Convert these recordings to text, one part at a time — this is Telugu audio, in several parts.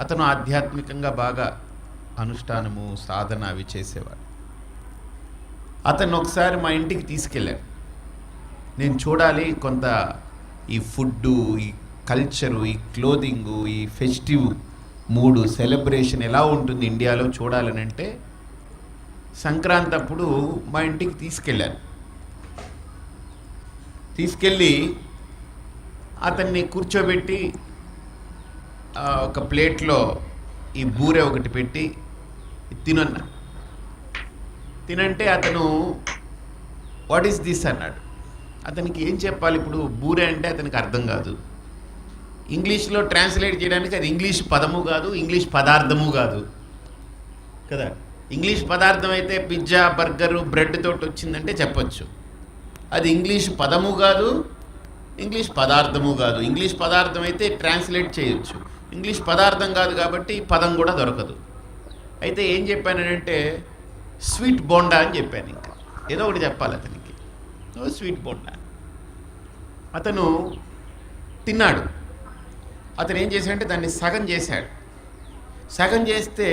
అతను ఆధ్యాత్మికంగా బాగా అనుష్ఠానము సాధన అవి చేసేవాడు. అతను ఒకసారి మా ఇంటికి తీసుకెళ్ళాను. నేను చూడాలి కొంత ఈ ఫుడ్డు, ఈ కల్చరు, ఈ క్లోదింగు, ఈ ఫెస్టివ్ మూడు సెలబ్రేషన్ ఎలా ఉంటుంది ఇండియాలో చూడాలని అంటే సంక్రాంతి అప్పుడు మా ఇంటికి తీసుకెళ్ళాను. తీసుకెళ్ళి అతన్ని కూర్చోబెట్టి ఒక ప్లేట్లో ఈ బూరె ఒకటి పెట్టి తినన్నా. తినంటే అతను వాట్ ఈస్ దిస్ అన్నాడు. అతనికి ఏం చెప్పాలి ఇప్పుడు? బూరె అంటే అతనికి అర్థం కాదు. ఇంగ్లీష్లో ట్రాన్స్లేట్ చేయడానికి అది ఇంగ్లీష్ పదము కాదు, ఇంగ్లీష్ పదార్థము కాదు కదా. ఇంగ్లీష్ పదార్థం అయితే పిజ్జా, బర్గరు, బ్రెడ్ తోటి వచ్చిందంటే చెప్పొచ్చు. అది ఇంగ్లీష్ పదము కాదు, ఇంగ్లీష్ పదార్థము కాదు. ఇంగ్లీష్ పదార్థం అయితే ట్రాన్స్లేట్ చేయొచ్చు, ఇంగ్లీష్ పదార్థం కాదు కాబట్టి పదం కూడా దొరకదు. అయితే ఏం చెప్పానంటే స్వీట్ బోండా అని చెప్పాను. ఇంకా ఏదో ఒకటి చెప్పాలి అతనికి. స్వీట్ బోండా. అతను తిన్నాడు. అతను ఏం చేశాడంటే దాన్ని సగం చేశాడు. సగం చేస్తే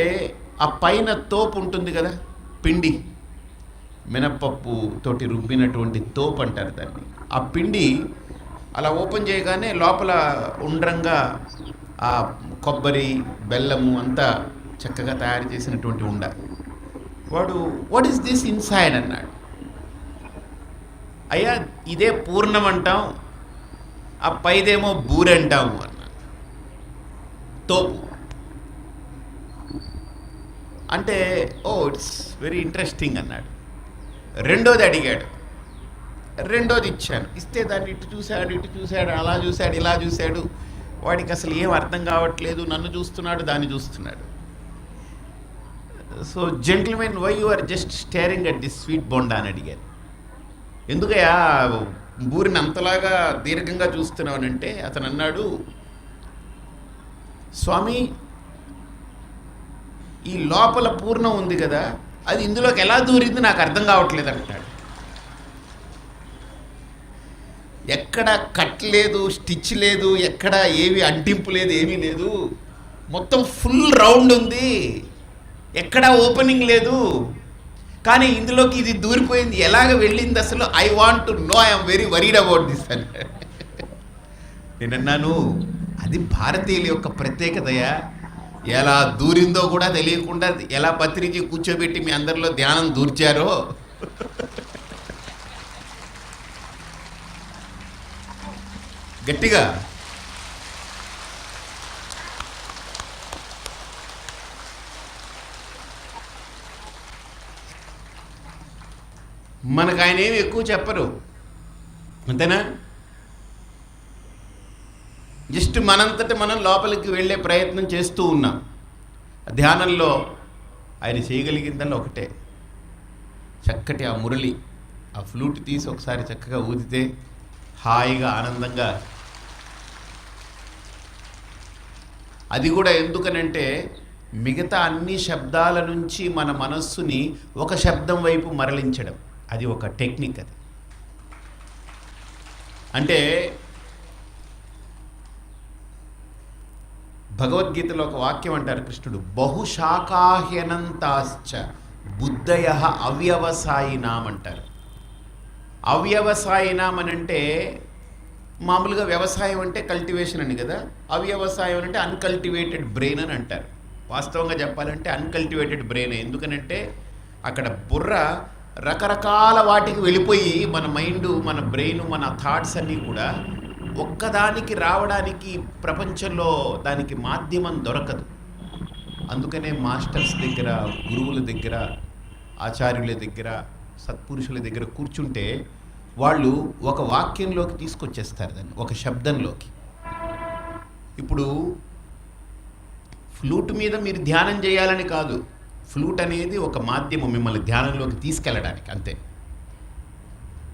ఆ పైన తోపు ఉంటుంది కదా, పిండి, మినప్పప్పు తోటి రుబ్బినటువంటి తోపు అంటారు దాన్ని. ఆ పిండి అలా ఓపెన్ చేయగానే లోపల ఉండ్రంగా ఆ కొబ్బరి, బెల్లము అంతా చక్కగా తయారు చేసినటువంటి ఉండ. వాడు వాట్ ఈస్ దిస్ ఇన్సైడ్ అన్నాడు. అయ్యా ఇదే పూర్ణం అంటాం, ఆ పైదేమో బూరె అంటాము అన్నాడు. తోపు అంటే ఓ ఇట్స్ వెరీ ఇంట్రెస్టింగ్ అన్నాడు. రెండోది అడిగాడు. రెండోది ఇచ్చాను. ఇస్తే దాన్ని ఇటు చూశాడు, అలా చూశాడు, ఇలా చూశాడు. వాడికి అసలు ఏం అర్థం కావట్లేదు. నన్ను చూస్తున్నాడు, దాన్ని చూస్తున్నాడు. So gentlemen, why you are just staring at this sweet bonda అని అడిగాను. ఎందుకయ్యా బూరిని అంతలాగా దీర్ఘంగా చూస్తున్నావనంటే అతను అన్నాడు, స్వామి ఈ లోపల పూర్ణం ఉంది కదా, అది ఇందులోకి ఎలా దూరింది నాకు అర్థం కావట్లేదు అంటాడు. ఎక్కడ కట్ లేదు, స్టిచ్ లేదు, ఎక్కడ ఏవి అంటింపు లేదు, ఏమీ లేదు. మొత్తం ఫుల్ రౌండ్ ఉంది, ఎక్కడ ఓపెనింగ్ లేదు. కానీ ఇందులోకి ఇది దూరిపోయింది, ఎలాగ వెళ్ళింది అసలు? I want to know, I'm very worried about this అని నేనన్నాను. అది భారతీయుల యొక్క ప్రత్యేకతయా. ఎలా దూరిందో కూడా తెలియకుండా ఎలా పత్రిక కూర్చోబెట్టి మీ అందరిలో ధ్యానం దూర్చారో. గట్టిగా మనకు ఆయన ఏమి ఎక్కువ చెప్పరు, అంతేనా? జస్ట్ మనంతట మనం లోపలికి వెళ్ళే ప్రయత్నం చేస్తూ ఉన్నాం. ధ్యానంలో ఆయన చేయగలిగిందల్లా ఒకటే, చక్కటి ఆ మురళి, ఆ ఫ్లూట్ తీసి ఒకసారి చక్కగా ఊదితే హాయిగా ఆనందంగా. అది కూడా ఎందుకనంటే మిగతా అన్ని శబ్దాల నుంచి మన మనస్సుని ఒక శబ్దం వైపు మరలించడం, అది ఒక టెక్నిక్. అది అంటే భగవద్గీతలో ఒక వాక్యం అంటారు కృష్ణుడు, బహుశాఖాహ్యనంతాశ్చ బుద్ధయ అవ్యవసాయినాం అంటారు. అవ్యవసాయినాం అని అంటే మామూలుగా వ్యవసాయం అంటే కల్టివేషన్ అని కదా, అవ్యవసాయం అంటే అన్కల్టివేటెడ్ బ్రెయిన్ అని అంటారు. వాస్తవంగా చెప్పాలంటే అన్కల్టివేటెడ్ బ్రెయిన్. ఎందుకనంటే అక్కడ బుర్ర రకరకాల వాటికి వెళ్ళిపోయి మన మైండ్, మన బ్రెయిన్, మన థాట్స్ అన్నీ కూడా ఒక్కదానికి రావడానికి ప్రపంచంలో దానికి మాధ్యమం దొరకదు. అందుకనే మాస్టర్స్ దగ్గర, గురువుల దగ్గర, ఆచార్యుల దగ్గర, సత్పురుషుల దగ్గర కూర్చుంటే వాళ్ళు ఒక వాక్యంలోకి తీసుకొచ్చేస్తారు దాన్ని, ఒక శబ్దంలోకి. ఇప్పుడు ఫ్లూట్ మీద మీరు ధ్యానం చేయాలని కాదు, ఫ్లూట్ అనేది ఒక మాధ్యమం మిమ్మల్ని ధ్యానంలోకి తీసుకెళ్ళడానికి, అంతే.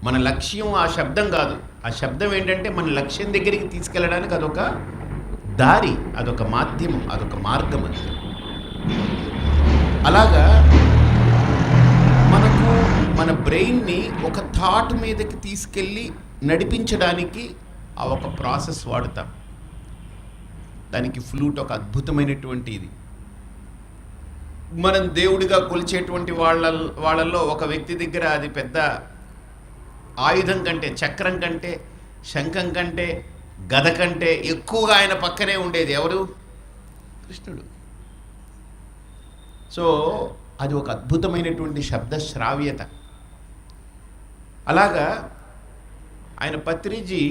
మన లక్ష్యం ఆ శబ్దం కాదు. ఆ శబ్దం ఏంటంటే మన లక్ష్యం దగ్గరికి తీసుకెళ్ళడానికి అదొక దారి, అదొక మాధ్యమం, అదొక మార్గం అంతే. అలాగా మనకు మన బ్రెయిన్ని ఒక థాట్ మీదకి తీసుకెళ్ళి నడిపించడానికి ఆ ఒక ప్రాసెస్ వాడతాం. దానికి ఫ్లూట్ ఒక అద్భుతమైనటువంటి ఇది. మనం దేవుడిగా కొలిచేటువంటి వాళ్ళల్లో ఒక వ్యక్తి దగ్గర అది పెద్ద ఆయుధం కంటే, చక్రం కంటే, శంఖం కంటే, గద కంటే ఎక్కువగా ఆయన పక్కనే ఉండేది ఎవరు? కృష్ణుడు. సో అది ఒక అద్భుతమైనటువంటి శబ్ద శ్రావ్యత. అలాగా ఆయన పత్రిజీ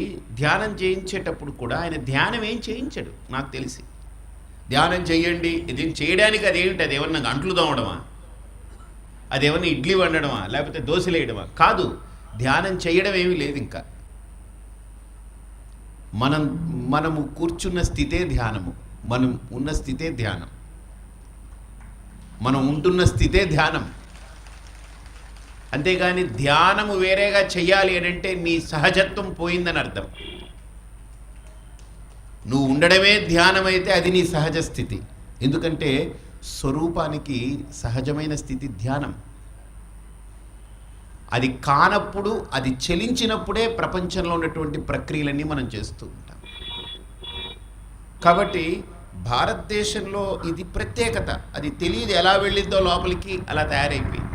ధ్యానం చేయించేటప్పుడు కూడా ఆయన ధ్యానం ఏం చేయించాడు నాకు తెలిసి. ధ్యానం చేయండి, ఇది చేయడానికి అదేమిటి? అదేమన్నా గంటలు తోమడమా? అదేమన్నా ఇడ్లీ వండడమా? లేకపోతే దోశలు వేయడమా? కాదు, ధ్యానం చేయడం ఏమీ లేదు. ఇంకా మనము కూర్చున్న స్థితే ధ్యానము, మనం ఉన్న స్థితే ధ్యానం, మనం ఉంటున్న స్థితే ధ్యానం. అంతేగాని ధ్యానము వేరేగా చెయ్యాలి అని అంటే నీ సహజత్వం పోయిందని అర్థం. నువ్వు ఉండడమే ధ్యానమైతే అది నీ సహజ స్థితి. ఎందుకంటే స్వరూపానికి సహజమైన స్థితి ధ్యానం. అది కానప్పుడు, అది చలించినప్పుడే ప్రపంచంలో ఉన్నటువంటి ప్రక్రియలన్నీ మనం చేస్తూ ఉంటాం. కాబట్టి భారతదేశంలో ఇది ప్రత్యేకత. అది తెలియదు, ఎలా వెళ్ళిందో లోపలికి అలా తయారైపోయింది.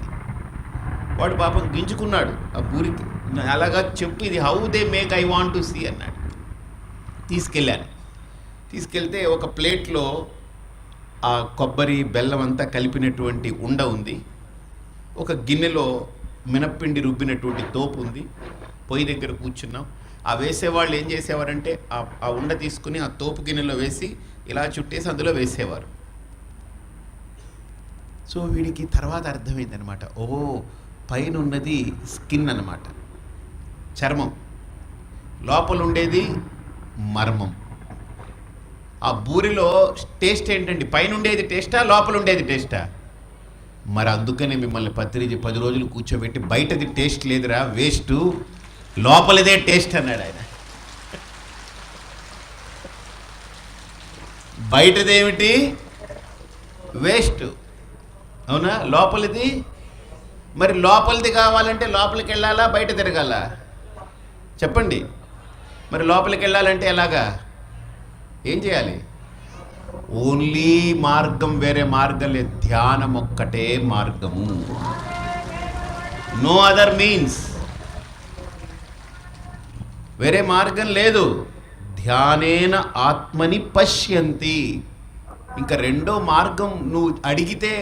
వాడు పాపం గింజుకున్నాడు ఆ బూరికి, అలాగా చెప్పు ఇది how they make I want to see అన్నాడు. తీసుకెళ్తే ఒక ప్లేట్లో ఆ కొబ్బరి బెల్లం అంతా కలిపినటువంటి ఉండ ఉంది, ఒక గిన్నెలో మినప్పిండి రుబ్బినటువంటి తోపు ఉంది. పొయ్యి దగ్గర కూర్చున్నాం. ఆ వేసేవాళ్ళు ఏం చేసేవారంటే ఆ ఉండ తీసుకుని ఆ తోపు గిన్నెలో వేసి ఇలా చుట్టేసి అందులో వేసేవారు. సో వీడికి తర్వాత అర్థమైందనమాట, ఓహో పైన ఉన్నది స్కిన్ అన్నమాట, చర్మం, లోపల ఉండేది మర్మం. ఆ బూరిలో టేస్ట్ ఏంటండి? పైన ఉండేది టేస్టా, లోపల ఉండేది టేస్టా? మరి అందుకనే మిమ్మల్ని పత్రిజీ 10 రోజులు కూర్చోబెట్టి బయటది టేస్ట్ లేదురా వేస్ట్, లోపలిదే టేస్ట్ అన్నాడు ఆయన. బయటదేమిటి? వేస్ట్, అవునా? లోపలిది మరి లోపలిది కావాలంటే లోపలికి వెళ్ళాలా, బయట తిరగాల? చెప్పండి. మరి లోపలికి వెళ్ళాలంటే ఎలాగా? ఏం చేయాలి? ఓన్లీ మార్గం, వేరే మార్గం లేదు. ధ్యానం ఒక్కటే మార్గము, నో అదర్ మీన్స్. వేరే మార్గం లేదు. ధ్యానేన ఆత్మని పశ్యంతి. ఇంకా రెండో మార్గం నువ్వు అడిగితే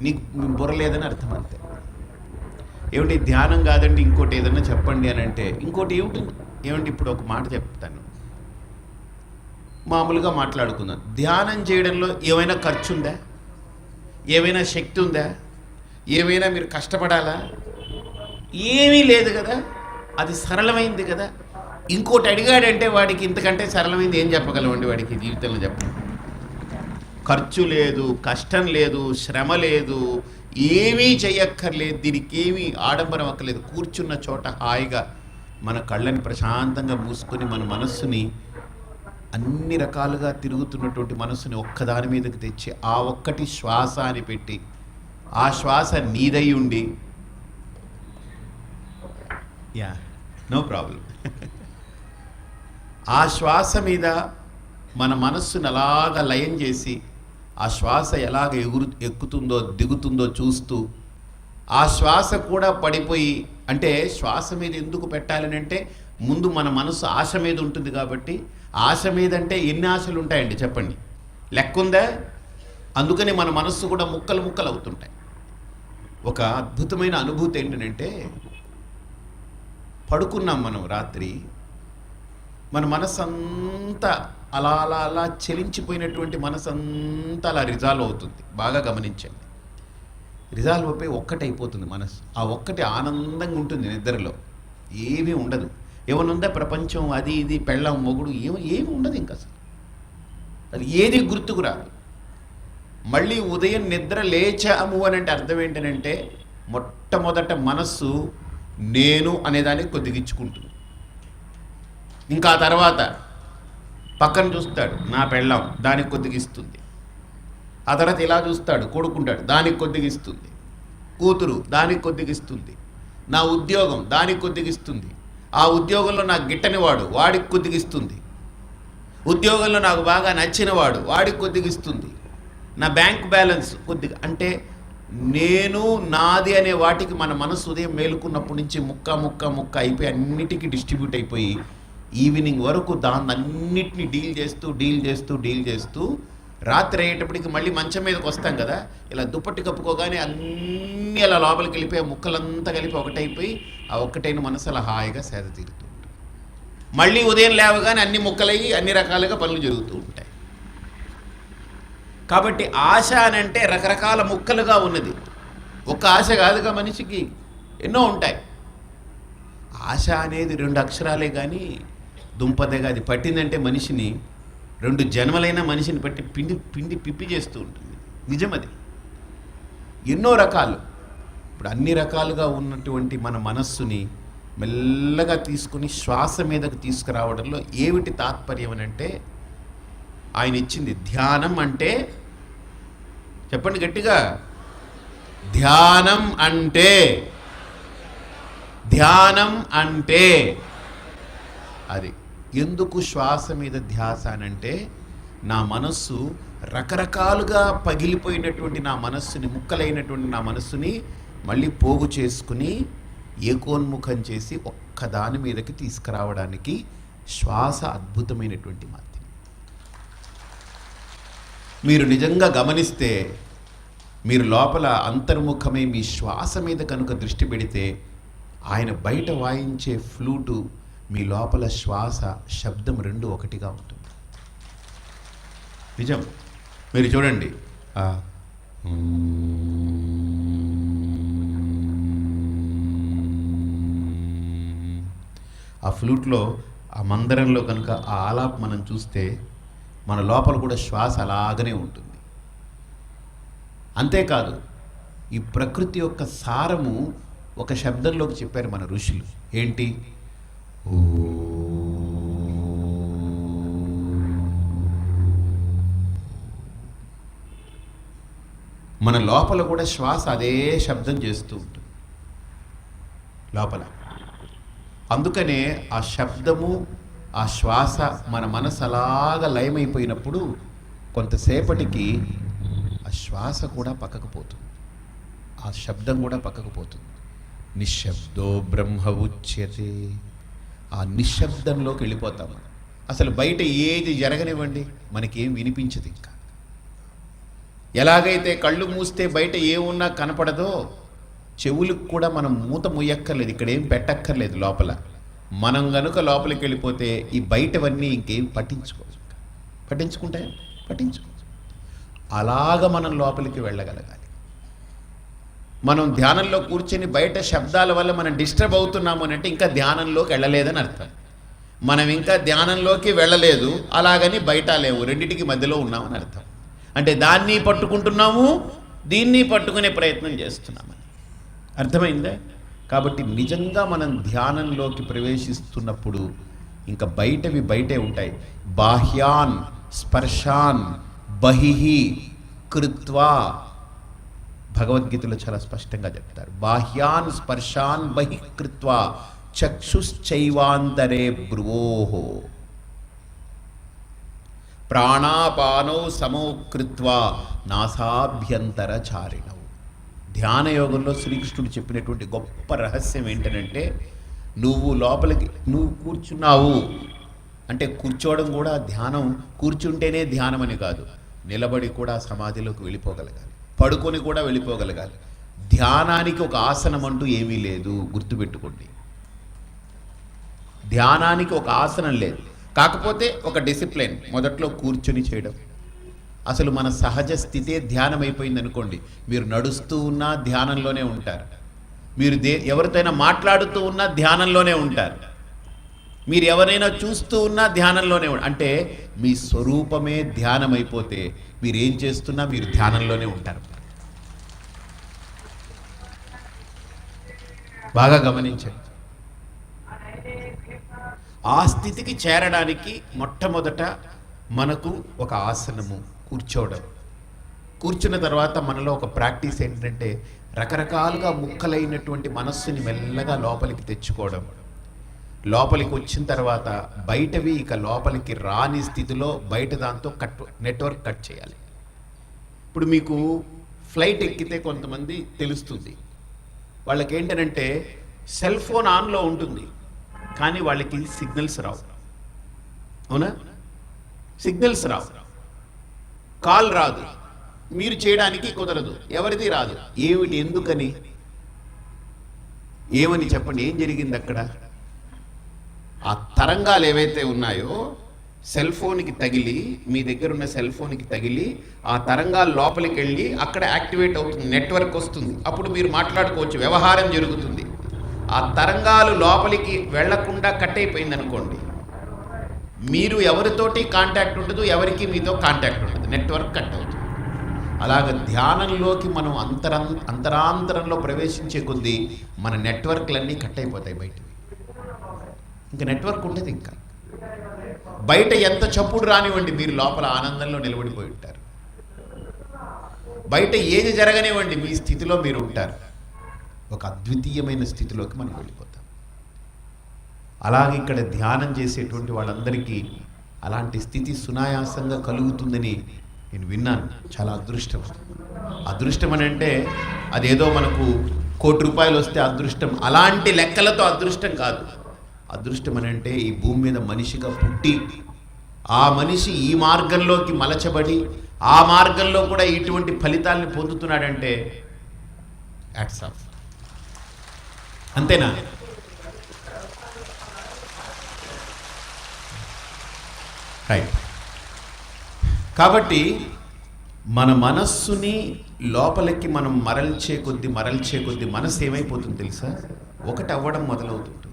నీకు బుర్రలేదని అర్థం. అంతే. ఏమిటి ధ్యానం కాదండి ఇంకోటి ఏదన్నా చెప్పండి అని అంటే ఇంకోటి ఏమిటి ఇప్పుడు ఒక మాట చెప్తాను, మామూలుగా మాట్లాడుకుందాం. ధ్యానం చేయడంలో ఏమైనా ఖర్చు ఉందా? ఏమైనా శక్తి ఉందా? ఏమైనా మీరు కష్టపడాలా? ఏమీ లేదు కదా. అది సరళమైంది కదా. ఇంకోటి అడిగాడంటే వాడికి ఇంతకంటే సరళమైంది ఏం చెప్పగలమండి వాడికి జీవితంలో? చెప్పండి. ఖర్చు లేదు, కష్టం లేదు, శ్రమ లేదు, ఏమీ చెయ్యక్కర్లేదు, దీనికి ఏమీ ఆడంబరం అక్కర్లేదు. కూర్చున్న చోట హాయిగా మన కళ్ళని ప్రశాంతంగా మూసుకొని మన మనస్సుని, అన్ని రకాలుగా తిరుగుతున్నటువంటి మనస్సుని ఒక్కదాని మీదకి తెచ్చి ఆ ఒక్కటి శ్వాస అని పెట్టి, ఆ శ్వాస నీదై ఉండి, నో ప్రాబ్లం, ఆ శ్వాస మీద మన మనస్సును అలాగా లయం చేసి ఆ శ్వాస ఎలాగ ఎక్కుతుందో దిగుతుందో చూస్తూ, ఆ శ్వాస కూడా పడిపోయి, అంటే శ్వాస మీద ఎందుకు పెట్టాలని అంటే ముందు మన మనసు ఆశ మీద ఉంటుంది కాబట్టి, ఆశ మీద అంటే ఎన్ని ఆశలు ఉంటాయండి చెప్పండి? లెక్కుందా? అందుకని మన మనస్సు కూడా ముక్కలు ముక్కలు అవుతుంటాయి. ఒక అద్భుతమైన అనుభూతి ఏంటంటే, పడుకున్నాం మనం రాత్రి, మన మనసు అంతా అలా అలా అలా చలించిపోయినటువంటి మనసు అంతా అలా రిజాల్వ్ అవుతుంది. బాగా గమనించండి. రిజాల్వ్ అయిపోయి ఒక్కటైపోతుంది మనసు. ఆ ఒక్కటి ఆనందంగా ఉంటుంది నిద్రలో, ఏమీ ఉండదు. ఏమనుందా ప్రపంచం, అది ఇది, పెళ్ళం, మొగుడు, ఏమి ఉండదు ఇంకా అసలు. అది ఏది గుర్తుకు రాదు. మళ్ళీ ఉదయం నిద్ర లేచాము అని అంటే అర్థం ఏంటనంటే, మొట్టమొదట మనస్సు నేను అనేదానికి కొద్దిగిచ్చుకుంటుంది. ఇంకా తర్వాత పక్కన చూస్తాడు, నా పెళ్ళాం, దానికి కొద్దిగిస్తుంది. ఆ తర్వాత ఇలా చూస్తాడు, కొడుకుంటాడు, దానికి కొద్దిగిస్తుంది. కూతురు, దానికి కొద్దిగిస్తుంది. నా ఉద్యోగం, దానికి కొద్దిగిస్తుంది. ఆ ఉద్యోగంలో నాకు గిట్టని వాడు, వాడికి కొద్దిగిస్తుంది. ఉద్యోగంలో నాకు బాగా నచ్చిన వాడికి కొద్దిగా ఇస్తుంది. నా బ్యాంక్ బ్యాలెన్స్ కొద్దిగా, అంటే నేను నాది అనే వాటికి మన మనసు ఉదయం మేలుకున్నప్పటి నుంచి ముక్క ముక్క ముక్క అయిపోయి అన్నిటికీ డిస్ట్రిబ్యూట్ అయిపోయి ఈవినింగ్ వరకు దాన్ని అన్నిటిని డీల్ చేస్తూ రాత్రి అయ్యేటప్పటికి మళ్ళీ మంచం మీదకి వస్తాం కదా, ఇలా దుప్పటి కప్పుకోగానే అన్నీ అలా లోపలికి వెళ్ళిపోయి ముక్కలంతా కలిపి ఒకటైపోయి ఆ ఒక్కటైన మనసు అలా హాయిగా సేద తీరుతూ ఉంటుంది. మళ్ళీ ఉదయం లేవగానే అన్ని ముక్కలయ్యి అన్ని రకాలుగా పనులు జరుగుతూ ఉంటాయి. కాబట్టి ఆశ అని అంటే రకరకాల ముక్కలుగా ఉన్నది. ఒక ఆశ కాదుగా, మనిషికి ఎన్నో ఉంటాయి. ఆశ అనేది 2 అక్షరాలే కానీ దుంపదగా, అది పట్టిందంటే మనిషిని 2 జన్మలైన మనిషిని పట్టి పిండి పిప్పి చేస్తూ ఉంటుంది. నిజం అది. ఎన్నో రకాలు. ఇప్పుడు అన్ని రకాలుగా ఉన్నటువంటి మన మనస్సుని మెల్లగా తీసుకుని శ్వాస మీదకు తీసుకురావడంలో ఏమిటి తాత్పర్యం అని అంటే ఆయన ఇచ్చింది. ధ్యానం అంటే, చెప్పండి గట్టిగా, ధ్యానం అంటే అది. ఎందుకు శ్వాస మీద ధ్యాస అనంటే, నా మనస్సు రకరకాలుగా పగిలిపోయినటువంటి నా మనస్సుని, ముక్కలైనటువంటి నా మనస్సుని మళ్ళీ పోగు చేసుకుని ఏకోన్ముఖం చేసి ఒక్కదాని మీదకి తీసుకురావడానికి శ్వాస అద్భుతమైనటువంటి మాధ్యమం. మీరు నిజంగా గమనిస్తే, మీరు లోపల అంతర్ముఖమై మీ శ్వాస మీద కనుక దృష్టి పెడితే, ఆయన బయట వాయించే ఫ్లూటు, మీ లోపల శ్వాస, శబ్దం 2 ఒకటిగా ఉంటుంది. నిజం. మీరు చూడండి, ఆ ఫ్లూట్లో, ఆ మందరంలో కనుక ఆ ఆలాప్ మనం చూస్తే మన లోపల కూడా శ్వాస అలాగనే ఉంటుంది. అంతేకాదు, ఈ ప్రకృతి యొక్క సారము ఒక శబ్దంలోకి చెప్పారు మన ఋషులు. ఏంటి? ఓ. మన లోపల కూడా శ్వాస అదే శబ్దం చేస్తూ ఉంటుంది లోపల. అందుకనే ఆ శబ్దము, ఆ శ్వాస మన మనసు అలాగా లయమైపోయినప్పుడు కొంతసేపటికి ఆ శ్వాస కూడా పక్కకు పోతుంది, ఆ శబ్దం కూడా పక్కకు పోతుంది. నిశ్శబ్దో బ్రహ్మ ఉచ్యతే. ఆ నిశ్శబ్దంలోకి వెళ్ళిపోతాం మనం. అసలు బయట ఏది జరగనివ్వండి, మనకేం వినిపించదు. ఇంకా ఎలాగైతే కళ్ళు మూస్తే బయట ఏమున్నా కనపడదో, చెవులకు కూడా మనం మూత ముయ్యక్కర్లేదు, ఇక్కడ ఏం పెట్టక్కర్లేదు లోపల. మనం గనుక లోపలికి వెళ్ళిపోతే ఈ బయటవన్నీ ఇంకేం పట్టించుకుంటాయి. అలాగ మనం లోపలికి వెళ్ళగలగాలి. మనం ధ్యానంలో కూర్చొని బయట శబ్దాల వల్ల మనం డిస్టర్బ్ అవుతున్నాము అని అంటే ఇంకా ధ్యానంలోకి వెళ్ళలేదని అర్థం. మనం ఇంకా ధ్యానంలోకి వెళ్ళలేదు, అలాగని బయట లేవు, రెండిటికి మధ్యలో ఉన్నామని అర్థం. అంటే దాన్ని పట్టుకుంటున్నాము, దీన్ని పట్టుకునే ప్రయత్నం చేస్తున్నామని అర్థమైందే. కాబట్టి నిజంగా మనం ధ్యానంలోకి ప్రవేశిస్తున్నప్పుడు ఇంకా బయటవి బయటే ఉంటాయి. బాహ్యాన్ స్పర్శాన్ బహిహి కృత్వా, భగవద్గీతలో చాలా స్పష్టంగా చెప్తారు. బాహ్యాన్ స్పర్శాన్ బహిః కృత్వా చక్షుశ్చైవాంతరే భ్రువోః ప్రాణాపానౌ సమౌ కృత్వా నాసాభ్యంతరచారిణౌ. ధ్యానయోగంలో శ్రీకృష్ణుడు చెప్పినటువంటి గొప్ప రహస్యం ఏంటంటే, నువ్వు కూర్చున్నావు అంటే, కూర్చోవడం కూడా ధ్యానం. కూర్చుంటేనే ధ్యానం అని కాదు, నిలబడి కూడా సమాధిలోకి వెళ్ళిపోగలగాలి, పడుకొని కూడా వెళ్ళిపోగలగాలి. ధ్యానానికి ఒక ఆసనం అంటూ ఏమీ లేదు, గుర్తుపెట్టుకోండి. ధ్యానానికి ఒక ఆసనం లేదు, కాకపోతే ఒక డిసిప్లిన్. మొదట్లో కూర్చొని చేయడం. అసలు మన సహజ స్థితే ధ్యానం అయిపోయింది అనుకోండి, మీరు నడుస్తూ ఉన్నా ధ్యానంలోనే ఉంటారు, మీరు ఎవరితోనైనా మాట్లాడుతూ ఉన్నా ధ్యానంలోనే ఉంటారు, మీరు ఎవరైనా చూస్తూ ఉన్నా ధ్యానంలోనే అంటే మీ స్వరూపమే ధ్యానం అయిపోతే మీరు ఏం చేస్తున్నా మీరు ధ్యానంలోనే ఉంటారు. బాగా గమనించండి. ఆ స్థితికి చేరడానికి మొట్టమొదట మనకు ఒక ఆసనము, కూర్చోవడం. కూర్చున్న తర్వాత మనలో ఒక ప్రాక్టీస్ ఏంటంటే, రకరకాలుగా ముక్కలైనటువంటి మనస్సుని మెల్లగా లోపలికి తెచ్చుకోవడం. లోపలికి వచ్చిన తర్వాత బయటవి ఇక లోపలికి రాని స్థితిలో బయట దాంతో నెట్వర్క్ కట్ చేయాలి. ఇప్పుడు మీకు ఫ్లైట్ ఎక్కితే కొంతమంది తెలుస్తుంది, వాళ్ళకి ఏంటంటే సెల్ ఫోన్ ఆన్లో ఉంటుంది కానీ వాళ్ళకి సిగ్నల్స్ రావు. అవునా? సిగ్నల్స్ రావు, కాల్ రాదు, మీరు చేయడానికి కుదరదు, ఎవరిది రాదు. ఏమిటి, ఎందుకని, ఏమని చెప్పండి? ఏం జరిగింది అక్కడ? ఆ తరంగాలు ఏవైతే ఉన్నాయో సెల్ ఫోన్కి తగిలి, మీ దగ్గర ఉన్న సెల్ ఫోన్కి తగిలి ఆ తరంగాలు లోపలికి వెళ్ళి అక్కడ యాక్టివేట్ అవుతుంది, నెట్వర్క్ వస్తుంది. అప్పుడు మీరు మాట్లాడుకోవచ్చు, వ్యవహారం జరుగుతుంది. ఆ తరంగాలు లోపలికి వెళ్లకుండా కట్ అయిపోయింది అనుకోండి, మీరు ఎవరితోటి కాంటాక్ట్ ఉండదు, ఎవరికి మీతో కాంటాక్ట్ ఉండదు, నెట్వర్క్ కట్ అవుతుంది. అలాగ ధ్యానంలోకి మనం అంతరాంతరంలో ప్రవేశించే కొద్దీ మన నెట్వర్క్లన్నీ కట్ అయిపోతాయి, బయటివి ఇంకా నెట్వర్క్ ఉండదు. ఇంకా బయట ఎంత చప్పుడు రానివ్వండి, మీరు లోపల ఆనందంలో నిలబడిపోయి ఉంటారు. బయట ఏది జరగనివ్వండి, మీ స్థితిలో మీరు ఉంటారు. ఒక అద్వితీయమైన స్థితిలోకి మనం వెళ్ళిపోతాం. అలాగే ఇక్కడ ధ్యానం చేసేటువంటి వాళ్ళందరికీ అలాంటి స్థితి సునాయాసంగా కలుగుతుందని నేను విన్నాను. చాలా అదృష్టం. అదృష్టం అని అంటే అదేదో మనకు ₹1,00,00,000 వస్తే అదృష్టం, అలాంటి లెక్కలతో అదృష్టం కాదు. అదృష్టం అని అంటే ఈ భూమి మీద మనిషిగా పుట్టి ఆ మనిషి ఈ మార్గంలోకి మలచబడి ఆ మార్గంలో కూడా ఇటువంటి ఫలితాలను పొందుతున్నాడంటే హ్యాట్స్ ఆఫ్. అంతేనా? రైట్. కాబట్టి మన మనస్సుని లోపలికి మనం మరల్చే కొద్ది మనస్సు ఏమైపోతుంది తెలుసా? ఒకటి అవ్వడం మొదలవుతుంటుంది.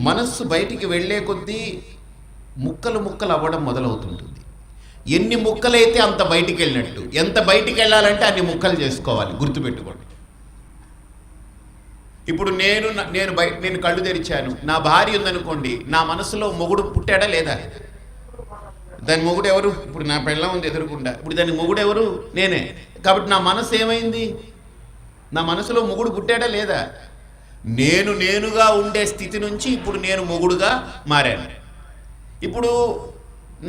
మనస్సు బయటికి వెళ్ళే కొద్దీ ముక్కలు అవ్వడం మొదలవుతుంటుంది. ఎన్ని ముక్కలైతే అంత బయటికి వెళ్ళినట్టు. ఎంత బయటికి వెళ్ళాలంటే అన్ని ముక్కలు చేసుకోవాలి, గుర్తుపెట్టుకోండి. ఇప్పుడు నేను కళ్ళు తెరిచాను, నా భార్య ఉందనుకోండి, నా మనసులో మొగుడు పుట్టాడా లేదా? దాని మొగుడు ఎవరు? ఇప్పుడు నా పెళ్ళం ఉంది ఎదురుకుండా, ఇప్పుడు దాని మొగుడు ఎవరు? నేనే. కాబట్టి నా మనసు ఏమైంది? నా మనసులో మొగుడు పుట్టాడా లేదా? నేనుగా ఉండే స్థితి నుంచి ఇప్పుడు నేను మొగుడుగా మారాను. ఇప్పుడు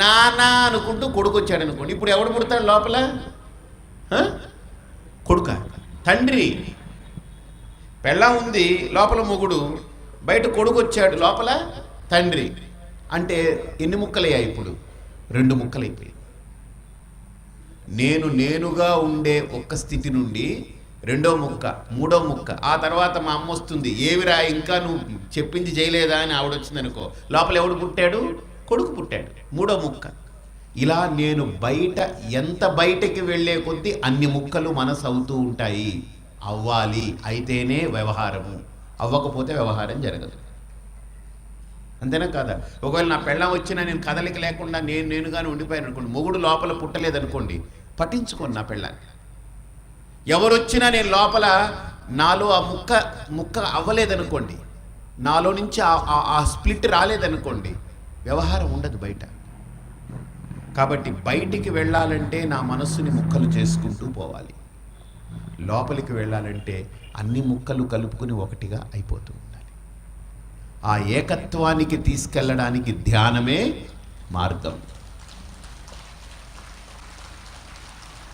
నాన్న అనుకుంటూ కొడుకు వచ్చాడు అనుకోండి, ఇప్పుడు ఎవడు పుడతాడు లోపల? కొడుక, తండ్రి. పెళ్ళం ఉంది, లోపల మొగుడు, బయట కొడుకు వచ్చాడు, లోపల తండ్రి. అంటే ఎన్ని ముక్కలయ్యాయి? ఇప్పుడు 2 ముక్కలైపోయాయి. నేనుగా ఉండే ఒక్క స్థితి నుండి 2వ ముక్క, 3వ ముక్క, ఆ తర్వాత మా అమ్మ వస్తుంది, ఏవిరా ఇంకా నువ్వు చెప్పింది చేయలేదా అని ఆవిడ వచ్చింది అనుకో, లోపల ఎవడు పుట్టాడు? కొడుకు పుట్టాడు, 3వ ముక్క. ఇలా నేను ఎంత బయటకి వెళ్ళే కొద్దీ అన్ని ముక్కలు మనసు అవుతూ ఉంటాయి. అవ్వాలి, అయితేనే వ్యవహారము, అవ్వకపోతే వ్యవహారం జరగదు. అంతేనా కాదా? ఒకవేళ నా పెళ్ళం వచ్చినా నేను కదలిక లేకుండా నేనుగానే ఉండిపోయాను అనుకోండి, మొగుడు లోపల పుట్టలేదనుకోండి, పట్టించుకోండి నా పెళ్ళాన్ని. ఎవరు వచ్చినా నేను లోపల నాలో ఆ ముక్క అవ్వలేదనుకోండి, నాలో నుంచి ఆ స్ప్లిట్ రాలేదనుకోండి, వ్యవహారం ఉండదు బయట. కాబట్టి బయటికి వెళ్ళాలంటే నా మనస్సుని ముక్కలు చేసుకుంటూ పోవాలి. లోపలికి వెళ్ళాలంటే అన్ని ముక్కలు కలుపుకుని ఒకటిగా అయిపోతూ ఉండాలి. ఆ ఏకత్వానికి తీసుకెళ్ళడానికి ధ్యానమే మార్గం.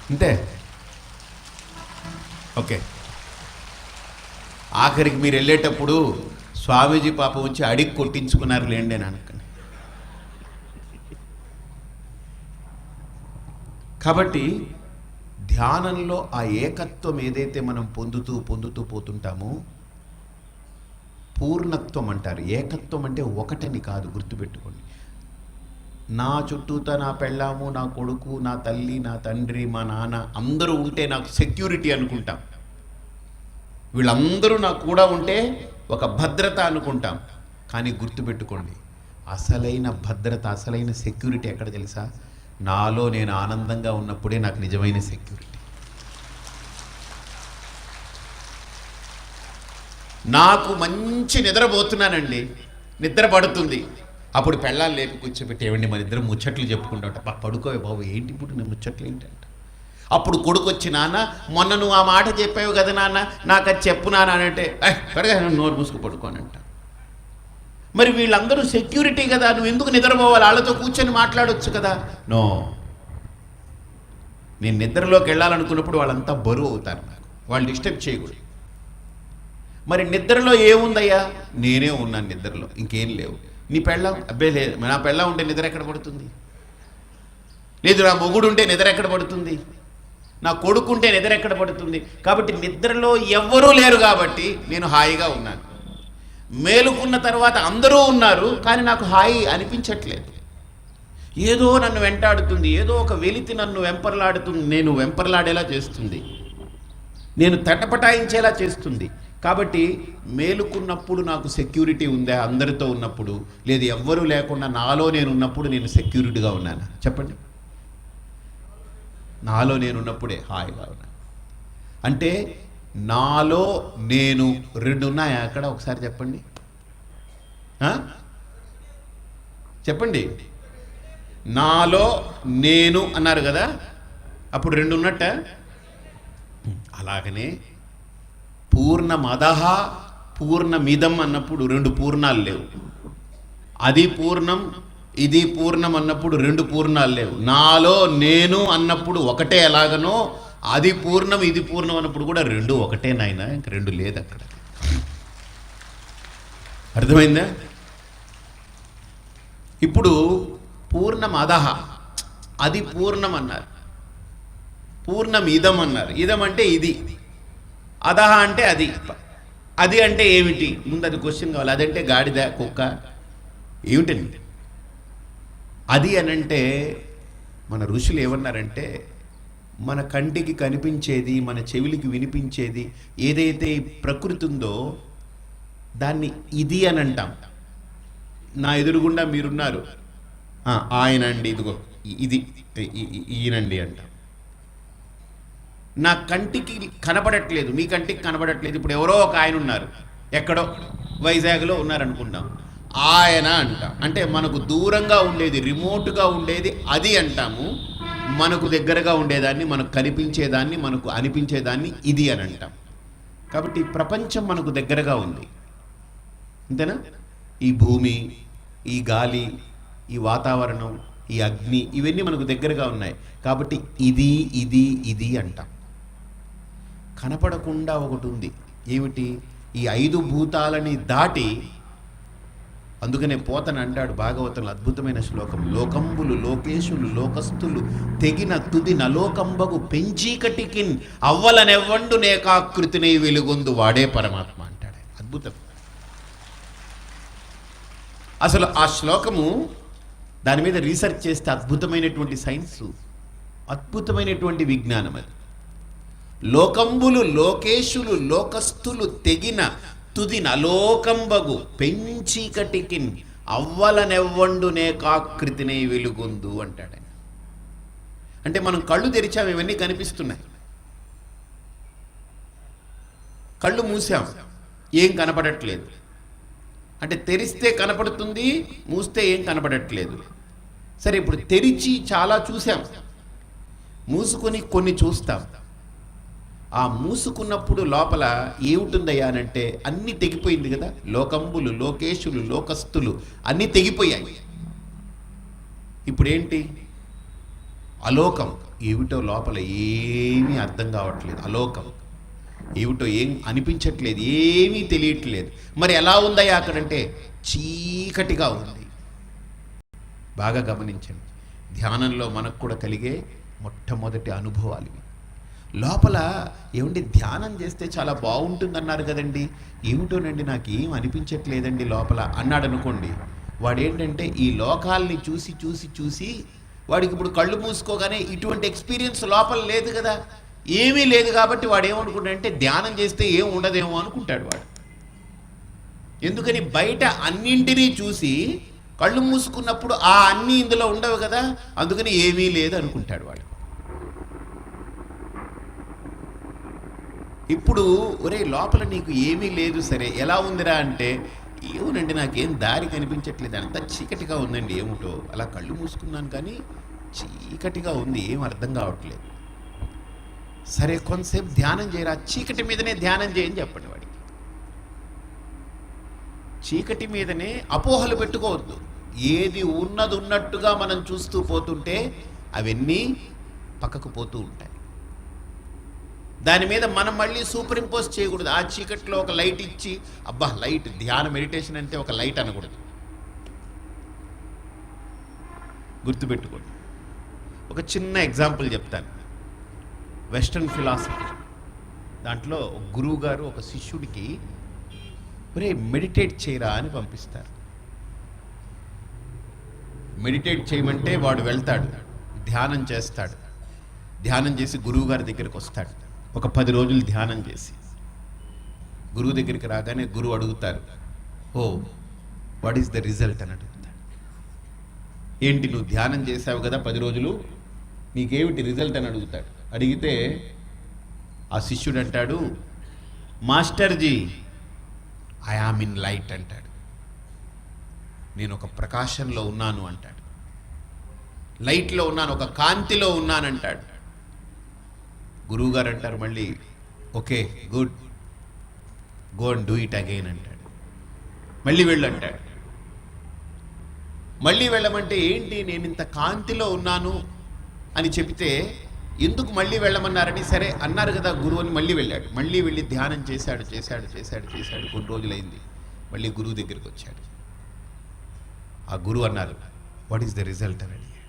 అంతే. ఓకే. ఆఖరికి మీరు వెళ్ళేటప్పుడు స్వామీజీ పాప వచ్చి అడిగి కొట్టించుకున్నారు లేండి అని అనుకుని. కాబట్టి ధ్యానంలో ఆ ఏకత్వం ఏదైతే మనం పొందుతూ పోతుంటామో పూర్ణత్వం అంటారు. ఏకత్వం అంటే ఒకటని కాదు, గుర్తుపెట్టుకోండి. నా చుట్టూతా నా పెళ్ళాము, నా కొడుకు, నా తల్లి, నా తండ్రి, మా నాన్న అందరూ ఉంటే నాకు సెక్యూరిటీ అనుకుంటాం. వీళ్ళందరూ నాకు కూడా ఉంటే ఒక భద్రత అనుకుంటాం. కానీ గుర్తుపెట్టుకోండి, అసలైన భద్రత, అసలైన సెక్యూరిటీ ఎక్కడ తెలుసా? నాలో నేను ఆనందంగా ఉన్నప్పుడే నాకు నిజమైన సెక్యూరిటీ. నాకు మంచి నిద్రపోతున్నానండి, నిద్ర పడుతుంది, అప్పుడు పెళ్ళాలు లేపి కూర్చోబెట్టి, ఏమండి మన ఇద్దరు ముచ్చట్లు చెప్పుకుంటా, పడుకోవే బాబు, ఏంటి ఇప్పుడు నేను ముచ్చట్లు ఏంటంట. అప్పుడు కొడుకు వచ్చి, నాన్న మొన్న నువ్వు ఆ మాట చెప్పావు కదా నాన్న, నాకు అది చెప్పు నాన్న అంటే, పడగా నోరు మూసుకు పడుకోనంట. మరి వీళ్ళందరూ సెక్యూరిటీ కదా, నువ్వు ఎందుకు నిద్రపోవాలి? వాళ్ళతో కూర్చొని మాట్లాడొచ్చు కదా. నో, నేను నిద్రలోకి వెళ్ళాలనుకున్నప్పుడు వాళ్ళంతా బరువు అవుతారు నాకు, వాళ్ళు డిస్టర్బ్ చేయకూడదు. మరి నిద్రలో ఏముందయ్యా? నేనే ఉన్నాను నిద్రలో, ఇంకేం లేవు. నీ పెళ్ళాం? అబ్బే లేదు, నా పెళ్ళాం ఉంటే నిద్ర ఎక్కడ పడుతుంది? లేదు, నా మొగుడు ఉంటే నిద్ర ఎక్కడ పడుతుంది? నా కొడుకుంటే నిద్ర ఎక్కడ పడుతుంది? కాబట్టి నిద్రలో ఎవ్వరూ లేరు కాబట్టి నేను హాయిగా ఉన్నాను. మేలుకున్న తర్వాత అందరూ ఉన్నారు కానీ నాకు హాయి అనిపించట్లేదు. ఏదో నన్ను వెంటాడుతుంది, ఏదో ఒక వెలితి నన్ను వెంపర్లాడుతుంది, నేను వెంపర్లాడేలా చేస్తుంది, నేను తటపటాయించేలా చేస్తుంది. కాబట్టి మేలుకున్నప్పుడు నాకు సెక్యూరిటీ ఉందా? అందరితో ఉన్నప్పుడు లేదు, ఎవ్వరూ లేకుండా నాలో నేను ఉన్నప్పుడు నేను సెక్యూరిటీగా ఉన్నాను. చెప్పండి, నాలో నేను ఉన్నప్పుడే హాయిగా ఉన్నాను. అంటే నాలో నేను రెండు ఉన్నాయా అక్కడ? ఒకసారి చెప్పండి, చెప్పండి. నాలో నేను అన్నారు కదా, అప్పుడు రెండు ఉన్నట్ట. అలాగనే పూర్ణమదహ పూర్ణమిదం అన్నప్పుడు రెండు పూర్ణాలు లేవు. అది పూర్ణం ఇది పూర్ణం అన్నప్పుడు రెండు పూర్ణాలు లేవు. నాలో నేను అన్నప్పుడు ఒకటే. ఎలాగనో అది పూర్ణం ఇది పూర్ణం అన్నప్పుడు కూడా రెండు ఒకటే నాయన, ఇంక రెండు లేదు అక్కడ. అర్థమైందా? ఇప్పుడు పూర్ణమదహ అది పూర్ణం అన్నారు, పూర్ణం ఇదం అన్నారు. ఇదం అంటే ఇది, అదహ అంటే అది. అది అంటే ఏమిటి? ముందు అది క్వశ్చన్ కావాలి. అదంటే గాడిద, కుక్క ఏమిటండి అది అనంటే? మన ఋషులు ఏమన్నారంటే, మన కంటికి కనిపించేది, మన చెవులకి వినిపించేది ఏదైతే ఈ ప్రకృతి ఉందో దాన్ని ఇది అని అంటాం. నా ఎదురుగుండా మీరున్నారు, ఆయన అండి, ఇదిగో ఇది ఈయనండి అంటాం. నా కంటికి కనబడట్లేదు, మీ కంటికి కనబడట్లేదు. ఇప్పుడు ఎవరో ఒక ఆయన ఉన్నారు, ఎక్కడో వైజాగ్లో ఉన్నారనుకుంటాం, ఆయన అంటాం. అంటే మనకు దూరంగా ఉండేది, రిమోట్గా ఉండేది అది అంటాము. మనకు దగ్గరగా ఉండేదాన్ని, మనకు కనిపించేదాన్ని, మనకు అనిపించేదాన్ని ఇది అని అంటాం. కాబట్టి ప్రపంచం మనకు దగ్గరగా ఉంది, అంతేనా? ఈ భూమి, ఈ గాలి, ఈ వాతావరణం, ఈ అగ్ని, ఇవన్నీ మనకు దగ్గరగా ఉన్నాయి. కాబట్టి ఇది ఇది ఇది అంటాం. కనపడకుండా ఒకటి ఉంది, ఏమిటి? ఈ ఐదు భూతాలని దాటి. అందుకనే పోతన అంటాడు భాగవతంలో అద్భుతమైన శ్లోకం, లోకంబులు లోకేశులు లోకస్తులు తెగిన తుది నలోకంబగు పెంచీకటికిన్ అవ్వలనెవ్వండు నేకాకృతిని వెలుగొందు వాడే పరమాత్మ అంటాడు. అద్భుతం. అసలు ఆ శ్లోకము, దాని మీద రీసెర్చ్ చేస్తే అద్భుతమైనటువంటి సైన్స్, అద్భుతమైనటువంటి విజ్ఞానం అది. లోకంబులు లోకేశులు లోకస్తులు తెగిన తుది నలోకంబగు పెంచీకటికిన్ అవ్వలనెవ్వండు నేకాకృతిని వెలుగొందు అంటాడు. అంటే మనం కళ్ళు తెరిచాము, ఇవన్నీ కనిపిస్తున్నాయి. కళ్ళు మూసాం, ఏం కనపడట్లేదు. అంటే తెరిస్తే కనపడుతుంది, మూస్తే ఏం కనపడట్లేదు. సరే, ఇప్పుడు తెరిచి చాలా చూసాం, మూసుకొని కొన్ని చూస్తాం. ఆ మూసుకున్నప్పుడు లోపల ఏమిటుందయ్యా అనంటే అన్నీ తెగిపోయింది కదా. లోకంబులు లోకేశులు లోకస్తులు అన్నీ తెగిపోయాయి. ఇప్పుడేంటి? అలోకం. ఏమిటో లోపల ఏమీ అర్థం కావట్లేదు. అలోకం ఏమిటో ఏం అనిపించట్లేదు, ఏమీ తెలియట్లేదు. మరి ఎలా ఉందయ్యా అక్కడంటే చీకటిగా ఉంది. బాగా గమనించండి, ధ్యానంలో మనకు కూడా కలిగే మొట్టమొదటి అనుభవాలు ఇవి. లోపల ఏమండి ధ్యానం చేస్తే చాలా బాగుంటుందన్నారు కదండి, ఏమిటోనండి నాకేం అనిపించట్లేదండి లోపల అన్నాడు అనుకోండి. వాడేంటంటే ఈ లోకాల్ని చూసి చూసి చూసి వాడికి ఇప్పుడు కళ్ళు మూసుకోగానే ఇటువంటి ఎక్స్పీరియన్స్ లోపల లేదు కదా, ఏమీ లేదు. కాబట్టి వాడు ఏమనుకుంటాడంటే ధ్యానం చేస్తే ఏం ఉండదేమో అనుకుంటాడు వాడు. ఎందుకని? బయట అన్నింటినీ చూసి కళ్ళు మూసుకున్నప్పుడు ఆ అన్నీ ఇందులో ఉండవు కదా, అందుకని ఏమీ లేదు అనుకుంటాడు వాడు. ఇప్పుడు ఒరే లోపల నీకు ఏమీ లేదు, సరే ఎలా ఉందిరా అంటే, ఏమోనండి నాకేం దారి కనిపించట్లేదు, అంతా చీకటిగా ఉందండి, ఏమిటో అలా కళ్ళు మూసుకున్నాను కానీ చీకటిగా ఉంది, ఏం అర్థం కావట్లేదు. సరే కొంతసేపు ధ్యానం చేయరా, చీకటి మీదనే ధ్యానం చేయని చెప్పండి వాడికి. చీకటి మీదనే అపోహలు పెట్టుకోవద్దు. ఏది ఉన్నది ఉన్నట్టుగా మనం చూస్తూ పోతుంటే అవన్నీ పక్కకు పోతూ ఉంటాయి. దాని మీద మనం మళ్ళీ సూపర్ ఇంపోజ్ చేయకూడదు. ఆ చీకట్లో ఒక లైట్ ఇచ్చి అబ్బా లైట్ ధ్యాన మెడిటేషన్ అంటే ఒక లైట్ అనకూడదు. గుర్తుపెట్టుకోండి. ఒక చిన్న ఎగ్జాంపుల్ చెప్తాను. వెస్ట్రన్ ఫిలాసఫీ దాంట్లో గురువు గారు ఒక శిష్యుడికి ఒరే మెడిటేట్ చేయరా అని పంపిస్తారు. మెడిటేట్ చేయమంటే వాడు వెళ్తాడు, ధ్యానం చేస్తాడు. ధ్యానం చేసి గురువు గారి దగ్గరికి వస్తాడు. ఒక 10 రోజులు ధ్యానం చేసి గురువు దగ్గరికి రాగానే గురువు అడుగుతారు, oh what is the result అని అడుగుతాడు. ఏంటి నువ్వు ధ్యానం చేసావు కదా 10 రోజులు, నీకేమిటి రిజల్ట్ అని అడుగుతాడు. అడిగితే ఆ శిష్యుడు అంటాడు, మాస్టర్జీ ఐ ఆమ్ ఇన్ లైట్ అంటాడు. నేను ఒక ప్రకాశంలో ఉన్నాను అంటాడు. లైట్లో ఉన్నాను, ఒక కాంతిలో ఉన్నానంటాడు. గురువుగారు అంటారు మళ్ళీ, okay good, go and do it again అంటాడు. మళ్ళీ వెళ్ళు అంటాడు. మళ్ళీ వెళ్ళమంటే ఏంటి నేను ఇంత కాంతిలో ఉన్నాను అని చెబితే ఎందుకు మళ్ళీ వెళ్ళమన్నారని, సరే అన్నారు కదా గురువు అని మళ్ళీ వెళ్ళాడు. మళ్ళీ వెళ్ళి ధ్యానం చేశాడు. కొన్ని రోజులైంది. మళ్ళీ గురువు దగ్గరికి వచ్చాడు. ఆ గురువు అన్నారు, వాట్ ఈస్ ద రిజల్ట్ అని అడిగాడు.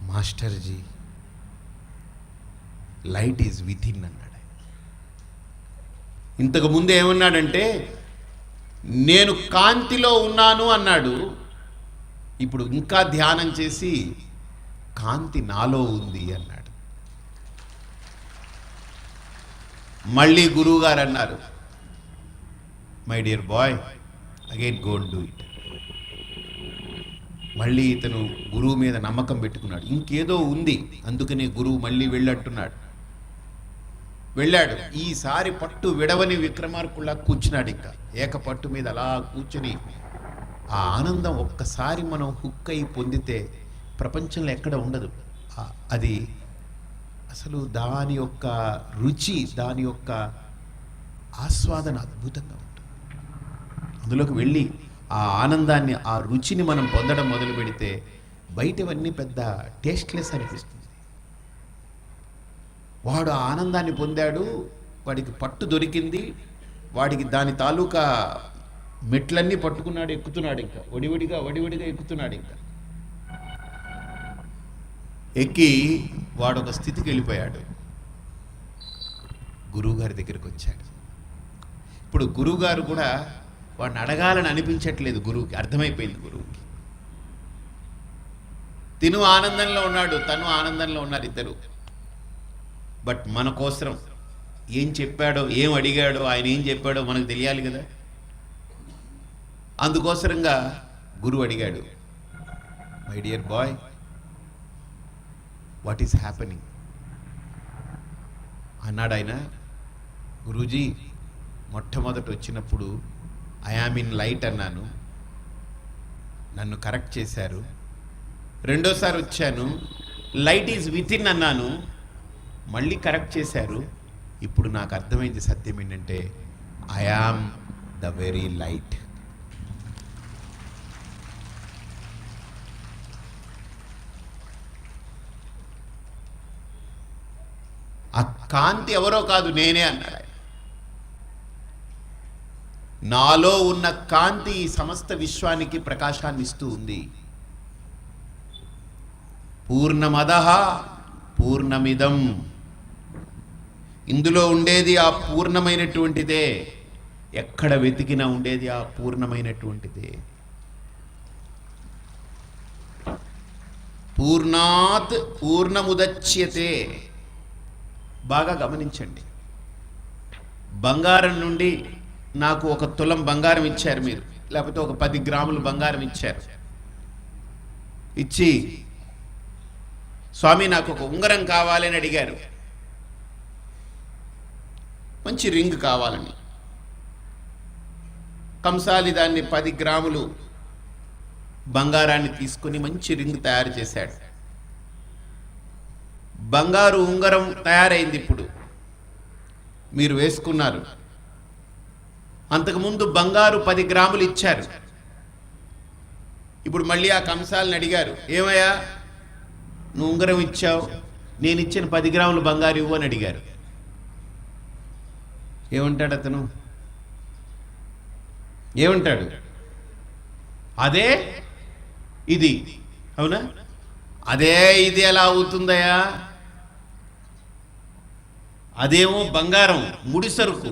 మాస్టర్జీ లైట్ ఈజ్ విత్ ఇన్ అన్నాడు. ఇంతకు ముందు ఏమన్నాడంటే నేను కాంతిలో ఉన్నాను అన్నాడు. ఇప్పుడు ఇంకా ధ్యానం చేసి కాంతి నాలో ఉంది అన్నాడు. మళ్ళీ గురువు గారు అన్నారు, my dear bye again go and do it. మళ్ళీ ఇతను గురువు మీద నమ్మకం పెట్టుకున్నాడు. ఇంకేదో ఉంది, అందుకనే గురువు మళ్ళీ వెళ్ళంటున్నాడు. వెళ్ళాడు. ఈసారి పట్టు విడవని విక్రమార్కుల్లా కూర్చున్నాడు. ఇంకా ఏకపట్టు మీద అలా కూర్చుని ఆ ఆనందం ఒక్కసారి మనం హుక్ అయి పొందితే ప్రపంచంలో ఎక్కడ ఉండదు. అది అసలు దాని యొక్క రుచి, దాని యొక్క ఆస్వాదన అద్భుతంగా ఉంటుంది. అందులోకి వెళ్ళి ఆ ఆనందాన్ని, ఆ రుచిని మనం పొందడం మొదలు పెడితే బయటవన్నీ పెద్ద టేస్ట్లెస్ అనిపిస్తుంది. వాడు ఆ ఆనందాన్ని పొందాడు, వాడికి పట్టు దొరికింది, వాడికి దాని తాలూకా మెట్లన్నీ పట్టుకున్నాడు, ఎక్కుతున్నాడు. ఇంకా వడివడిగా ఎక్కుతున్నాడు. ఇంకా ఎక్కి వాడు ఒక స్థితికి వెళ్ళిపోయాడు. గురువుగారి దగ్గరికి వచ్చాడు. ఇప్పుడు గురువుగారు కూడా వాడిని అడగాలని అనిపించట్లేదు. గురువుకి అర్థమైపోయింది. గురువుకి తిను ఆనందంలో ఉన్నాడు, తను ఆనందంలో ఉన్నారు ఇద్దరు. బట్ మన కోసం ఏం చెప్పాడో, ఏం అడిగాడో, ఆయన ఏం చెప్పాడో మనకు తెలియాలి కదా. అందుకోసరంగా గురువు అడిగాడు, my dear bye what is happening అన్నాడు ఆయన. గురూజీ మొట్టమొదట వచ్చినప్పుడు ఐ యామ్ ఇన్ లైట్ అన్నాను, నన్ను కరెక్ట్ చేశారు. రెండోసారి వచ్చాను, లైట్ ఈజ్ విత్ ఇన్ అన్నాను, మళ్ళీ కరెక్ట్ చేశారు. ఇప్పుడు నాకు అర్థమైంది సత్యం ఏంటంటే I am the very light. ఆ కాంతి ఎవరో కాదు, నేనే అన్నాడు. నాలో ఉన్న కాంతి ఈ సమస్త విశ్వానికి ప్రకాశాన్ని ఇస్తూ ఉంది. పూర్ణమదః పూర్ణమిదం, ఇందులో ఉండేది ఆ పూర్ణమైనటువంటిదే. ఎక్కడ వెతికినా ఉండేది ఆ పూర్ణమైనటువంటిదే. పూర్ణాత్ పూర్ణముదచ్యతే. బాగా గమనించండి. బంగారం నుండి నాకు 1 తులం బంగారం ఇచ్చారు మీరు, లేకపోతే ఒక 10 గ్రాములు బంగారం ఇచ్చారు. ఇచ్చి స్వామి నాకు ఒక ఉంగరం కావాలని అడిగారు, మంచి రింగ్ కావాలని. కంసాలి దాన్ని 10 గ్రాములు బంగారాన్ని తీసుకుని మంచి రింగ్ తయారు చేశాడు. బంగారు ఉంగరం తయారైంది. ఇప్పుడు మీరు వేసుకున్నారు. అంతకుముందు బంగారు 10 గ్రాములు ఇచ్చారు. ఇప్పుడు మళ్ళీ ఆ కంసాలను అడిగారు, ఏమయ్యా నువ్వు ఉంగరం ఇచ్చావు, నేను ఇచ్చిన 10 గ్రాములు బంగారు ఇవ్వు అని అడిగారు. ఏమంటాడు అతను? ఏమంటాడు? అదే ఇది, అవునా? అదే ఇది ఎలా అవుతుందయా? అదేమో బంగారం, ముడి సరుకు,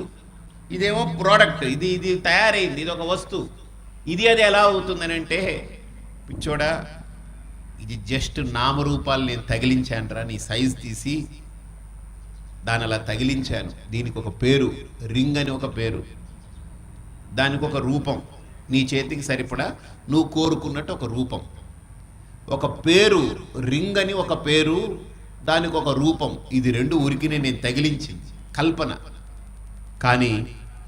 ఇదేమో ప్రోడక్ట్, ఇది తయారైంది, ఇది ఒక వస్తువు, ఇది అది ఎలా అవుతుందని అంటే, పిచ్చోడా ఇది జస్ట్ నామరూపాలు నేను తగిలించానురా, నీ సైజ్ తీసి దాని అలా తగిలించాను. దీనికి ఒక పేరు, రింగ్ అని ఒక పేరు, దానికి ఒక రూపం, నీ చేతికి సరిపడా నువ్వు కోరుకున్నట్టు ఒక రూపం, ఒక పేరు, రింగ్ అని ఒక పేరు, దానికి ఒక రూపం. ఇది రెండు ఉరికినే నేను తగిలించింది, కల్పన. కానీ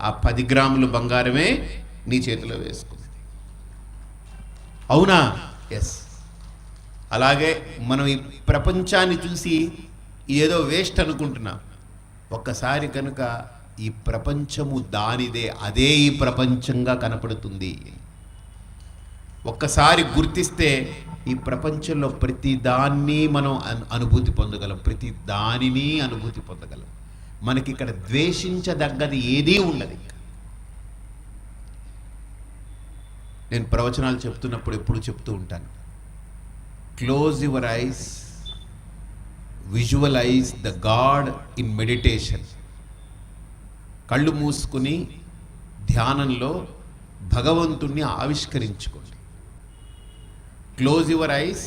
ఆ 10 గ్రాములు బంగారమే నీ చేతిలో వేసుకుంది. అవునా? ఎస్. అలాగే మనం ఈ ప్రపంచాన్ని చూసి ఏదో వేస్ట్ అనుకుంటున్నాం. ఒక్కసారి కనుక ఈ ప్రపంచము దానిదే, అదే ఈ ప్రపంచంగా కనపడుతుంది. ఒక్కసారి గుర్తిస్తే ఈ ప్రపంచంలో ప్రతి దాన్ని మనం అనుభూతి పొందగలం, ప్రతి దానిని అనుభూతి పొందగలం. మనకి ఇక్కడ ద్వేషించదగ్గది ఏదీ ఉండదు. నేను ప్రవచనాలు చెప్తున్నప్పుడు ఎప్పుడు చెప్తూ ఉంటాను, close your eyes, visualise the god in meditation. కళ్ళు మూసుకుని ధ్యానంలో భగవంతుణ్ణి ఆవిష్కరించుకోండి. Close your eyes,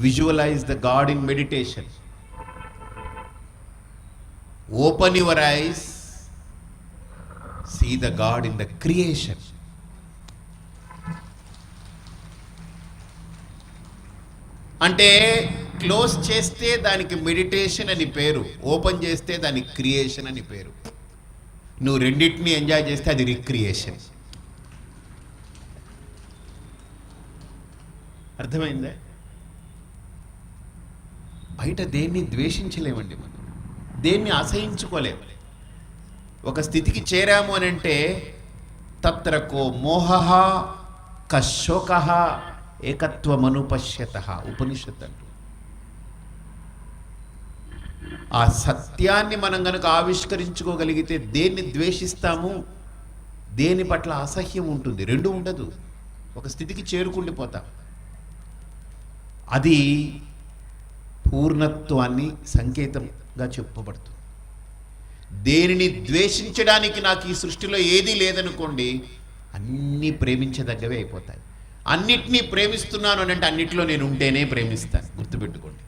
visualise the god in meditation. Open your eyes, see the god in the creation. అంటే క్లోజ్ చేస్తే దానికి మెడిటేషన్ అని పేరు, ఓపెన్ చేస్తే దానికి క్రియేషన్ అని పేరు. నువ్వు రెండింటిని ఎంజాయ్ చేస్తే అది రిక్రియేషన్. అర్థమైందా? బయట దేన్ని ద్వేషించలేమండి, మనం దేన్ని అసహించుకోలేము. ఒక స్థితికి చేరాము అని అంటే తత్రకో మోహ కశోక ఏకత్వమనుపశ్యత ఉపనిషత్ అంటూ. ఆ సత్యాన్ని మనం కనుక ఆవిష్కరించుకోగలిగితే దేన్ని ద్వేషిస్తాము, దేని పట్ల అసహ్యం ఉంటుంది, రెండు ఉండదు. ఒక స్థితికి చేరుకుండిపోతాం. అది పూర్ణత్వాన్ని సంకేతంగా చెప్పబడుతుంది. దేనిని ద్వేషించడానికి నాకు ఈ సృష్టిలో ఏదీ లేదనుకోండి, అన్నీ ప్రేమించదగ్గవే అయిపోతాయి. అన్నిటినీ ప్రేమిస్తున్నాను అని అంటే అన్నిటిలో నేను ఉంటేనే ప్రేమిస్తాను, గుర్తుపెట్టుకోండి.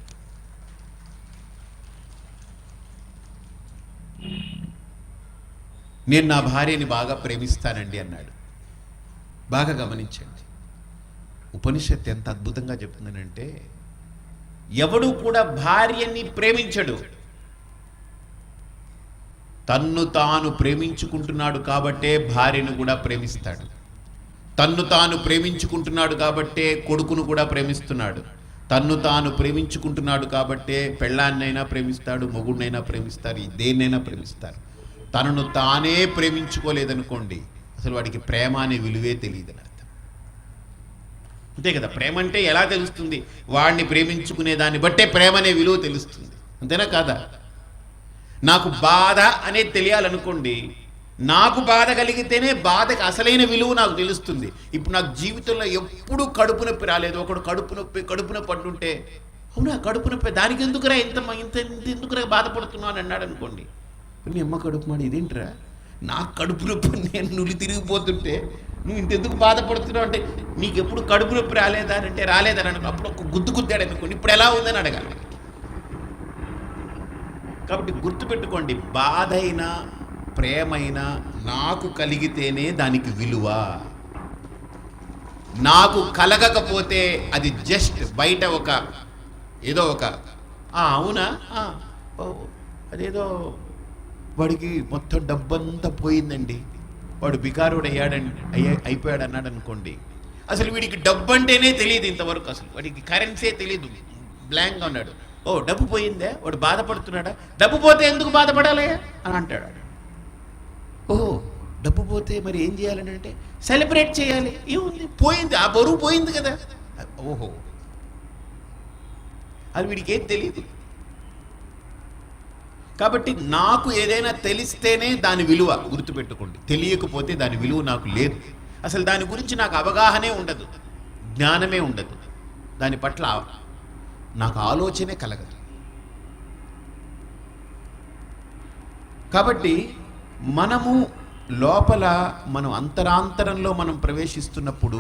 నేను నా భార్యని బాగా ప్రేమిస్తానండి అన్నాడు. బాగా గమనించండి, ఉపనిషత్తు ఎంత అద్భుతంగా చెప్తుందనంటే, ఎవడు కూడా భార్యని ప్రేమించడు, తన్ను తాను ప్రేమించుకుంటున్నాడు కాబట్టే భార్యను కూడా ప్రేమిస్తాడు. తన్ను తాను ప్రేమించుకుంటున్నాడు కాబట్టే కొడుకును కూడా ప్రేమిస్తున్నాడు. తన్ను తాను ప్రేమించుకుంటున్నాడు కాబట్టే పెళ్ళాన్నైనా ప్రేమిస్తాడు, మొగుడినైనా ప్రేమిస్తారు, దేన్నైనా ప్రేమిస్తారు. తనను తానే ప్రేమించుకోలేదనుకోండి, అసలు వాడికి ప్రేమ అనే విలువే తెలియదు అని అర్థం. అంతే కదా? ప్రేమ అంటే ఎలా తెలుస్తుంది? వాడిని ప్రేమించుకునే దాన్ని బట్టే ప్రేమ అనే విలువ తెలుస్తుంది. అంతేనా కాదా? నాకు బాధ అనేది తెలియాలనుకోండి, నాకు బాధ కలిగితేనే బాధకి అసలైన విలువ నాకు తెలుస్తుంది. ఇప్పుడు నాకు జీవితంలో ఎప్పుడు కడుపు నొప్పి రాలేదు. ఒకడు కడుపు నొప్పి అంటుంటే, అవునా కడుపు నొప్పి, దానికి ఎందుకురా ఇంత ఎందుకురా బాధపడుతున్నాను అన్నాడు అనుకోండి, మీ అమ్మ కడుపు మాడి ఇదేంట్రా, నాకు కడుపు నొప్పి నేను నులి తిరిగిపోతుంటే నువ్వు ఇంతెందుకు బాధపడుతున్నావు అంటే, నీకు ఎప్పుడు కడుపు నొప్పి రాలేదా అని అంటే రాలేదని అనుకో, అప్పుడు ఒక గుద్దాడు అనుకోండి, ఇప్పుడు ఎలా ఉందని అడగాలి. కాబట్టి గుర్తుపెట్టుకోండి, బాధ అయినా ప్రేమైనా నాకు కలిగితేనే దానికి విలువ. నాకు కలగకపోతే అది జస్ట్ బయట ఒక ఏదో ఒక అవునా అదేదో వాడికి మొత్తం డబ్బంతా పోయిందండి, వాడు బికారుడు అయిపోయాడు అన్నాడు అనుకోండి, అసలు వీడికి డబ్బు అంటేనే తెలియదు ఇంతవరకు, అసలు వాడికి కరెన్సీ తెలియదు, బ్లాంక్గా ఉన్నాడు. ఓ డబ్బు పోయిందే, వాడు బాధపడుతున్నాడా? డబ్బు పోతే ఎందుకు బాధపడాలి అని అంటాడు. డబ్బు పోతే మరి ఏం చేయాలని అంటే సెలబ్రేట్ చేయాలి. ఏముంది, పోయింది, ఆ బరువు పోయింది కదా. ఓహో, అది వీడికి ఏం తెలియదు. కాబట్టి నాకు ఏదైనా తెలిస్తేనే దాని విలువ, గుర్తుపెట్టుకోండి. తెలియకపోతే దాని విలువ నాకు లేదు. అసలు దాని గురించి నాకు అవగాహనే ఉండదు, జ్ఞానమే ఉండదు, దాని పట్ల నాకు ఆలోచనే కలగదు. కాబట్టి మనము లోపల మనం అంతరాంతరంలో మనం ప్రవేశిస్తున్నప్పుడు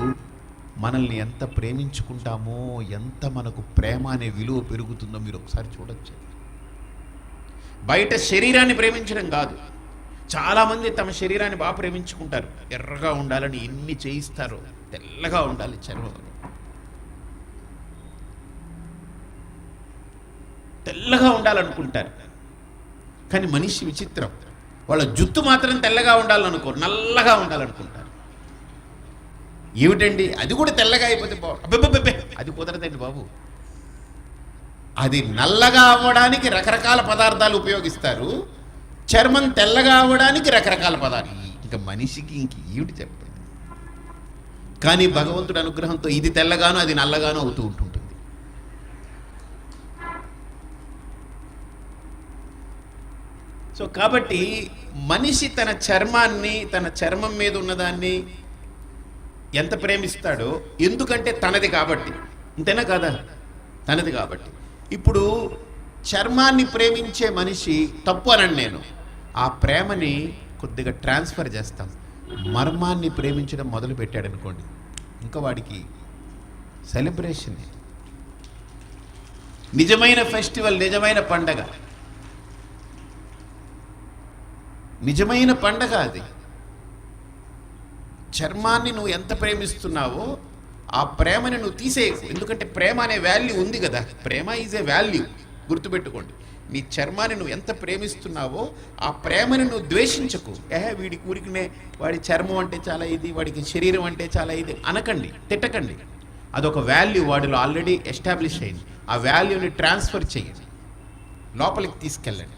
మనల్ని ఎంత ప్రేమించుకుంటామో, ఎంత మనకు ప్రేమ అనే విలువ పెరుగుతుందో మీరు ఒకసారి చూడొచ్చు. బయట శరీరాన్ని ప్రేమించడం కాదు. చాలామంది తమ శరీరాన్ని బాగా ప్రేమించుకుంటారు. ఎర్రగా ఉండాలని ఎన్ని చేయిస్తారో, తెల్లగా ఉండాలి చర్మం, తెల్లగా ఉండాలనుకుంటారు. కానీ మనిషి విచిత్రం, వాళ్ళ జుత్తు మాత్రం తెల్లగా ఉండాలనుకోరు, నల్లగా ఉండాలనుకుంటారు. ఏమిటండి, అది కూడా తెల్లగా అయిపోతే అబ్బే, అది కుదరదండి బాబు. అది నల్లగా అవ్వడానికి రకరకాల పదార్థాలు ఉపయోగిస్తారు, చర్మం తెల్లగా అవ్వడానికి రకరకాల పదార్థాలు. ఇంకా మనిషికి ఇంక ఏమిటి చెప్పండి. కానీ భగవంతుడి అనుగ్రహంతో ఇది తెల్లగాను అది నల్లగాను అవుతూ ఉంటుంటుంది. సో కాబట్టి మనిషి తన చర్మాన్ని, తన చర్మం మీద ఉన్నదాన్ని ఎంత ప్రేమిస్తాడో, ఎందుకంటే తనది కాబట్టి. అంతేనా కదా, తనది కాబట్టి. ఇప్పుడు చర్మాన్ని ప్రేమించే మనిషి తప్పు అనని నేను, ఆ ప్రేమని కొద్దిగా ట్రాన్స్ఫర్ చేస్తాం. మర్మాన్ని ప్రేమించడం మొదలు పెట్టాడు అనుకోండి, ఇంకా వాడికి సెలబ్రేషన్, నిజమైన ఫెస్టివల్, నిజమైన పండగ, నిజమైన పండగ అది. చర్మాన్ని నువ్వు ఎంత ప్రేమిస్తున్నావో ఆ ప్రేమని నువ్వు తీసేయకు. ఎందుకంటే ప్రేమ అనే వాల్యూ ఉంది కదా, ప్రేమ ఈజ్ ఏ వాల్యూ, గుర్తుపెట్టుకోండి. నీ చర్మాన్ని నువ్వు ఎంత ప్రేమిస్తున్నావో ఆ ప్రేమని నువ్వు ద్వేషించకు. వీడి ఊరికినే వాడి చర్మం అంటే చాలా ఇది, వాడికి శరీరం అంటే చాలా ఇది అనకండి, తిట్టకండి. అదొక వాల్యూ వాడిలో ఆల్రెడీ ఎస్టాబ్లిష్ అయింది. ఆ వాల్యూని ట్రాన్స్ఫర్ చేయండి, లోపలికి తీసుకెళ్ళండి.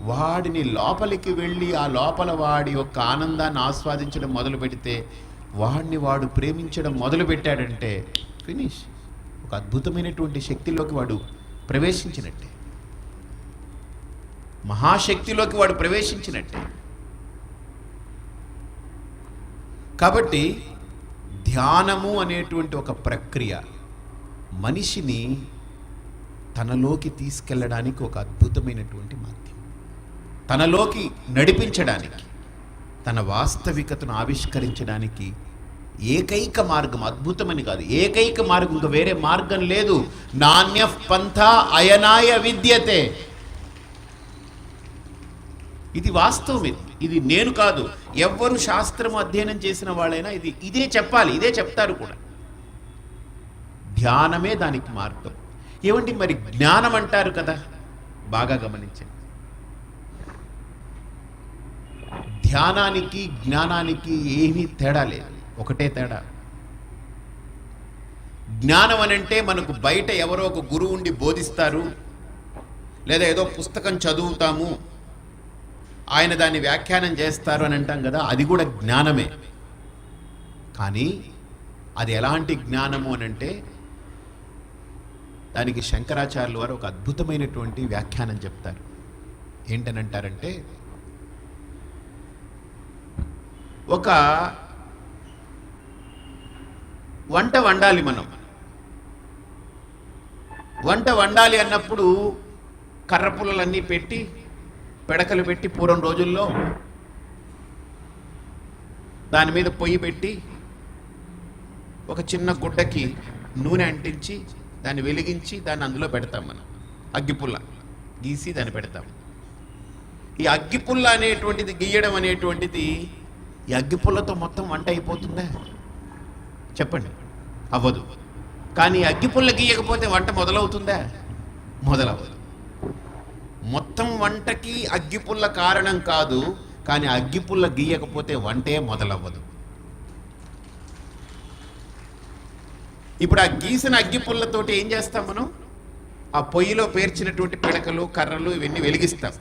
వాడిని లోపలికి వెళ్ళి ఆ లోపల వాడి యొక్క ఆనందాన్ని ఆస్వాదించడం మొదలు పెడితే, వాడిని వాడు ప్రేమించడం మొదలు పెట్టాడంటే ఫినిష్. ఒక అద్భుతమైనటువంటి శక్తిలోకి వాడు ప్రవేశించినట్టే, మహాశక్తిలోకి వాడు ప్రవేశించినట్టే. కాబట్టి ధ్యానము అనేటువంటి ఒక ప్రక్రియ మనిషిని తనలోకి తీసుకెళ్ళడానికి ఒక అద్భుతమైనటువంటి మాధ్యమం, తనలోకి నడిపించడానికి, తన వాస్తవికతను ఆవిష్కరించడానికి ఏకైక మార్గం. అద్భుతమని కాదు, ఏకైక మార్గం, ఇంకా వేరే మార్గం లేదు. నాణ్య పంథ అయనాయ విద్యతే. ఇది వాస్తవం, ఇది నేను కాదు, ఎవ్వరు శాస్త్రం అధ్యయనం చేసిన వాళ్ళైనా ఇదే చెప్పాలి, ఇదే చెప్తారు కూడా. ధ్యానమే దానికి మార్గం. ఏమండి మరి జ్ఞానం అంటారు కదా, బాగా గమనించండి. ధ్యానానికి జ్ఞానానికి ఏమీ తేడా లేదు, ఒకటే తేడా. జ్ఞానం అనంటే మనకు బయట ఎవరో ఒక గురువు ఉండి బోధిస్తారు, లేదా ఏదో పుస్తకం చదువుతాము, ఆయన దాన్ని వ్యాఖ్యానం చేస్తారు అని అంటాం కదా, అది కూడా జ్ఞానమే. కానీ అది ఎలాంటి జ్ఞానము అనంటే, దానికి శంకరాచార్యుల వారు ఒక అద్భుతమైనటువంటి వ్యాఖ్యానం చెప్తారు. ఏంటనంటారంటే, ఒక వంట వండాలి. మనం వంట వండాలి అన్నప్పుడు కర్రపుల్లలన్నీ పెట్టి, పెడకలు పెట్టి, పూర్వం రోజుల్లో దాని మీద పొయ్యి పెట్టి ఒక చిన్న గుడ్డకి నూనె అంటించి దాన్ని వెలిగించి దాన్ని అందులో పెడతాం. మనం అగ్గిపుల్ల గీసి దాన్ని పెడతాం. ఈ అగ్గిపుల్ల అనేటువంటిది గీయడం అనేటువంటిది, ఈ అగ్గిపుల్లతో మొత్తం వంట అయిపోతుందా చెప్పండి? అవ్వదు. కానీ అగ్గిపుల్ల గీయకపోతే వంట మొదలవుతుందా? మొదలవ్వదు. మొత్తం వంటకి అగ్గిపుల్ల కారణం కాదు, కానీ అగ్గిపుల్ల గీయకపోతే వంటే మొదలవ్వదు. ఇప్పుడు ఆ గీసిన అగ్గిపుల్లతోటి ఏం చేస్తాం మనం? ఆ పొయ్యిలో పేర్చినటువంటి పిడకలు, కర్రలు ఇవన్నీ వెలిగిస్తాం.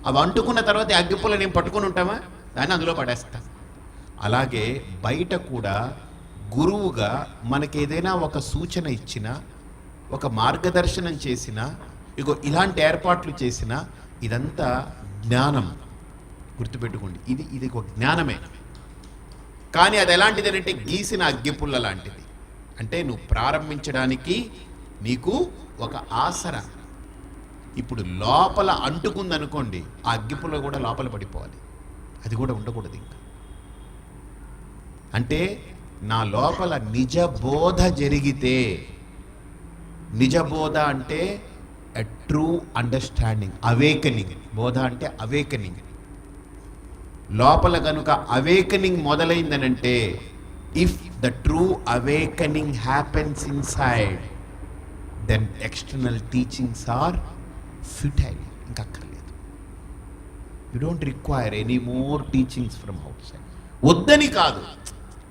అవి అంటుకున్న తర్వాత అగ్గిపుల్ల నేను పట్టుకొని ఉంటామా? దాన్ని అందులో పడేస్తా. అలాగే బయట కూడా గురువుగా మనకేదైనా ఒక సూచన ఇచ్చినా, ఒక మార్గదర్శనం చేసినా, ఇగో ఇలాంటి ఏర్పాట్లు చేసినా ఇదంతా జ్ఞానం. గుర్తుపెట్టుకోండి, ఇది ఒక జ్ఞానమే. కానీ అది ఎలాంటిది అంటే గీసిన అగ్గిపుల్ల లాంటిది. అంటే నువ్వు ప్రారంభించడానికి నీకు ఒక ఆసరా. ఇప్పుడు లోపల అంటుకుందనుకోండి, ఆ అగ్గిపుల్ల కూడా లోపల పడిపోవాలి. అది కూడా ఉండకూడదు ఇంకా. అంటే నా లోపల నిజబోధ జరిగితే, నిజబోధ అంటే ఎ ట్రూ అండర్స్టాండింగ్, అవేకనింగ్. బోధ అంటే అవేకనింగ్. లోపల కనుక అవేకనింగ్ మొదలైందనంటే, if the true awakening happens inside, then external teachings are futile. ఇంకా అక్కర్లేదు. You don't require any more teachings from outside. వద్దని కాదు,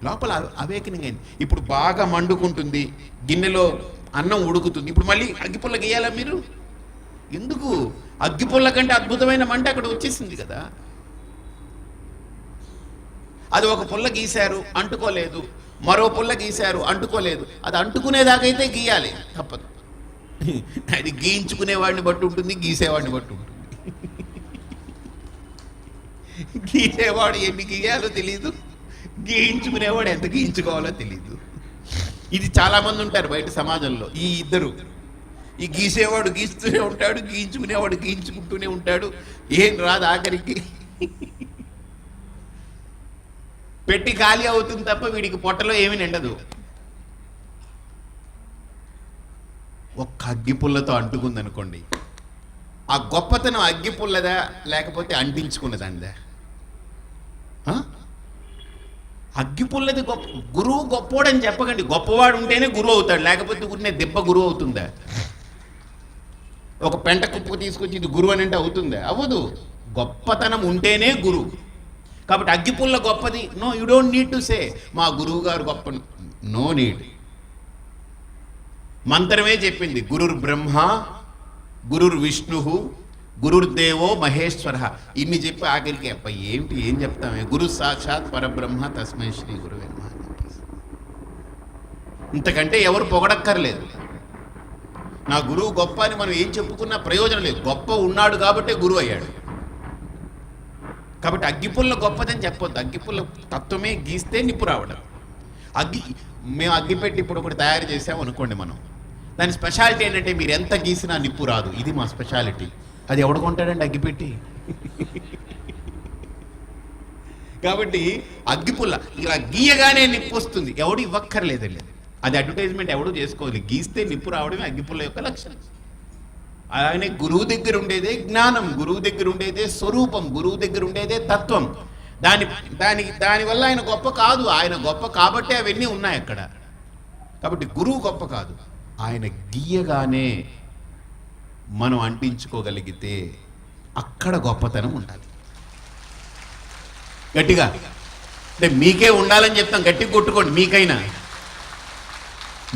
లోపల అవేకనింగ్ అయింది. ఇప్పుడు బాగా మండుకుంటుంది, గిన్నెలో అన్నం ఉడుకుతుంది. ఇప్పుడు మళ్ళీ అగ్గిపుల్ల గీయాలా మీరు? ఎందుకు? అగ్గిపుల్ల కంటే అద్భుతమైన మంట అక్కడ వచ్చేసింది కదా. అది ఒక పుల్ల గీశారు, అంటుకోలేదు. మరో పుల్ల గీశారు, అంటుకోలేదు. అది అంటుకునేదాకైతే గీయాలి, తప్పదు. అది గీయించుకునేవాడిని బట్టి ఉంటుంది, గీసేవాడిని బట్టి ఉంటుంది. గీసేవాడు ఎన్ని గీయాలో తెలీదు, గీయించుకునేవాడు ఎంత గీయించుకోవాలో తెలీదు. ఇది చాలామంది ఉంటారు బయట సమాజంలో. ఈ ఇద్దరు, ఈ గీసేవాడు గీస్తూనే ఉంటాడు, గీయించుకునేవాడు గీయించుకుంటూనే ఉంటాడు. ఏం రాదు, ఆఖరికి పెట్టి ఖాళీ అవుతుంది తప్ప వీడికి పొట్టలో ఏమీ నిండదు. ఒక్క అగ్గిపుల్లతో అంటుకుందనుకోండి, ఆ గొప్పతనం అగ్గిపుల్లదా లేకపోతే అంటించుకున్నదందా? అగ్గిపుల్లది గొప్ప. గురువు గొప్పోడని చెప్పకండి. గొప్పవాడు ఉంటేనే గురువు అవుతాడు, లేకపోతే ఊరినే దెబ్బ గురువు అవుతుందా? ఒక పెంట కుప్పకు తీసుకొచ్చి ఇది గురువు అని అంటే అవుతుందా? అవ్వదు. గొప్పతనం ఉంటేనే గురువు. కాబట్టి అగ్గిపుల్ల గొప్పది. No, you don't need to say మా గురువు గారు గొప్ప. No need. మంత్రమే చెప్పింది, గురుర్ బ్రహ్మ గురుర్ విష్ణు గురుర్దేవో మహేశ్వర. ఇన్ని చెప్పి ఆఖరికి అప్ప ఏమిటి, ఏం చెప్తామే? గురు సాక్షాత్ పరబ్రహ్మ తస్మై శ్రీ గురువే నమః. ఇంతకంటే ఎవరు పొగడక్కర్లేదు. నా గురువు గొప్ప అని మనం ఏం చెప్పుకున్నా ప్రయోజనం లేదు. గొప్ప ఉన్నాడు కాబట్టే గురువు అయ్యాడు. కాబట్టి అగ్గిపుల్ల గొప్పదని చెప్పొద్దు. అగ్గిపుల్ల తత్వమే గీస్తే నిప్పు రావడం. మేము అగ్గిపెట్టి ఇప్పుడు ఒకటి తయారు చేసాము అనుకోండి, మనం దాని స్పెషాలిటీ ఏంటంటే మీరు ఎంత గీసినా నిప్పు రాదు. ఇది మా స్పెషాలిటీ. అది ఎవడు కొంటాడండి అగ్గిపెట్టి? కాబట్టి అగ్గిపుల్ల ఇలా గీయగానే నిప్పు వస్తుంది, ఎవడు ఇవ్వక్కర్లేదండి. అది అడ్వర్టైజ్మెంట్ ఎవడు చేసుకోవాలి. గీస్తే నిప్పు రావడమే అగ్గిపుల్ల యొక్క లక్షణం. అలాగనే గురువు దగ్గర ఉండేదే జ్ఞానం, గురువు దగ్గర ఉండేదే స్వరూపం, గురువు దగ్గర ఉండేదే తత్వం. దానివల్ల ఆయన గొప్ప కాదు. ఆయన గొప్ప కాబట్టే అవన్నీ ఉన్నాయి అక్కడ. కాబట్టి గురువు గొప్ప కాదు. ఆయన గీయగానే మనం అంటించుకోగలిగితే అక్కడ గొప్పతనం ఉండాలి. గట్టిగా అంటే మీకే ఉండాలని చెప్తాం, గట్టిగా కొట్టుకోండి. మీకైనా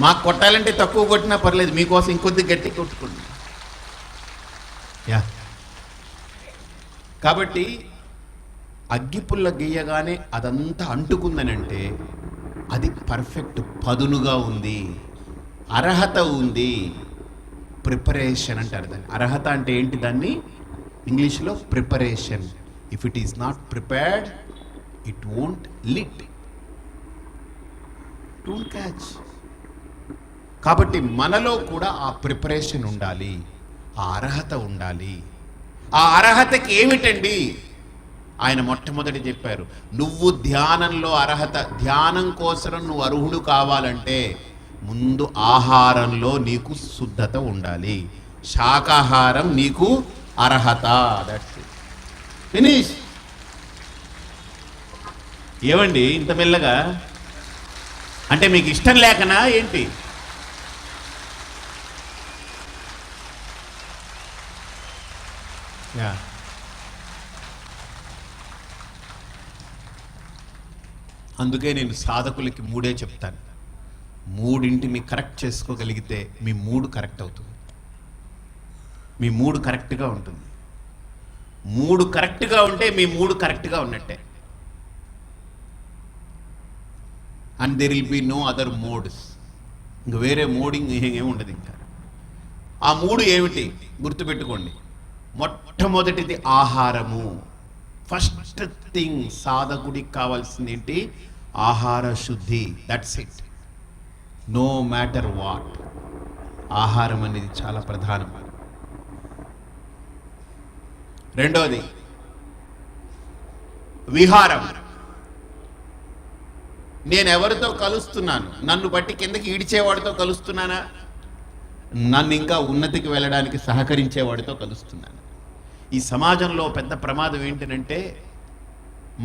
మాకు కొట్టాలంటే తక్కువ కొట్టినా పర్లేదు, మీకోసం ఇంకొద్ది గట్టిగా కొట్టుకోండి. యా, కాబట్టి అగ్గిపుల్ల గీయగానే అదంతా అంటుకుందనంటే అది పర్ఫెక్ట్, పదునుగా ఉంది, అర్హత ఉంది. ప్రిపరేషన్ అంటారు దాన్ని. అర్హత అంటే ఏంటి? దాన్ని ఇంగ్లీష్లో preparation. If it is not prepared it won't lit, don't catch. కాబట్టి మనలో కూడా ఆ ప్రిపరేషన్ ఉండాలి, ఆ అర్హత ఉండాలి. ఆ అర్హతకి ఏమిటండి? ఆయన మొట్టమొదటి చెప్పారు, నువ్వు ధ్యానంలో అర్హత, ధ్యానం కోసం నువ్వు అర్హుడు కావాలంటే ముందు ఆహారంలో నీకు శుద్ధత ఉండాలి. శాకాహారం నీకు అర్హత. That's it, finish. ఏమండి ఇంత మెల్లగా? అంటే మీకు ఇష్టం లేకనా ఏంటి? యా, అందుకే నేను సాధకులకి మూడే చెప్తాను. మూడింటిని కరెక్ట్ చేసుకోగలిగితే మీ మూడు కరెక్ట్ అవుతుంది. మీ మూడు కరెక్ట్గా ఉంటుంది. మూడు కరెక్ట్గా ఉంటే మీ మూడు కరెక్ట్గా ఉన్నట్టే. And there will be no other modes. ఇంక వేరే మోడింగ్ ఏమి ఉండదు. ఇంకా ఆ మూడు ఏమిటి గుర్తుపెట్టుకోండి. మొట్టమొదటిది ఆహారము. ఫస్ట్ థింగ్ సాధకుడికి కావాల్సింది ఏంటి? ఆహార శుద్ధి. That's it. No matter what. ఆహారం అనేది చాలా ప్రధానం. రెండోది విహారం. నేను ఎవరితో కలుస్తున్నాను? నన్ను బట్టి కిందకి ఈడ్చేవాడితో కలుస్తున్నానా? నన్ను ఇంకా ఉన్నతికి వెళ్ళడానికి సహకరించేవాడితో కలుస్తున్నాను? ఈ సమాజంలో పెద్ద ప్రమాదం ఏంటంటే,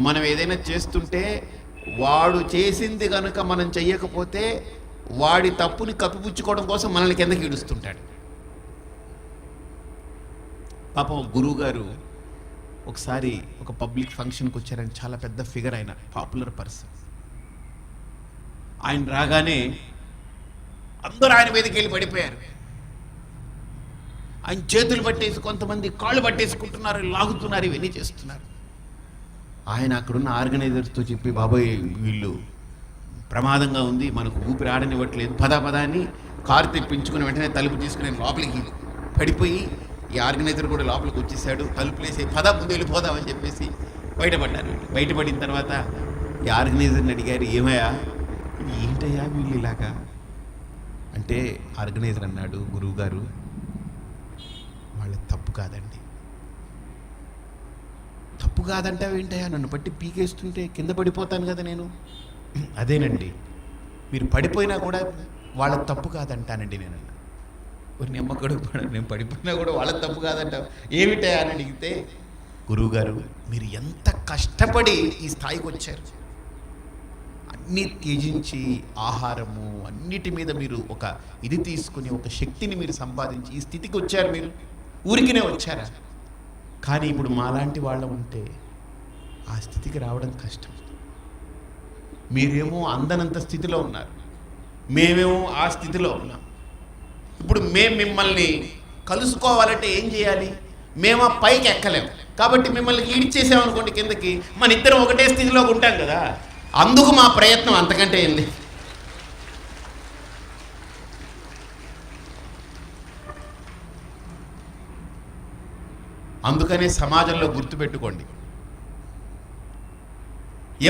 మనం ఏదైనా చేస్తుంటే వాడు చేసింది కనుక మనం చెయ్యకపోతే వాడి తప్పుని కప్పిపుచ్చుకోవడం కోసం మనల్ని కిందకి ఈడుస్తుంటాడు. పాపం గురువు గారు ఒకసారి ఒక పబ్లిక్ ఫంక్షన్కి వచ్చారని, చాలా పెద్ద ఫిగర్, ఆయన పాపులర్ పర్సన్. ఆయన రాగానే అందరూ ఆయన మీదకి వెళ్ళి పడిపోయారు. ఆయన చేతులు పట్టేసి, కొంతమంది కాళ్ళు పట్టేసుకుంటున్నారు, లాగుతున్నారు, ఇవన్నీ చేస్తున్నారు. ఆయన అక్కడున్న ఆర్గనైజర్స్తో చెప్పి, బాబాయ్ వీళ్ళు ప్రమాదంగా ఉంది, మనకు ఊపిరి ఆడనివ్వట్లేదు, పద అని కారు తెప్పించుకుని వెంటనే తలుపు తీసుకుని లోపలికి పడిపోయి, ఈ ఆర్గనైజర్ కూడా లోపలికి వచ్చేసాడు. తలుపులేసి పద ముందు వెళ్ళిపోదామని చెప్పేసి బయటపడ్డారు. బయటపడిన తర్వాత ఈ ఆర్గనైజర్ని అడిగారు, ఏమయ్యా ఏంటయ్యా వీళ్ళు ఇలాగా అంటే, ఆర్గనైజర్ అన్నాడు, గురువుగారు వాళ్ళ తప్పు కాదండి. తప్పు కాదంటే ఏంటయ్యా? నన్ను బట్టి పీకేస్తుంటే కింద పడిపోతాను కదా నేను. అదేనండి, మీరు పడిపోయినా కూడా వాళ్ళ తప్పు కాదంటానండి నేను. నమ్మకడు, నేను పడిపోయినా కూడా వాళ్ళ తప్పు కాదంటావు ఏమిటా అని అడిగితే, గురువుగారు మీరు ఎంత కష్టపడి ఈ స్థాయికి వచ్చారు, అన్నీ త్యజించి ఆహారము అన్నిటి మీద మీరు ఒక ఇది తీసుకుని ఒక శక్తిని మీరు సంపాదించి ఈ స్థితికి వచ్చారు. మీరు ఊరికినే వచ్చారా? కానీ ఇప్పుడు మాలాంటి వాళ్ళ ఉంటే ఆ స్థితికి రావడం కష్టం. మీరేమో అందనంత స్థితిలో ఉన్నారు, మేమేమో ఆ స్థితిలో ఉన్నాం. ఇప్పుడు మేము మిమ్మల్ని కలుసుకోవాలంటే ఏం చేయాలి? మేము ఆ పైకి ఎక్కలేము. కాబట్టి మిమ్మల్ని ఈడ్చేసామనుకోండి కిందకి, మన ఇద్దరం ఒకటే స్థితిలో ఉంటాం కదా. అందుకు మా ప్రయత్నం, అంతకంటే ఏం లేదు. అందుకనే సమాజంలో గుర్తుపెట్టుకోండి,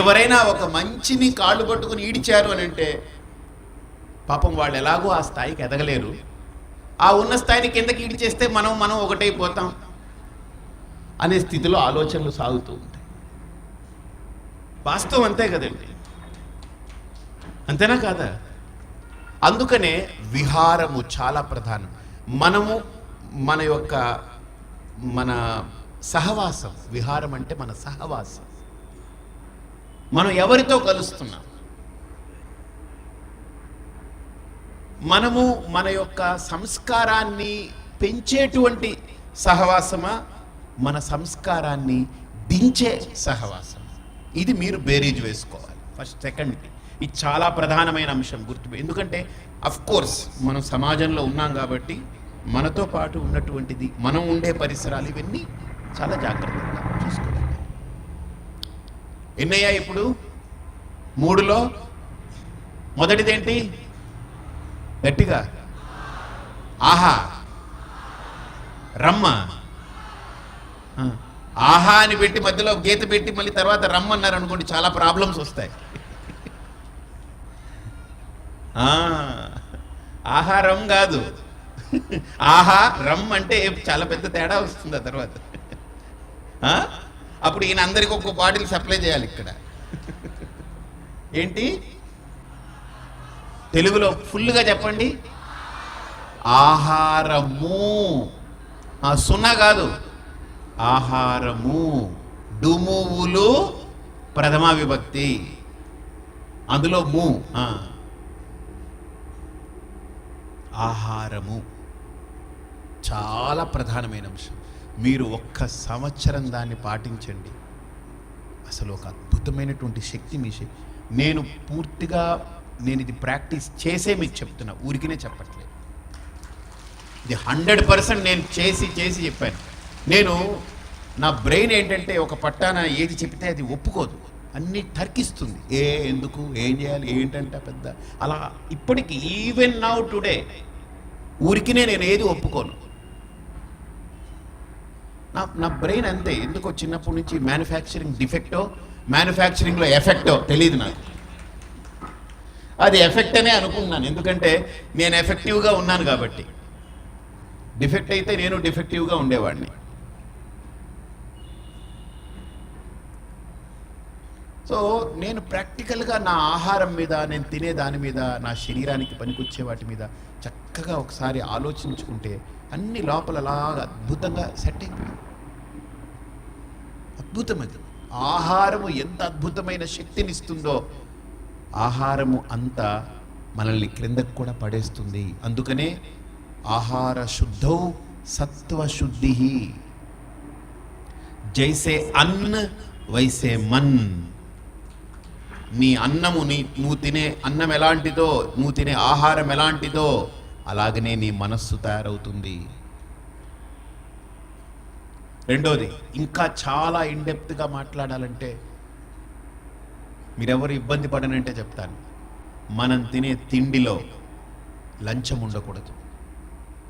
ఎవరైనా ఒక మంచిని కాళ్ళు పట్టుకుని ఈడ్చారు అని అంటే పాపం వాళ్ళు ఎలాగో ఆ స్థాయికి ఎదగలేరు. ఆ ఉన్న స్థాయిని కిందకి ఈడ్చేస్తే మనం ఒకటైపోతాం అనే స్థితిలో ఆలోచనలు సాగుతూ ఉంటాయి. వాస్తవం అంతే కదండి, అంతేనా కాదా? అందుకనే విహారము చాలా ప్రధానం. మనము మన సహవాసం, విహారం అంటే మన సహవాసం. మనం ఎవరితో కలుస్తున్నాం? మనము మన యొక్క సంస్కారాన్ని పెంచేటువంటి సహవాసమా, మన సంస్కారాన్ని దించే సహవాసం? ఇది మీరు బేరీజ్ వేసుకోవాలి. ఫస్ట్ సెకండ్, ఇది చాలా ప్రధానమైన అంశం గుర్తు. ఎందుకంటే అఫ్ కోర్స్ మనం సమాజంలో ఉన్నాం కాబట్టి మనతో పాటు ఉన్నటువంటిది, మనం ఉండే పరిసరాలు, ఇవన్నీ చాలా జాగ్రత్తగా చూసుకోవాలి. ఎన్నయ్యా ఇప్పుడు? 3లో మొదటిదేంటి? గట్టిగా ఆహా, రమ్మ. ఆహా అని పెట్టి మధ్యలో గీత పెట్టి మళ్ళీ తర్వాత రమ్మన్నారు అనుకోండి, చాలా ప్రాబ్లమ్స్ వస్తాయి. ఆహారం కాదు, ఆహా రమ్ అంటే చాలా పెద్ద తేడా వస్తుంది. ఆ తర్వాత అప్పుడు ఈయన అందరికి ఒక్కొక్క బాటిల్ సప్లై చేయాలి. ఇక్కడ ఏంటి తెలుగులో ఫుల్గా చెప్పండి? ఆహారము. సున్నా కాదు, ఆహారము. డుమువులు ప్రథమ విభక్తి, అందులో ము. ఆహారము చాలా ప్రధానమైన అంశం. మీరు 1 సంవత్సరం దాన్ని పాటించండి, అసలు ఒక అద్భుతమైనటువంటి శక్తి మీ శక్తి. నేను ఇది ప్రాక్టీస్ చేసే మీకు చెప్తున్నా, ఊరికినే చెప్పట్లేదు. ఇది 100% నేను చేసి చెప్పాను. నా బ్రెయిన్ ఏంటంటే ఒక పట్టాన ఏది చెప్తే అది ఒప్పుకోదు. అన్నీ తర్కిస్తుంది. ఎందుకు, ఏం చేయాలి, ఏంటంటే పెద్ద అలా. ఇప్పటికి ఈవెన్ నౌ టుడే ఊరికినే నేను ఏది ఒప్పుకోను. నా బ్రెయిన్ అంతే. ఎందుకో చిన్నప్పటి నుంచి మ్యానుఫ్యాక్చరింగ్ డిఫెక్టో మ్యానుఫ్యాక్చరింగ్లో ఎఫెక్టో తెలియదు నాకు. అది ఎఫెక్ట్ అనే అనుకున్నాను, ఎందుకంటే నేను ఎఫెక్టివ్గా ఉన్నాను కాబట్టి. డిఫెక్ట్ అయితే నేను డిఫెక్టివ్గా ఉండేవాడిని. సో నేను ప్రాక్టికల్గా నా ఆహారం మీద, నేను తినే దాని మీద, నా శరీరానికి పనికొచ్చే వాటి మీద చక్కగా ఒకసారి ఆలోచించుకుంటే అన్ని లోపలలాగా అద్భుతంగా సెట్ అయిపోయింది. అద్భుతమైనది. ఆహారము ఎంత అద్భుతమైన శక్తినిస్తుందో ఆహారము అంతా మనల్ని క్రిందకు కూడా పడేస్తుంది. అందుకనే ఆహార శుద్ధౌ సత్వశుద్ధి, జైసే అన్న వైసే మన్. నీ అన్నము, నువ్వు తినే అన్నం ఎలాంటిదో, నువ్వు తినే ఆహారం ఎలాంటిదో అలాగనే నీ మనస్సు తయారవుతుంది. రెండోది, ఇంకా చాలా ఇన్డెప్త్గా మాట్లాడాలంటే, మీరెవరు ఇబ్బంది పడనంటే చెప్తాను, మనం తినే తిండిలో లంచం ఉండకూడదు.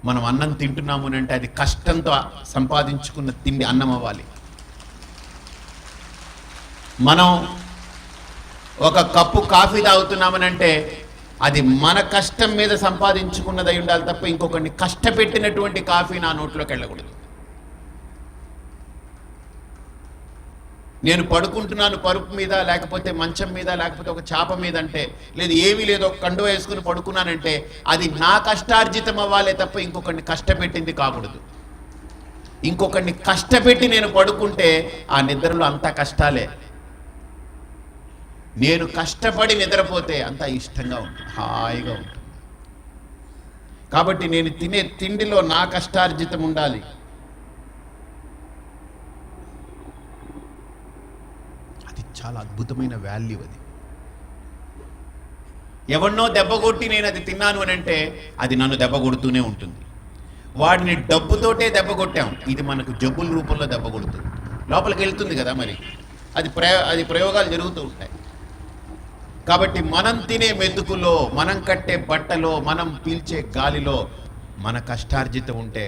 మనం అన్నం తింటున్నాము అంటే అది కష్టంతో సంపాదించుకున్న తిండి అన్నం అవ్వాలి. మనం ఒక కప్పు కాఫీ తాగుతున్నామనంటే అది మన కష్టం మీద సంపాదించుకున్నదై ఉండాలి తప్ప ఇంకొకరిని కష్టపెట్టినటువంటి కాఫీ నా నోట్లోకి వెళ్ళకూడదు. నేను పడుకుంటున్నాను పరుపు మీద, లేకపోతే మంచం మీద, లేకపోతే ఒక చాప మీద అంటే, లేదు ఏమీ లేదు ఒక కండువ వేసుకుని పడుకున్నానంటే అది నా కష్టార్జితం అవ్వాలే తప్ప ఇంకొకరిని కష్టపెట్టింది కాకూడదు. ఇంకొకరిని కష్టపెట్టి నేను పడుకుంటే ఆ నిద్రలో అంతా కష్టాలే. నేను కష్టపడి నిద్రపోతే అంతా ఇష్టంగా ఉంటుంది, హాయిగా ఉంటుంది. కాబట్టి నేను తినే తిండిలో నా కష్టార్జితం ఉండాలి. అది చాలా అద్భుతమైన వాల్యూ. ఎవరినో దెబ్బ కొట్టి నేను అది తిన్నాను అని అంటే అది నన్ను దెబ్బ కొడుతూనే ఉంటుంది. వాడిని డబ్బుతోటే దెబ్బ కొట్టాం, ఇది మనకు జబ్బుల రూపంలో దెబ్బ కొడుతుంది, లోపలికి వెళ్తుంది కదా. మరి అది ప్రయోగాలు జరుగుతూ ఉంటాయి. కాబట్టి మనం తినే మెతుకులో, మనం కట్టే బట్టలో, మనం పీల్చే గాలిలో మన కష్టార్జితం ఉంటే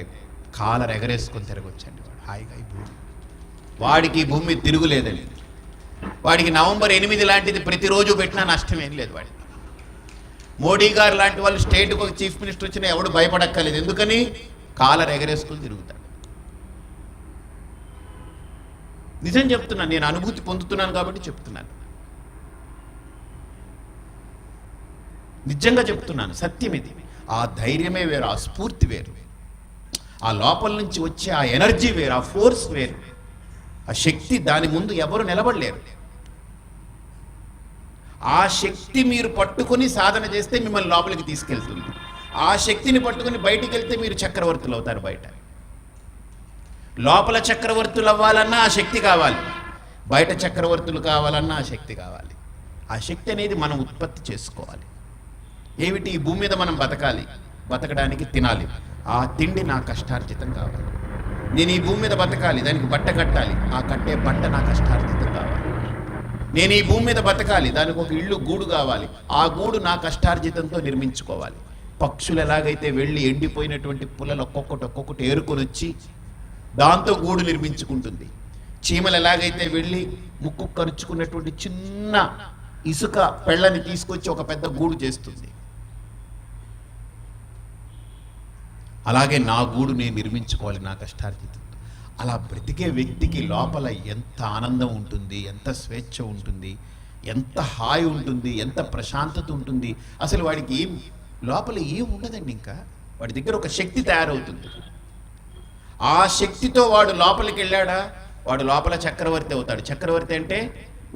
కాలర్ ఎగరేసుకొని తిరగొచ్చండి వాడు హాయిగా. ఈ భూమి వాడికి ఈ భూమి తిరుగులేదండి. వాడికి నవంబర్ 8 లాంటిది ప్రతిరోజు పెట్టినా నష్టం ఏం లేదు వాడికి. మోడీ గారు లాంటి వాళ్ళు స్టేట్కి ఒక చీఫ్ మినిస్టర్ వచ్చినా ఎవడు భయపడక్కర్లేదు, ఎందుకని కాలర్ ఎగరేసుకొని తిరుగుతాడు. నిజం చెప్తున్నాను, నేను అనుభూతి పొందుతున్నాను కాబట్టి చెప్తున్నాను. నిజంగా చెప్తున్నాను, సత్యం ఇది. ఆ ధైర్యమే వేరు, ఆ స్ఫూర్తి వేరు, ఆ లోపల నుంచి వచ్చే ఆ ఎనర్జీ వేరు, ఆ ఫోర్స్ వేరు, ఆ శక్తి. దాని ముందు ఎవరు నిలబడలేరు. ఆ శక్తి మీరు పట్టుకొని సాధన చేస్తే మిమ్మల్ని లోపలికి తీసుకెళ్తుంది. ఆ శక్తిని పట్టుకొని బయటికి వెళ్తే మీరు చక్రవర్తులు అవుతారు. బయట లోపల చక్రవర్తులు అవ్వాలన్నా ఆ శక్తి కావాలి, బయట చక్రవర్తులు కావాలన్నా ఆ శక్తి కావాలి. ఆ శక్తి అనేది మనం ఉత్పత్తి చేసుకోవాలి. ఏమిటి? ఈ భూమి మీద మనం బతకాలి, బతకడానికి తినాలి. ఆ తిండి నా కష్టార్జితం కావాలి. నేను ఈ భూమి మీద బతకాలి, దానికి బట్ట కట్టాలి, ఆ కట్టే బట్ట నా కష్టార్జితం కావాలి. నేను ఈ భూమి మీద బతకాలి, దానికి ఒక ఇల్లు గూడు కావాలి, ఆ గూడు నా కష్టార్జితంతో నిర్మించుకోవాలి. పక్షులు ఎలాగైతే వెళ్ళి ఎండిపోయినటువంటి పుల్లలు ఒక్కొక్కటి ఏరుకొని వచ్చి దాంతో గూడు నిర్మించుకుంటుంది. చీమలు ఎలాగైతే వెళ్ళి ముక్కు కరుచుకున్నటువంటి చిన్న ఇసుక పెళ్ళని తీసుకొచ్చి ఒక పెద్ద గూడు చేస్తుంది. అలాగే నా గూడు నేను నిర్మించుకోవాలి నా కష్టార్జితం. అలా బ్రతికే వ్యక్తికి లోపల ఎంత ఆనందం ఉంటుంది, ఎంత స్వేచ్ఛ ఉంటుంది, ఎంత హాయి ఉంటుంది, ఎంత ప్రశాంతత ఉంటుంది. అసలు వాడికి లోపల ఏం ఉండదండి. ఇంకా వాడి దగ్గర ఒక శక్తి తయారవుతుంది. ఆ శక్తితో వాడు లోపలికి వెళ్ళాడా, వాడు లోపల చక్రవర్తి అవుతాడు. చక్రవర్తి అంటే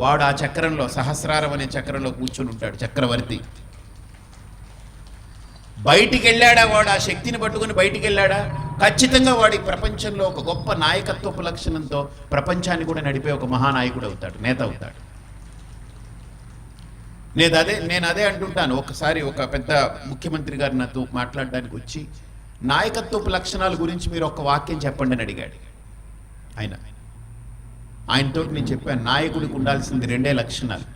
వాడు ఆ చక్రంలో, సహస్రారం అనే చక్రంలో కూర్చొని ఉంటాడు చక్రవర్తి. బయటికి వెళ్ళాడా వాడు, ఆ శక్తిని పట్టుకుని బయటికి వెళ్ళాడా, ఖచ్చితంగా వాడి ప్రపంచంలో ఒక గొప్ప నాయకత్వపు లక్షణంతో ప్రపంచాన్ని కూడా నడిపే ఒక మహానాయకుడు అవుతాడు, నేత అవుతాడు. నేను అదే అంటుంటాను. ఒకసారి ఒక పెద్ద ముఖ్యమంత్రి గారు నాతో మాట్లాడడానికి వచ్చి నాయకత్వపు లక్షణాల గురించి మీరు ఒక వాక్యం చెప్పండి అని అడిగాడు ఆయన. ఆయనతో నేను చెప్పాను, నాయకుడికి ఉండాల్సింది 2 లక్షణాలు.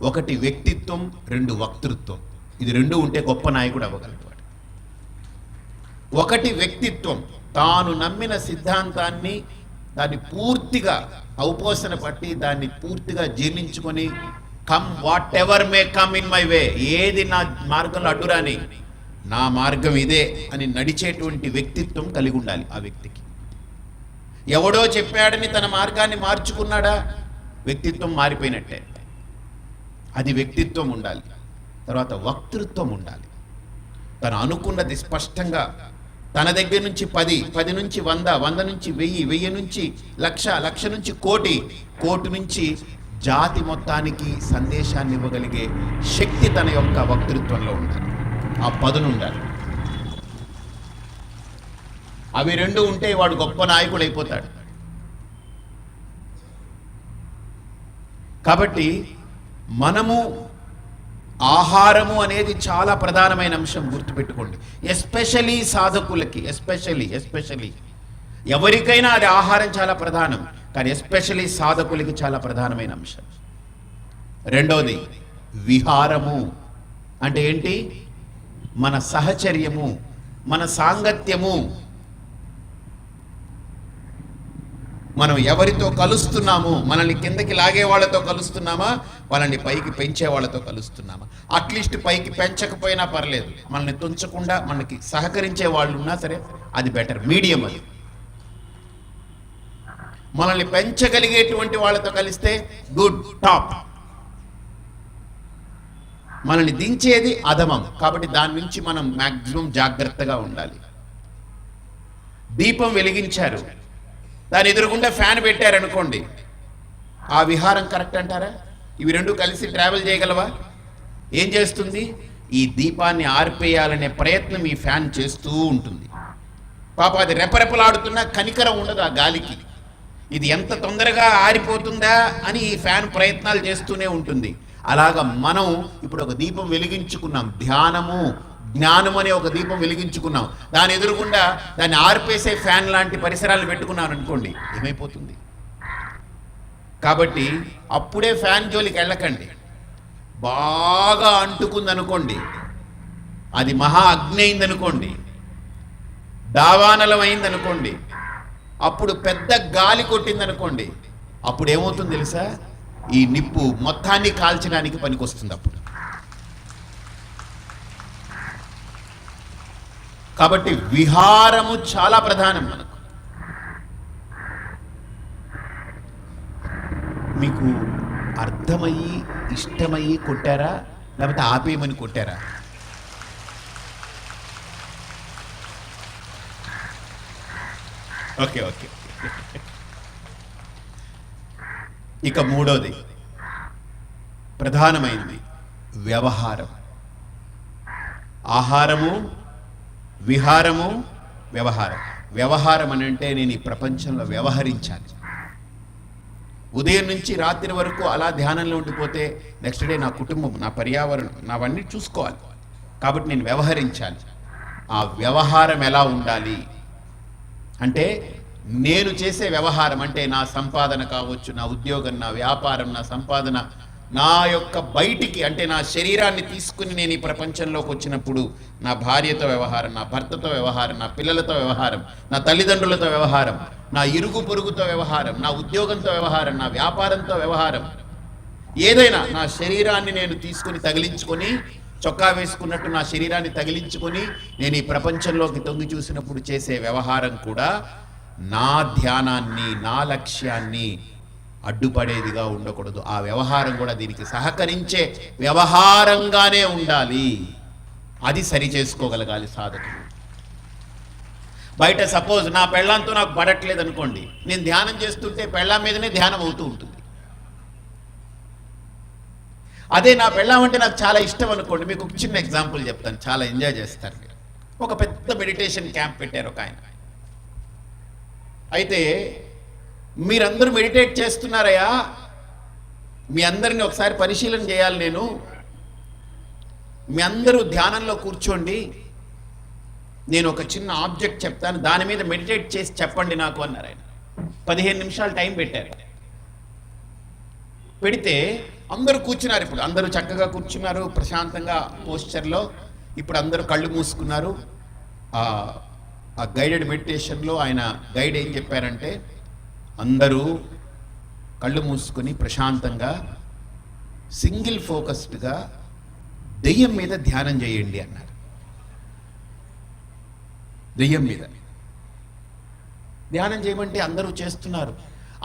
1 వ్యక్తిత్వం, 2 వక్తృత్వం. ఇది 2 ఉంటే గొప్ప నాయకుడు అవ్వగలడు. 1 వ్యక్తిత్వం, తాను నమ్మిన సిద్ధాంతాన్ని దాన్ని పూర్తిగా ఔపోసన పట్టి దాన్ని పూర్తిగా జీర్ణించుకొని come whatever may come in my way, ఏది నా మార్గంలో అడ్డురాని, నా మార్గం ఇదే అని నడిచేటువంటి వ్యక్తిత్వం కలిగి ఉండాలి ఆ వ్యక్తికి. ఎవడో చెప్పాడని తన మార్గాన్ని మార్చుకున్నాడా, వ్యక్తిత్వం మారిపోయినట్టే. అది వ్యక్తిత్వం ఉండాలి. తర్వాత వక్తృత్వం ఉండాలి. తను అనుకున్నది స్పష్టంగా తన దగ్గర నుంచి 10, 10 నుంచి 100, 100 నుంచి 1000, 1000 నుంచి 1,00,000, 1,00,000 నుంచి 1,00,00,000, 1,00,00,000 నుంచి జాతి మొత్తానికి సందేశాన్ని ఇవ్వగలిగే శక్తి తన యొక్క వక్తృత్వంలో ఉండాలి. ఆ పదును ఉండాలి. అవి 2 ఉంటే వాడు గొప్ప నాయకుడు అయిపోతాడు. కాబట్టి మనము ఆహారము అనేది చాలా ప్రధానమైన అంశం, గుర్తుపెట్టుకోండి. ఎస్పెషలీ సాధకులకి, ఎస్పెషలీ ఎవరికైనా అది ఆహారం చాలా ప్రధానం, కానీ ఎస్పెషలీ సాధకులకి చాలా ప్రధానమైన అంశం. 2వది విహారము. అంటే ఏంటి? మన సహచర్యము, మన సాంగత్యము. మనం ఎవరితో కలుస్తున్నాము, మనల్ని కిందకి లాగే వాళ్ళతో కలుస్తున్నామా, వాళ్ళని పైకి పెంచే వాళ్ళతో కలుస్తున్నామా? అట్లీస్ట్ పైకి పెంచకపోయినా పర్లేదు, మనల్ని తుంచకుండా మనకి సహకరించే వాళ్ళు ఉన్నా సరే అది బెటర్, మీడియం. అది మనల్ని పెంచగలిగేటువంటి వాళ్ళతో కలిస్తే గుడ్, టాప్. మనల్ని దించేది అధమం. కాబట్టి దాని నుంచి మనం మ్యాక్సిమం జాగ్రత్తగా ఉండాలి. దీపం వెలిగించారు, దాని ఎదురుగుండా ఫ్యాన్ పెట్టారనుకోండి, ఆ విహారం కరెక్ట్ అంటారా? ఇవి 2 కలిసి ట్రావెల్ చేయగలవా? ఏం చేస్తుంది? ఈ దీపాన్ని ఆర్పేయాలనే ప్రయత్నం ఈ ఫ్యాన్ చేస్తూ ఉంటుంది. పాప అది రెపరెపలాడుతున్నా కనికరం ఉండదు ఆ గాలికి. ఇది ఎంత తొందరగా ఆరిపోతుందా అని ఈ ఫ్యాన్ ప్రయత్నాలు చేస్తూనే ఉంటుంది. అలాగా మనం ఇప్పుడు ఒక దీపం వెలిగించుకున్నాం, ధ్యానము, జ్ఞానం అనే ఒక దీపం వెలిగించుకున్నాం. దాని ఎదురుగుండా దాన్ని ఆర్పేసే ఫ్యాన్ లాంటి పరిసరాలు పెట్టుకున్నాను అనుకోండి, ఏమైపోతుంది? కాబట్టి అప్పుడే ఫ్యాన్ జోలికి వెళ్ళకండి. బాగా అంటుకుందనుకోండి, అది మహా అగ్ని అయిందనుకోండి, దావానలం అయిందనుకోండి, అప్పుడు పెద్ద గాలి కొట్టిందనుకోండి, అప్పుడు ఏమవుతుంది తెలుసా? ఈ నిప్పు మొత్తాన్ని కాల్చడానికి పనికొస్తుంది అప్పుడు. కాబట్టి విహారము చాలా ప్రధానం మనకు. మీకు అర్థమయ్యి ఇష్టమయ్యి కొట్టారా, లేకపోతే ఆపేయమని కొట్టారా? ఓకే. ఇక 3వది ప్రధానమైనది వ్యవహారం. ఆహారము, విహారము, వ్యవహారం. వ్యవహారం అని అంటే నేను ఈ ప్రపంచంలో వ్యవహరించాలి. ఉదయం నుంచి రాత్రి వరకు అలా ధ్యానంలో ఉండిపోతే నెక్స్ట్ డే నా కుటుంబం, నా పర్యావరణం, నావన్నీ చూసుకోవాలి. కాబట్టి నేను వ్యవహరించాలి. ఆ వ్యవహారం ఎలా ఉండాలి అంటే, నేను చేసే వ్యవహారం అంటే నా సంపాదన కావచ్చు, నా ఉద్యోగం, నా వ్యాపారం, నా సంపాదన, నా యొక్క బయటికి అంటే నా శరీరాన్ని తీసుకుని నేను ఈ ప్రపంచంలోకి వచ్చినప్పుడు నా భార్యతో వ్యవహారం, నా భర్తతో వ్యవహారం, నా పిల్లలతో వ్యవహారం, నా తల్లిదండ్రులతో వ్యవహారం, నా ఇరుగు పొరుగుతో వ్యవహారం, నా ఉద్యోగంతో వ్యవహారం, నా వ్యాపారంతో వ్యవహారం, ఏదైనా నా శరీరాన్ని నేను తీసుకుని తగిలించుకొని, చొక్కా వేసుకున్నట్టు నా శరీరాన్ని తగిలించుకొని నేను ఈ ప్రపంచంలోకి తొంగి చూసినప్పుడు చేసే వ్యవహారం కూడా నా ధ్యానాన్ని, నా లక్ష్యాన్ని అడ్డుపడేదిగా ఉండకూడదు. ఆ వ్యవహారం కూడా దీనికి సహకరించే వ్యవహారంగానే ఉండాలి. అది సరి చేసుకోగలగాలి సాధకుడు. బయట సపోజ్ నా పెళ్ళాంతో నాకు పడట్లేదు అనుకోండి, నేను ధ్యానం చేస్తుంటే పెళ్ళాం మీదనే ధ్యానం అవుతూ ఉంటుంది. అదే నా పెళ్ళాం అంటే నాకు చాలా ఇష్టం అనుకోండి, మీకు ఒక చిన్న ఎగ్జాంపుల్ చెప్తాను, చాలా ఎంజాయ్ చేస్తారు మీరు. ఒక పెద్ద మెడిటేషన్ క్యాంప్ పెట్టారు ఒక ఆయన. అయితే మీరందరూ మెడిటేట్ చేస్తున్నారయ్యా, మీ అందరిని ఒకసారి పరిశీలన చేయాలి నేను, మీ అందరూ ధ్యానంలో కూర్చోండి, నేను ఒక చిన్న ఆబ్జెక్ట్ చెప్తాను, దాని మీద మెడిటేట్ చేసి చెప్పండి నాకు అన్నారు ఆయన. 15 నిమిషాలు టైం పెట్టారు. పెడితే అందరూ కూర్చున్నారు. ఇప్పుడు అందరూ చక్కగా కూర్చున్నారు ప్రశాంతంగా పోస్చర్లో. ఇప్పుడు అందరూ కళ్ళు మూసుకున్నారు. ఆ గైడెడ్ మెడిటేషన్లో ఆయన గైడ్ ఏం చెప్పారంటే, అందరూ కళ్ళు మూసుకొని ప్రశాంతంగా సింగిల్ ఫోకస్డ్గా దెయ్యం మీద ధ్యానం చేయండి అన్నారు. దెయ్యం మీద ధ్యానం చేయమంటే అందరూ చేస్తున్నారు.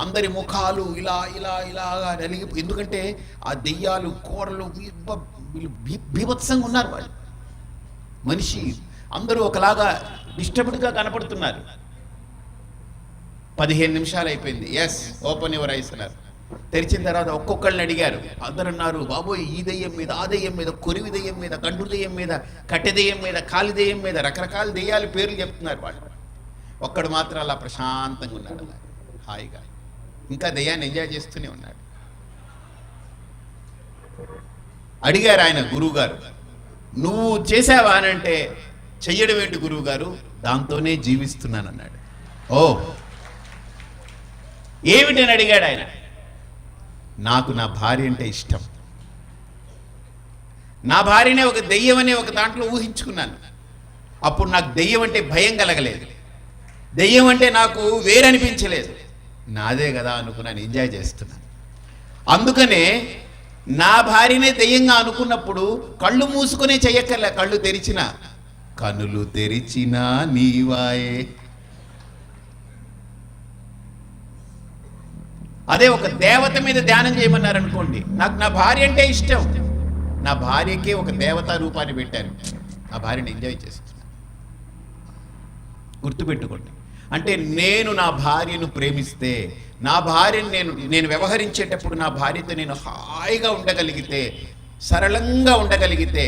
అందరి ముఖాలు ఇలా ఇలా ఇలాగా నలిగి, ఎందుకంటే ఆ దెయ్యాలు కూరలు బీభత్సంగా ఉన్నారు. వాళ్ళు మనిషి అందరూ ఒకలాగా డిస్టర్బ్డ్గా కనపడుతున్నారు. 15 నిమిషాలు అయిపోయింది. ఎస్, ఓపెన్ యువర్ ఐస్ అన్నారు. తెరిచిన తర్వాత ఒక్కొక్కళ్ళని అడిగారు. అందరు అన్నారు, బాబోయ్ ఈ దెయ్యం మీద, ఆ దెయ్యం మీద, కొరివి దెయ్యం మీద, గండు దెయ్యం మీద, కట్టె దెయ్యం మీద, కాలి దెయ్యం మీద, రకరకాల దెయ్యాల పేర్లు చెప్తున్నారు వాళ్ళు. ఒక్కడు మాత్రం అలా ప్రశాంతంగా ఉన్నాడు, అలా హాయిగా. ఇంకా దెయ్యాన్ని ఎంజాయ్ చేస్తూనే ఉన్నాడు. అడిగారు ఆయన గురువుగారు, నువ్వు చేసావా అని అంటే, చెయ్యడం ఏంటి గురువు గారు, దాంతోనే జీవిస్తున్నాను అన్నాడు. ఓ ఏమిటని అడిగాడు ఆయన. నాకు నా భార్య అంటే ఇష్టం. నా భార్యనే ఒక దెయ్యం అనే ఒక దాంట్లో ఊహించుకున్నాను. అప్పుడు నాకు దెయ్యం అంటే భయం కలగలేదు, దెయ్యం అంటే నాకు వేరనిపించలేదు. నాదే కదా అనుకున్నాను, ఎంజాయ్ చేస్తున్నాను. అందుకనే నా భార్యనే దెయ్యంగా అనుకున్నప్పుడు కళ్ళు మూసుకునే చెయ్యక్కర్లే, కళ్ళు తెరిచిన, కనులు తెరిచినా నీవాయే. అదే ఒక దేవత మీద ధ్యానం చేయమన్నారు అనుకోండి, నాకు నా భార్య అంటే ఇష్టం, నా భార్యకే ఒక దేవతా రూపాన్ని పెట్టాను, నా భార్యని ఎంజాయ్ చేస్తున్నాను. గుర్తుపెట్టుకోండి. అంటే నేను నా భార్యను ప్రేమిస్తే, నా భార్యను నేను వ్యవహరించేటప్పుడు నా భార్యతో నేను హాయిగా ఉండగలిగితే, సరళంగా ఉండగలిగితే,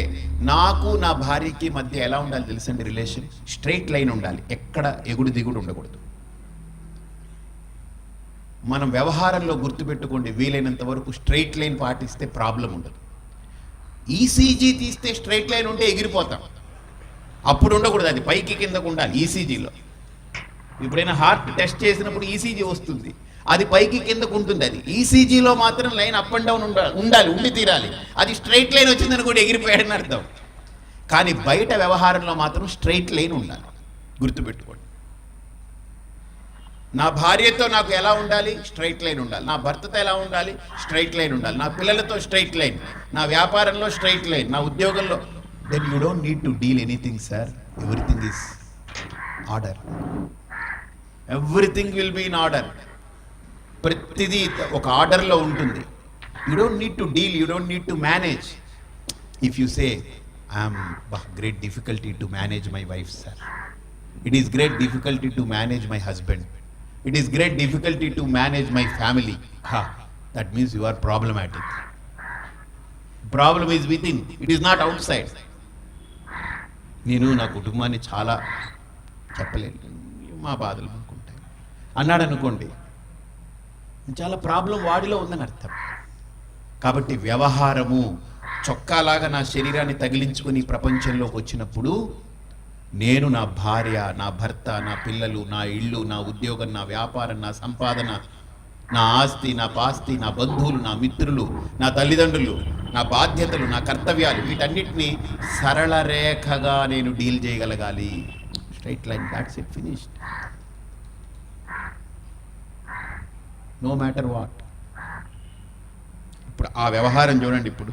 నాకు నా భార్యకి మధ్య ఎలా ఉండాలి తెలుసండి రిలేషన్? స్ట్రైట్ లైన్ ఉండాలి, ఎక్కడ ఎగుడు దిగుడు ఉండకూడదు. మనం వ్యవహారంలో గుర్తుపెట్టుకోండి, వీలైనంత వరకు స్ట్రైట్ లైన్ పాటిస్తే ప్రాబ్లం ఉండదు. ఈసీజీ తీస్తే స్ట్రైట్ లైన్ ఉంటే ఎగిరిపోతాం, అప్పుడు ఉండకూడదు, అది పైకి కిందకు ఉండాలి. ఈసీజీలో ఎప్పుడైనా హార్ట్ టెస్ట్ చేసినప్పుడు ఈసీజీ వస్తుంది, అది పైకి కిందకు ఉంటుంది. అది ఈసీజీలో మాత్రం లైన్ అప్ అండ్ డౌన్ ఉండాలి, ఉండి తీరాలి. అది స్ట్రైట్ లైన్ వచ్చిందని కూడా ఎగిరిపోయాడని అర్థం. కానీ బయట వ్యవహారంలో మాత్రం స్ట్రైట్ లైన్ ఉండాలి, గుర్తుపెట్టుకోండి. నా భార్యతో నాకు ఎలా ఉండాలి? స్ట్రైట్ లైన్ ఉండాలి. నా భర్తతో ఎలా ఉండాలి? స్ట్రైట్ లైన్ ఉండాలి. నా పిల్లలతో స్ట్రైట్ లైన్, నా వ్యాపారంలో స్ట్రైట్ లైన్, నా ఉద్యోగంలో. Then you don't need to deal anything sir, everything is order. Everything will be in order. ప్రతిదీ ఒక ఆర్డర్లో ఉంటుంది. You don't need to deal, you don't need to manage. If you say I'm great difficulty to manage my wife sir, it is great difficulty to manage my husband, it is great difficulty to manage my family. That means you are problematic. Problem is within, it is not outside. నేను నా కుటుంబాన్ని చాలా చెప్పలేను, మా బాధలు అనుకుంటాను అన్నాడు అనుకోండి, చాలా ప్రాబ్లం వాడిలో ఉందని అర్థం. కాబట్టి వ్యవహారము చొక్కాలాగా నా శరీరాన్ని తగిలించుకొని ప్రపంచంలోకి వచ్చినప్పుడు, నేను నా భార్య, నా భర్త, నా పిల్లలు, నా ఇల్లు, నా ఉద్యోగం, నా వ్యాపారం, నా సంపాదన, నా ఆస్తి, నా పాస్తి, నా బంధువులు, నా మిత్రులు, నా తల్లిదండ్రులు, నా బాధ్యతలు, నా కర్తవ్యాలు, వీటన్నిటినీ సరళ రేఖగా నేను డీల్ చేయగలగాలి. Straight line, that's it, finished. No matter what. ఇప్పుడు ఆ వ్యవహారం చూడండి. ఇప్పుడు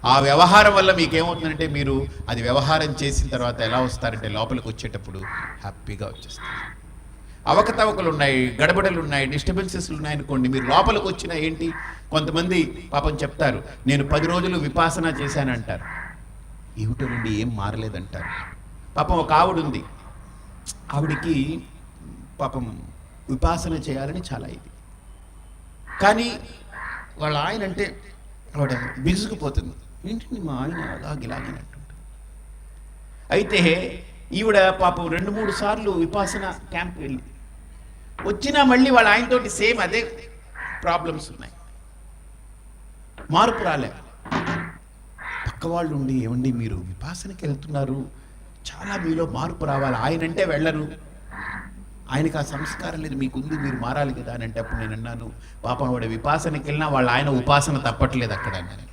ఆ వ్యవహారం వల్ల మీకేమవుతుందంటే, మీరు అది వ్యవహారం చేసిన తర్వాత ఎలా వస్తారంటే, లోపలికి వచ్చేటప్పుడు హ్యాపీగా వచ్చేస్తారు. అవకతవకలు ఉన్నాయి, గడబడలు ఉన్నాయి, డిస్టర్బెన్సెస్ ఉన్నాయి అనుకోండి, మీరు లోపలికి వచ్చినా ఏంటి, కొంతమంది పాపం చెప్తారు, నేను 10 రోజులు విపాసన చేశానంటారు. ఏమిటో నుండి ఏం మారలేదంటారు. పాపం ఒక ఆవిడ ఉంది, ఆవిడికి పాపం విపాసన చేయాలని చాలా ఇది, కానీ వాళ్ళ ఆయన అంటే ఆవిడ బిగుసుకుపోతుంది. ఏంటండి మా ఆయన అలాగిలాగినట్టు. అయితే ఈవిడ పాపం 2-3 సార్లు విపాసన క్యాంప్ వెళ్ళి వచ్చినా మళ్ళీ వాళ్ళ ఆయనతోటి సేమ్ అదే ప్రాబ్లమ్స్ ఉన్నాయి, మార్పు రాలే. పక్క వాళ్ళు ఉండి, ఏమండి మీరు విపాసనకి వెళ్తున్నారు, చాలా మీలో మార్పు రావాలి, ఆయన అంటే వెళ్ళరు. ఆయనకు ఆ సంస్కారం లేదు, మీకుంది, మీరు మారాలి కదా అని అంటే అప్పుడు నేను అన్నాను, పాపం ఆవిడ విపాసనకి వెళ్ళినా వాళ్ళ ఆయన ఉపాసన తప్పట్లేదు అక్కడ అన్నాను.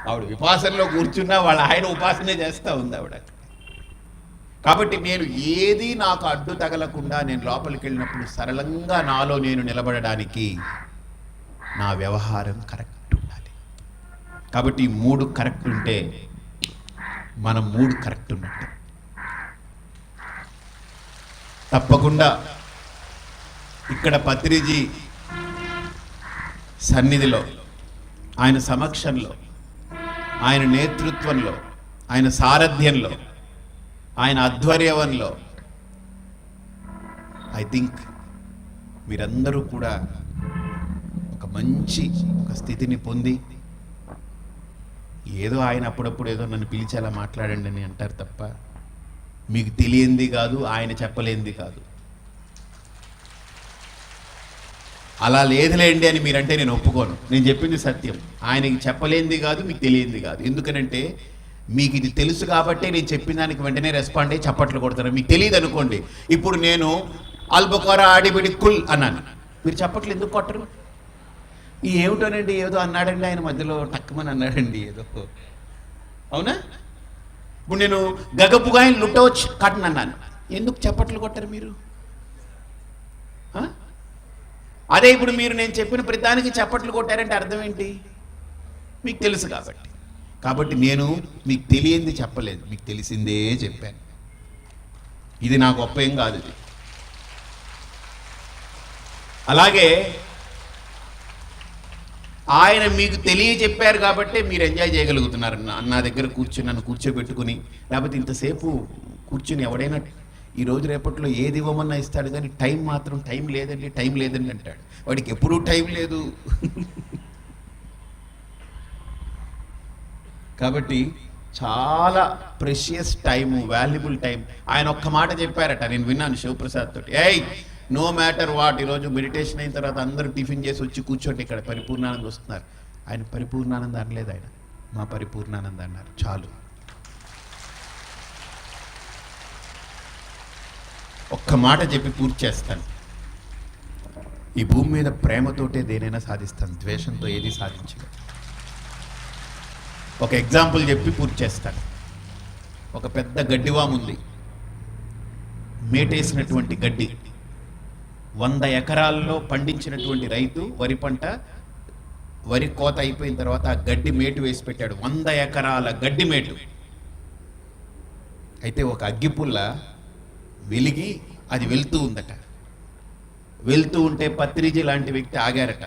ఆవిడ విపాసనలో కూర్చున్నా వాళ్ళ ఆయన ఉపాసనే చేస్తూ ఉంది ఆవిడ. కాబట్టి నేను ఏది నాకు అడ్డు తగలకుండా నేను లోపలికి వెళ్ళినప్పుడు సరళంగా నాలో నేను నిలబడడానికి నా వ్యవహారం కరెక్ట్ ఉండాలి. కాబట్టి ఈ 3 కరెక్ట్ ఉంటే మనం 3 కరెక్ట్ ఉన్నట్టు. తప్పకుండా ఇక్కడ పత్రిజీ సన్నిధిలో, ఆయన సమక్షంలో, ఆయన నేతృత్వంలో, ఆయన సారథ్యంలో, ఆయన ఆధ్వర్యంలో ఐ థింక్ మీరందరూ కూడా ఒక మంచి స్థితిని పొంది, ఏదో ఆయన అప్పుడప్పుడు ఏదో నన్ను పిలిచి అలా మాట్లాడండి అని అంటారు తప్ప మీకు తెలియంది కాదు, ఆయన చెప్పలేంది కాదు. అలా లేదులేండి అని మీరంటే నేను ఒప్పుకోను. నేను చెప్పింది సత్యం. ఆయనకి చెప్పలేంది కాదు, మీకు తెలియంది కాదు. ఎందుకనంటే మీకు ఇది తెలుసు కాబట్టి నేను చెప్పిన దానికి వెంటనే రెస్పాండ్ అయ్యి చప్పట్లు కొడతారు. మీకు తెలియదు అనుకోండి, ఇప్పుడు నేను అల్బకోరా ఆడిబిడి కుల్ అన్నాను, మీరు చప్పట్లు ఎందుకు కొట్టరు? ఏమిటోనండి ఏదో అన్నాడండి ఆయన మధ్యలో టక్కుమని అన్నాడండి ఏదో, అవునా? ఇప్పుడు నేను గగపుగా లుట్టవచ్చు కాటన్ అన్నాను, ఎందుకు చప్పట్లు కొట్టరు మీరు? అదే ఇప్పుడు మీరు నేను చెప్పిన ప్రతిదానికి చప్పట్లు కొట్టారంటే అర్థం ఏంటి? మీకు తెలుసు కాబట్టి. కాబట్టి నేను మీకు తెలియంది చెప్పలేదు, మీకు తెలిసిందే చెప్పాను. ఇది నా గొప్ప ఏం కాదు ఇది. అలాగే ఆయన మీకు తెలియజెప్పారు కాబట్టి మీరు ఎంజాయ్ చేయగలుగుతున్నారు. నా దగ్గర కూర్చొని నన్ను కూర్చోబెట్టుకుని, లేకపోతే ఇంతసేపు కూర్చొని ఎవడైనా ఈ రోజు రేపట్లో ఏది ఇవ్వమన్నా ఇస్తాడు, కానీ టైం మాత్రం టైం లేదండి అంటాడు. వాడికి ఎప్పుడూ టైం లేదు. కాబట్టి చాలా ప్రెషియస్ టైము, వాల్యుబుల్ టైం. ఆయన ఒక్క మాట చెప్పారట, నేను విన్నాను శివప్రసాద్ తోటి, నో మ్యాటర్ వాట్, ఈరోజు మెడిటేషన్ అయిన తర్వాత అందరూ టిఫిన్ చేసి వచ్చి కూర్చోండి, ఇక్కడ పరిపూర్ణానంద వస్తున్నారు. ఆయన పరిపూర్ణానంద అనలేదు, ఆయన మా పరిపూర్ణానంద అన్నారు. చాలు. ఒక్క మాట చెప్పి పూర్తి చేస్తాను. ఈ భూమి మీద ప్రేమతోటే దేనైనా సాధిస్తాను, ద్వేషంతో ఏది సాధించలేదు. ఒక ఎగ్జాంపుల్ చెప్పి పూర్తి చేస్తాను. ఒక పెద్ద గడ్డివాము ఉంది, మేటేసినటువంటి గడ్డి. 100 ఎకరాల్లో పండించినటువంటి రైతు వరి పంట, వరి కోత అయిపోయిన తర్వాత ఆ గడ్డి మేటు వేసి పెట్టాడు, 100 ఎకరాల గడ్డి మేటు. అయితే ఒక అగ్గిపుల్ల వెలిగి అది వెళ్తూ ఉందట. వెళ్తూ ఉంటే పత్రిజీ లాంటి వ్యక్తి ఆగారట.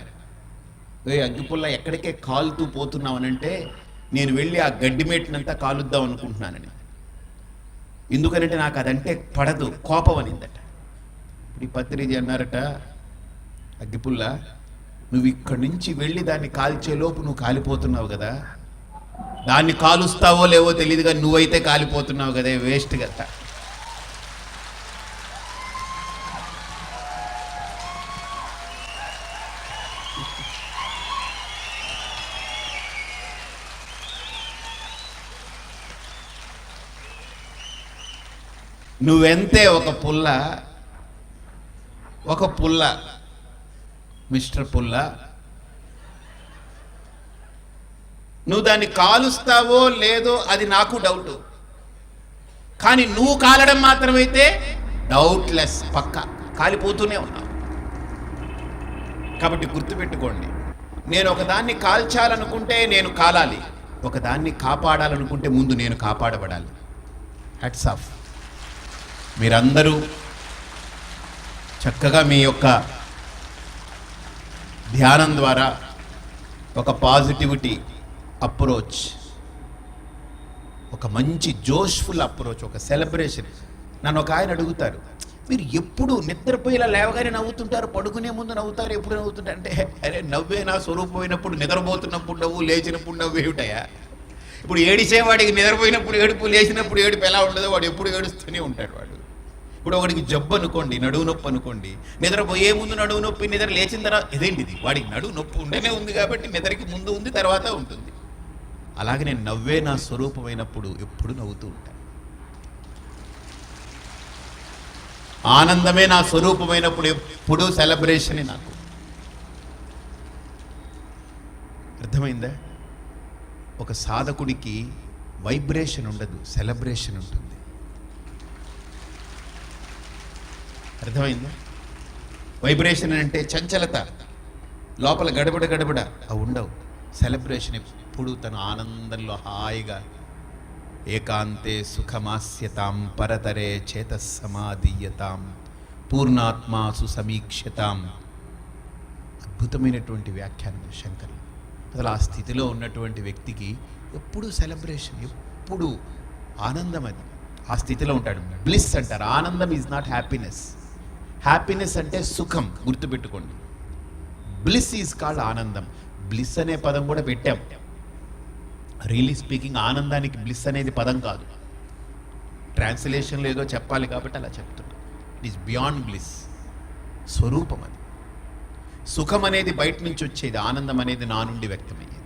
అగ్గిపుల్ల ఎక్కడికే కాలుతూ పోతున్నావనంటే, నేను వెళ్ళి ఆ గడ్డి మేటునంతా కాలుద్దాం అనుకుంటున్నానని. ఎందుకనంటే నాకు అదంటే పడదు, కోపం అనిందట. ఇప్పుడు ఈ పత్రిజీ అన్నారట, అగ్గిపుల్ల నువ్వు ఇక్కడి నుంచి వెళ్ళి దాన్ని కాల్చేలోపు నువ్వు కాలిపోతున్నావు కదా, దాన్ని కాలుస్తావో లేవో తెలియదు కానీ నువ్వైతే కాలిపోతున్నావు కదా, వేస్ట్ కదా. నువ్వెంతే ఒక పుల్ల మిస్టర్ పుల్ల, నువ్వు దాన్ని కాలుస్తావో లేదో అది నాకు డౌట్, కానీ నువ్వు కాలడం మాత్రమైతే డౌట్లెస్, పక్క కాలిపోతూనే ఉన్నావు. కాబట్టి గుర్తుపెట్టుకోండి, నేను ఒకదాన్ని కాల్చాలనుకుంటే నేను కాలాలి, ఒకదాన్ని కాపాడాలనుకుంటే ముందు నేను కాపాడబడాలి. Hats off. మీరందరూ చక్కగా మీ యొక్క ధ్యానం ద్వారా ఒక పాజిటివిటీ అప్రోచ్, ఒక మంచి జోష్ఫుల్ అప్రోచ్, ఒక సెలబ్రేషన్. నన్ను ఒక ఆయన అడుగుతారు, మీరు ఎప్పుడు నిద్రపోయేలా లేవగానే నవ్వుతుంటారు, పడుకునే ముందు నవ్వుతారు, ఎప్పుడు నవ్వుతుంటారు అంటే, అరే నవ్వే నా స్వరూపమైనప్పుడు, నిద్రపోతున్నప్పుడు నవ్వు, లేచినప్పుడు నవ్వు ఏమిటయా? ఇప్పుడు ఏడిసేవాడికి నిద్రపోయినప్పుడు ఏడుపు, లేచినప్పుడు ఏడుపు ఎలా ఉండదో వాడు ఎప్పుడు ఏడుస్తూనే ఉంటాడు వాడు. ఇప్పుడు ఒకడికి జబ్బు అనుకోండి, నడువు నొప్పి అనుకోండి, నిద్రపోయే ముందు నడువు నొప్పి, నిద్ర లేచిన తర్వాత ఇదేంటిది, వాడికి నడువు నొప్పి ఉండనే ఉంది కాబట్టి నిద్రకి ముందు ఉంది, తర్వాత ఉంటుంది. అలాగే నేను నవ్వే నా స్వరూపమైనప్పుడు ఎప్పుడు నవ్వుతూ ఉంటాను. ఆనందమే నా స్వరూపమైనప్పుడు ఎప్పుడూ సెలబ్రేషనే నాకు. అర్థమైందా? ఒక సాధకుడికి వైబ్రేషన్ ఉండదు, సెలబ్రేషన్ ఉంటుంది. అర్థమైందా? వైబ్రేషన్ అంటే చంచలత, లోపల గడబడ గడబడ అవి ఉండవు. సెలబ్రేషన్ ఎప్పుడు తన ఆనందంలో హాయిగా ఏకాంతే సుఖమాస్యతాం పరతరే చేతస్సమాధీయతాం పూర్ణాత్మాసు సమీక్ష్యతాం. అద్భుతమైనటువంటి వ్యాఖ్యానం శంకర్. అసలు ఆ స్థితిలో ఉన్నటువంటి వ్యక్తికి ఎప్పుడు సెలబ్రేషన్, ఎప్పుడు ఆనందం. అది ఆ స్థితిలో ఉంటాడు. బ్లిస్ అంటారు. ఆనందం ఈజ్ నాట్ హ్యాపీనెస్. హ్యాపీనెస్ అంటే సుఖం, గుర్తుపెట్టుకోండి. బ్లిస్ ఈజ్ కాల్డ్ ఆనందం. బ్లిస్ అనే పదం కూడా పెట్టాం. రియలీ స్పీకింగ్ ఆనందానికి బ్లిస్ అనేది పదం కాదు, ట్రాన్స్లేషన్లో ఏదో చెప్పాలి కాబట్టి అలా చెప్తున్నాం. ఇట్ ఈస్ బియాండ్ బ్లిస్, స్వరూపం అది. సుఖం అనేది బయట నుంచి వచ్చేది, ఆనందం అనేది నా నుండి వ్యక్తమయ్యేది.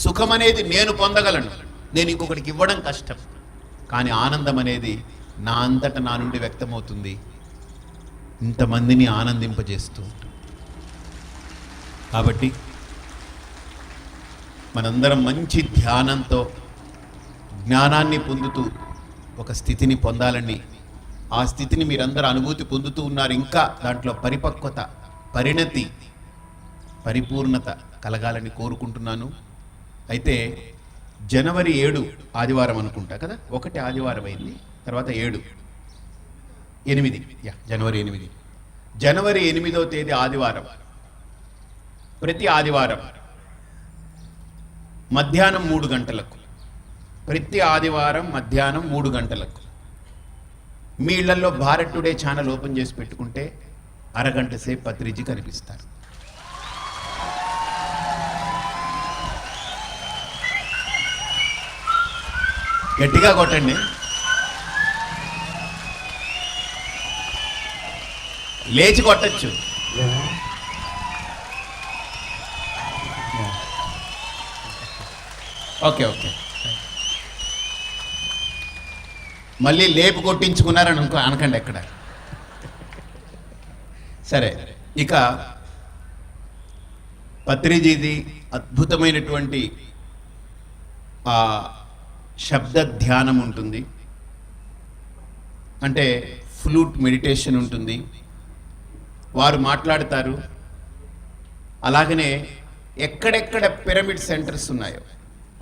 సుఖం అనేది నేను పొందగలను, నేను ఇంకొకటికి ఇవ్వడం కష్టం. కానీ ఆనందం అనేది నా అంతట నా నుండి వ్యక్తమవుతుంది, ఇంతమందిని ఆనందింపజేస్తూ ఉంటుంది. కాబట్టి మనందరం మంచి ధ్యానంతో జ్ఞానాన్ని పొందుతూ ఒక స్థితిని పొందాలని, ఆ స్థితిని మీరందరూ అనుభూతి పొందుతూ ఉన్నారు. ఇంకా దాంట్లో పరిపక్వత, పరిణతి, పరిపూర్ణత కలగాలని కోరుకుంటున్నాను. అయితే జనవరి 7 ఆదివారం అనుకుంటా కదా, 1 ఆదివారం అయింది, తర్వాత 7, 8 జనవరి 8వ తేదీ ఆదివారం. ప్రతి ఆదివారం మధ్యాహ్నం 3 గంటలకు, ప్రతి ఆదివారం మధ్యాహ్నం 3 గంటలకు మీ ఇళ్లలో భారత్ టుడే ఛానల్ ఓపెన్ చేసి పెట్టుకుంటే అరగంట సేపు పత్రిజీ కనిపిస్తారు. గట్టిగా కొట్టండి. లేచి కొట్టచ్చు. Okay okay. మళ్ళీ లేపు కొట్టించుకున్నారని అనకండి ఎక్కడ. సరే, ఇక పత్రిజీది అద్భుతమైనటువంటి శబ్ద ధ్యానం ఉంటుంది, అంటే ఫ్లూట్ మెడిటేషన్ ఉంటుంది. వారు మాట్లాడతారు. అలాగనే ఎక్కడెక్కడ పిరమిడ్ సెంటర్స్ ఉన్నాయో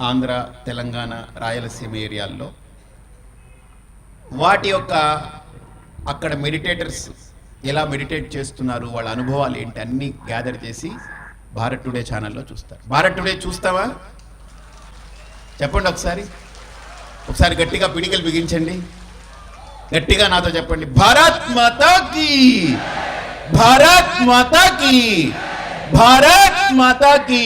ఆంధ్ర, తెలంగాణ, రాయలసీమ ఏరియాల్లో వాటి యొక్క అక్కడ మెడిటేటర్స్ ఎలా మెడిటేట్ చేస్తున్నారు, వాళ్ళ అనుభవాలు ఏంటి అన్నీ గ్యాదర్ చేసి భారత్ టుడే ఛానల్లో చూస్తారు. భారత్ టుడే చూస్తావా? చెప్పండి ఒకసారి. ఒకసారి గట్టిగా పిడికలు బిగించండి. గట్టిగా నాతో చెప్పండి. భారత్ మాతా కీ, భారత్ మాతా కీ, భారత్ మాతా కీ.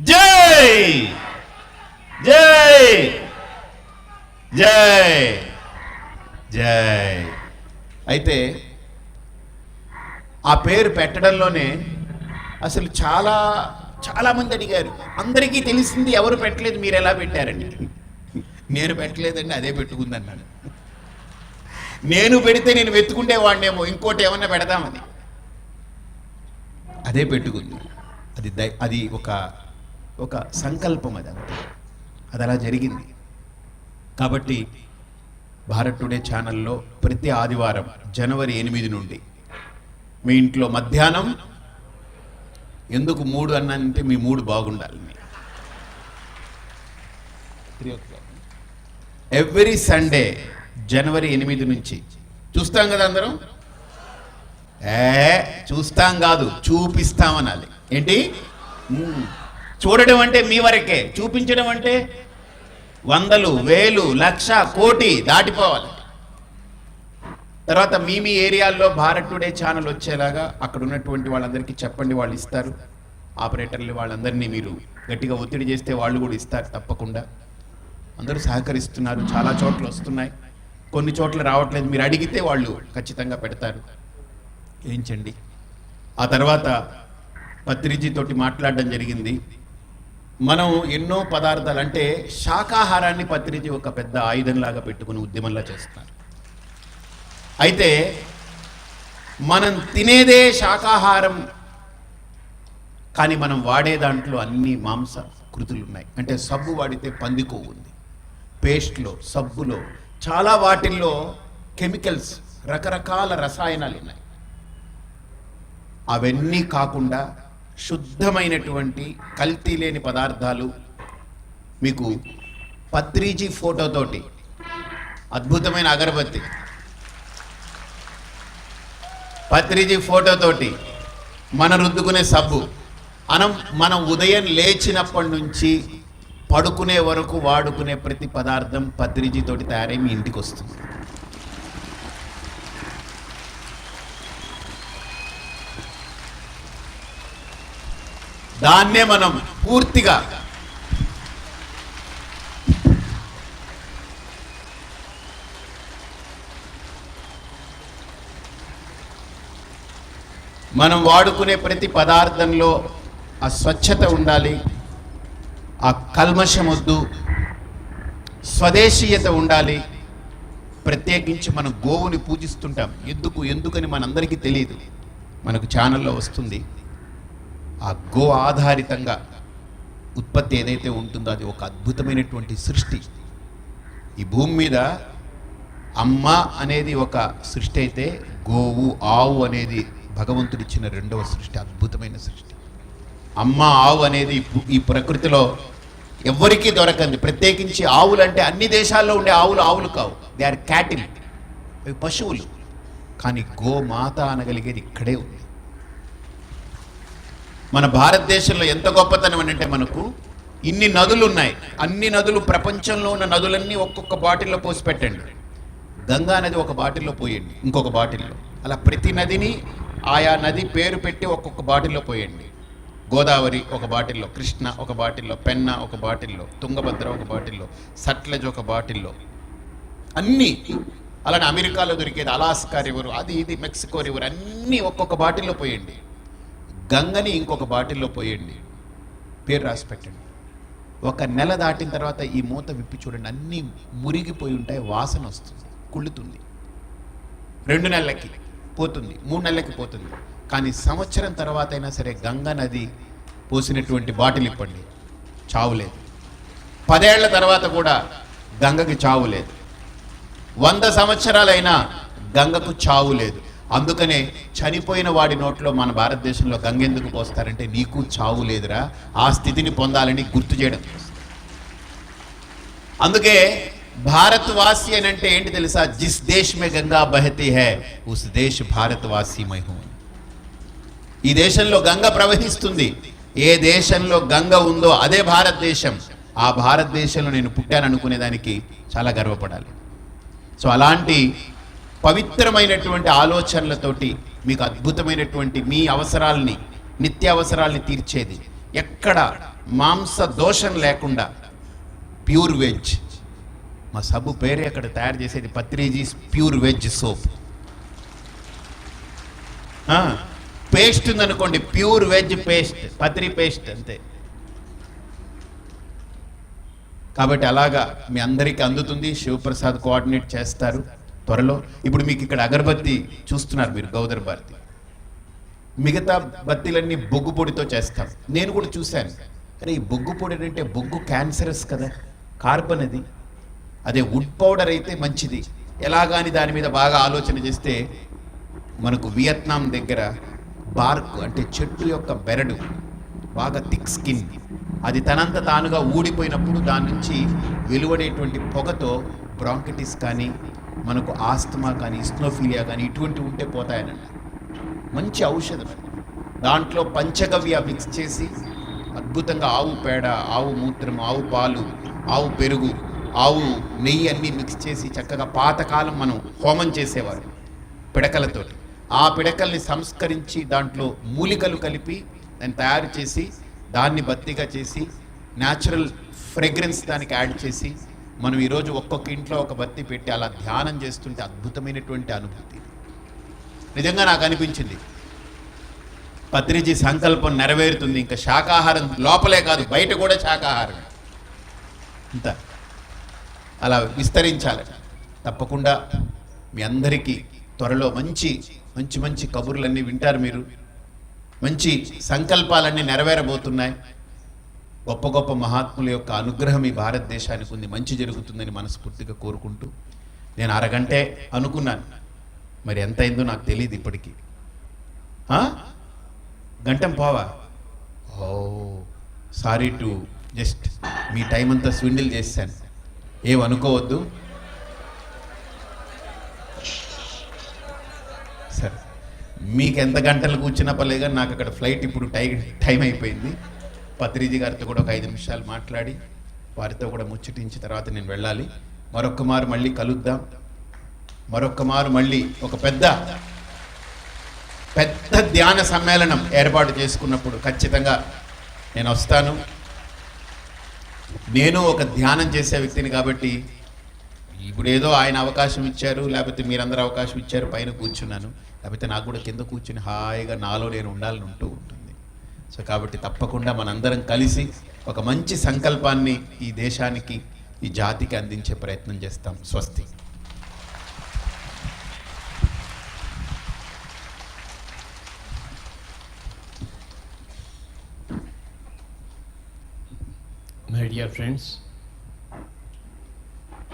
జై జై జై జై. అయితే ఆ పేరు పెట్టడంలోనే అసలు చాలా మంది అడిగారు. అందరికీ తెలిసింది, ఎవరు పెట్టలేదు, మీరు ఎలా పెట్టారండి? నేను పెట్టలేదండి, అదే పెట్టుకుందన్నాను. నేను పెడితే నేను వెతుకుండేవాడినేమో ఇంకోటి ఏమన్నా పెడదామని, అదే పెట్టుకుంది. అది ఒక సంకల్పం, అది అలా జరిగింది. కాబట్టి భారత్ టుడే ఛానల్లో ప్రతి ఆదివారం జనవరి 8 నుండి మీ ఇంట్లో మధ్యాహ్నం, ఎందుకు 3 అన్నంటే మీ మూడు బాగుండాలి. ఎవ్రీ సండే జనవరి 8 నుంచి చూస్తాం కదా అందరం. చూస్తాం కాదు, చూపిస్తామనాలి. ఏంటి చూడడం అంటే మీ వరకే, చూపించడం అంటే 100,000, 1000, 1,00,000, కోటి దాటిపోవాలి. తర్వాత మీ ఏరియాల్లో భారత్ టుడే ఛానల్ వచ్చేలాగా అక్కడ ఉన్నటువంటి వాళ్ళందరికీ చెప్పండి, వాళ్ళు ఇస్తారు. ఆపరేటర్లు వాళ్ళందరినీ మీరు గట్టిగా ఒత్తిడి చేస్తే వాళ్ళు కూడా ఇస్తారు తప్పకుండా. అందరూ సహకరిస్తున్నారు, చాలా చోట్ల వస్తున్నాయి, కొన్ని చోట్ల రావట్లేదు. మీరు అడిగితే వాళ్ళు ఖచ్చితంగా పెడతారు, వేయించండి. ఆ తర్వాత పత్రిజీ తోటి మాట్లాడడం జరిగింది. మనం ఎన్నో పదార్థాలు అంటే శాకాహారాన్ని పత్రిజీ ఒక పెద్ద ఆయుధంలాగా పెట్టుకుని ఉద్యమంలా చేస్తున్నారు. అయితే మనం తినేదే శాకాహారం, కానీ మనం వాడే దాంట్లో అన్ని మాంస కృతులు ఉన్నాయి. అంటే సబ్బు వాడితే పంది కొవ్వు ఉంది, పేస్ట్లో, సబ్బులో, చాలా వాటిల్లో కెమికల్స్, రకరకాల రసాయనాలు ఉన్నాయి. అవన్నీ కాకుండా శుద్ధమైనటువంటి కల్తీ లేని పదార్థాలు మీకు పత్రిజీ ఫోటోతోటి అద్భుతమైన అగరబత్తి, పత్రిజీ ఫోటోతోటి మన రుద్దుకునే సబ్బు, మనం ఉదయం లేచినప్పటి నుంచి పడుకునే వరకు వాడుకునే ప్రతి పదార్థం పత్రిజీతోటి తయారై మీ ఇంటికి వస్తుంది. దాన్నే మనం పూర్తిగా మనం వాడుకునే ప్రతి పదార్థంలో ఆ స్వచ్ఛత ఉండాలి, ఆ కల్మషం వద్దు, స్వదేశీయత ఉండాలి. ప్రత్యేకించి మనం గోవుని పూజిస్తుంటాం. ఎందుకని మనందరికీ తెలియదు. మనకు ఛానల్లో వస్తుంది. ఆ గో ఆధారితంగా ఉత్పత్తి ఏదైతే ఉంటుందో అది ఒక అద్భుతమైనటువంటి సృష్టి. ఈ భూమి మీద అమ్మ అనేది ఒక సృష్టి అయితే గోవు, ఆవు అనేది భగవంతుడిచ్చిన రెండవ సృష్టి, అద్భుతమైన సృష్టి. అమ్మ, ఆవు అనేది ఈ ప్రకృతిలో ఎవ్వరికీ దొరకంది. ప్రత్యేకించి ఆవులు అంటే అన్ని దేశాల్లో ఉండే ఆవులు కావు, దే ఆర్ క్యాటిల్, అవి పశువులు. కానీ గోమాత అనగలిగేది ఇక్కడే ఉంది. మన భారతదేశంలో ఎంత గొప్పతనం అంటే మనకు ఇన్ని నదులు ఉన్నాయి. అన్ని నదులు, ప్రపంచంలో ఉన్న నదులన్నీ ఒక్కొక్క బాటిల్లో పోసి పెట్టండి. గంగా నది ఒక బాటిల్లో పోయండి, ఇంకొక బాటిల్లో. అలా ప్రతి నదిని ఆయా నది పేరు పెట్టి ఒక్కొక్క బాటిల్లో పోయండి. గోదావరి ఒక బాటిల్లో, కృష్ణ ఒక బాటిల్లో, పెన్న ఒక బాటిల్లో, తుంగభద్ర ఒక బాటిల్లో, సట్లెజ్ ఒక బాటిల్లో, అన్నీ. అలానే అమెరికాలో దొరికేది అలాస్కా రివర్, అది ఇది మెక్సికో రివర్, అన్నీ ఒక్కొక్క బాటిల్లో పోయండి. గంగని ఇంకొక బాటిల్లో పోయండి, పేరు రాసి పెట్టండి. ఒక నెల దాటిన తర్వాత ఈ మూత విప్పి చూడండి, అన్నీ మురిగిపోయి ఉంటాయి, వాసన వస్తుంది, కుళ్ళుతుంది. 2 నెలలకి పోతుంది, 3 నెలలకి పోతుంది. కానీ సంవత్సరం తర్వాత అయినా సరే గంగా నది పోసినటువంటి బాటిల్ ఇప్పండి, చావు లేదు. 10 ఏళ్ల తర్వాత కూడా గంగకి చావు లేదు. 100 సంవత్సరాలైనా గంగకు చావు లేదు. అందుకనే చనిపోయిన వాడి నోట్లో మన భారతదేశంలో గంగ ఎందుకు పోస్తారంటే నీకు చావు లేదురా, ఆ స్థితిని పొందాలని గుర్తు చేయడం. అందుకే భారతవాసి అని అంటే ఏంటి తెలుసా? జిస్ దేశ్ మే గంగా బహతి హై ఉస్ దేశ్ భారతవాసి మై హూ. ఈ దేశంలో గంగ ప్రవహిస్తుంది, ఏ దేశంలో గంగ ఉందో అదే భారతదేశం. ఆ భారతదేశంలో నేను పుట్టాను అనుకునేదానికి చాలా గర్వపడాలి. సో అలాంటి పవిత్రమైనటువంటి ఆలోచనలతోటి మీకు అద్భుతమైనటువంటి మీ అవసరాలని, నిత్య అవసరాలని తీర్చేది, ఎక్కడ మాంస దోషం లేకుండా ప్యూర్ వెజ్. మా సబ్బు పేరే అక్కడ తయారు చేసేది Patriji pure veg soap. Paste ఉందనుకోండి, pure veg paste, Patri paste అంతే. కాబట్టి అలాగా మీ అందరికీ అందుతుంది. శివప్రసాద్ కోఆర్డినేట్ చేస్తారు త్వరలో. ఇప్పుడు మీకు ఇక్కడ అగరబత్తి చూస్తున్నారు మీరు, గౌదర్ భారతి. మిగతా బత్తీలన్నీ బొగ్గు పొడితో చేస్తాం. నేను కూడా చూశాను. అరే ఈ బొగ్గు పొడి అంటే బొగ్గు క్యాన్సరస్ కదా, కార్బన్ అది. అదే వుడ్ పౌడర్ అయితే మంచిది. ఎలాగాని దాని మీద బాగా ఆలోచన చేస్తే మనకు వియత్నాం దగ్గర బార్క్ అంటే చెట్టు యొక్క బెరడు, బాగా థిక్ స్కిన్, అది తనంత తానుగా ఊడిపోయినప్పుడు దాని నుంచి వెలువడేటువంటి పొగతో బ్రాంకిటిస్ కానీ, మనకు ఆస్తమా కానీ, ఇస్నోఫీలియా కానీ ఇటువంటి ఉంటే పోతాయనండి. మంచి ఔషధం. దాంట్లో పంచగవ్య మిక్స్ చేసి అద్భుతంగా ఆవు పేడ, ఆవు మూత్రం, ఆవు పాలు, ఆవు పెరుగు, ఆవు నెయ్యి అన్నీ మిక్స్ చేసి చక్కగా పాతకాలం మనం హోమం చేసేవారు పిడకలతో. ఆ పిడకల్ని సంస్కరించి దాంట్లో మూలికలు కలిపి దాన్ని తయారు చేసి దాన్ని బత్తిగా చేసి న్యాచురల్ ఫ్రేగ్రెన్స్ దానికి యాడ్ చేసి మనం ఈరోజు ఒక్కొక్క ఇంట్లో ఒక బత్తి పెట్టి అలా ధ్యానం చేస్తుంటే అద్భుతమైనటువంటి అనుభూతి. నిజంగా నాకు అనిపించింది. పత్రిజీ సంకల్పం నెరవేరుతుంది. ఇంకా శాకాహారం లోపలే కాదు బయట కూడా శాకాహారం ఇంత అలా విస్తరించాలి. తప్పకుండా మీ అందరికీ త్వరలో మంచి మంచి మంచి కబుర్లన్నీ వింటారు. మీరు మంచి సంకల్పాలన్నీ నెరవేరబోతున్నాయి. గొప్ప గొప్ప మహాత్ముల యొక్క అనుగ్రహం ఈ భారతదేశానికి ఉంది. మంచి జరుగుతుందని మనస్ఫూర్తిగా కోరుకుంటూ నేను అరగంటే అనుకున్నాను, మరి ఎంత అయిందో నాకు తెలియదు ఇప్పటికీ. గంటం పోవా? ఓ సారీ టు జస్ట్ మీ టైం అంతా స్విండిల్ చేశాను, ఏమనుకోవద్దు. సరే, మీకు ఎంత గంటలు కూర్చున్నా పర్లేదు, కానీ నాకు అక్కడ ఫ్లైట్ ఇప్పుడు టైం అయిపోయింది. పత్రిజీ గారితో కూడా ఒక 5 నిమిషాలు మాట్లాడి వారితో కూడా ముచ్చటించి తర్వాత నేను వెళ్ళాలి. మరొక్క మారు మళ్ళీ కలుద్దాం. మరొక్క మారు మళ్ళీ ఒక పెద్ద ధ్యాన సమ్మేళనం ఏర్పాటు చేసుకున్నప్పుడు ఖచ్చితంగా నేను వస్తాను. నేను ఒక ధ్యానం చేసే వ్యక్తిని కాబట్టి ఇప్పుడు ఏదో ఆయన అవకాశం ఇచ్చారు, లేకపోతే మీరందరూ అవకాశం ఇచ్చారు, పైన కూర్చున్నాను. లేకపోతే నాకు కూడా కింద కూర్చుని హాయిగా నాలో నేను ఉండాలని ఉంటుంది. సో కాబట్టి తప్పకుండా మనందరం కలిసి ఒక మంచి సంకల్పాన్ని ఈ దేశానికి, ఈ జాతికి అందించే ప్రయత్నం చేస్తాం. స్వస్తి. My dear friends,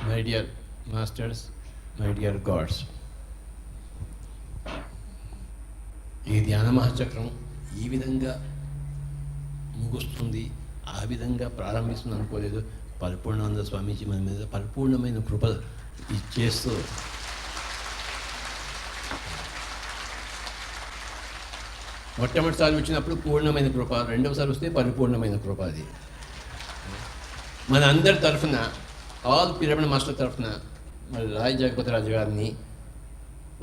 my dear masters, my dear gods, ఈ ధ్యాన మహాచక్రం ఈ విధంగా ముగుస్తుంది, ఆ విధంగా ప్రారంభిస్తుంది అనుకోలేదు. పరిపూర్ణానంద స్వామీజీ మన మీద పరిపూర్ణమైన కృప ఇచ్చేస్తూ మొట్టమొదటిసారి వచ్చినప్పుడు పూర్ణమైన కృప, రెండవసారి వస్తే పరిపూర్ణమైన కృప. అది మన అందరి తరఫున, ఆల్ పిరమిడ్ మాస్టర్ తరఫున మరి రాయ్ జగపతిరాజు గారిని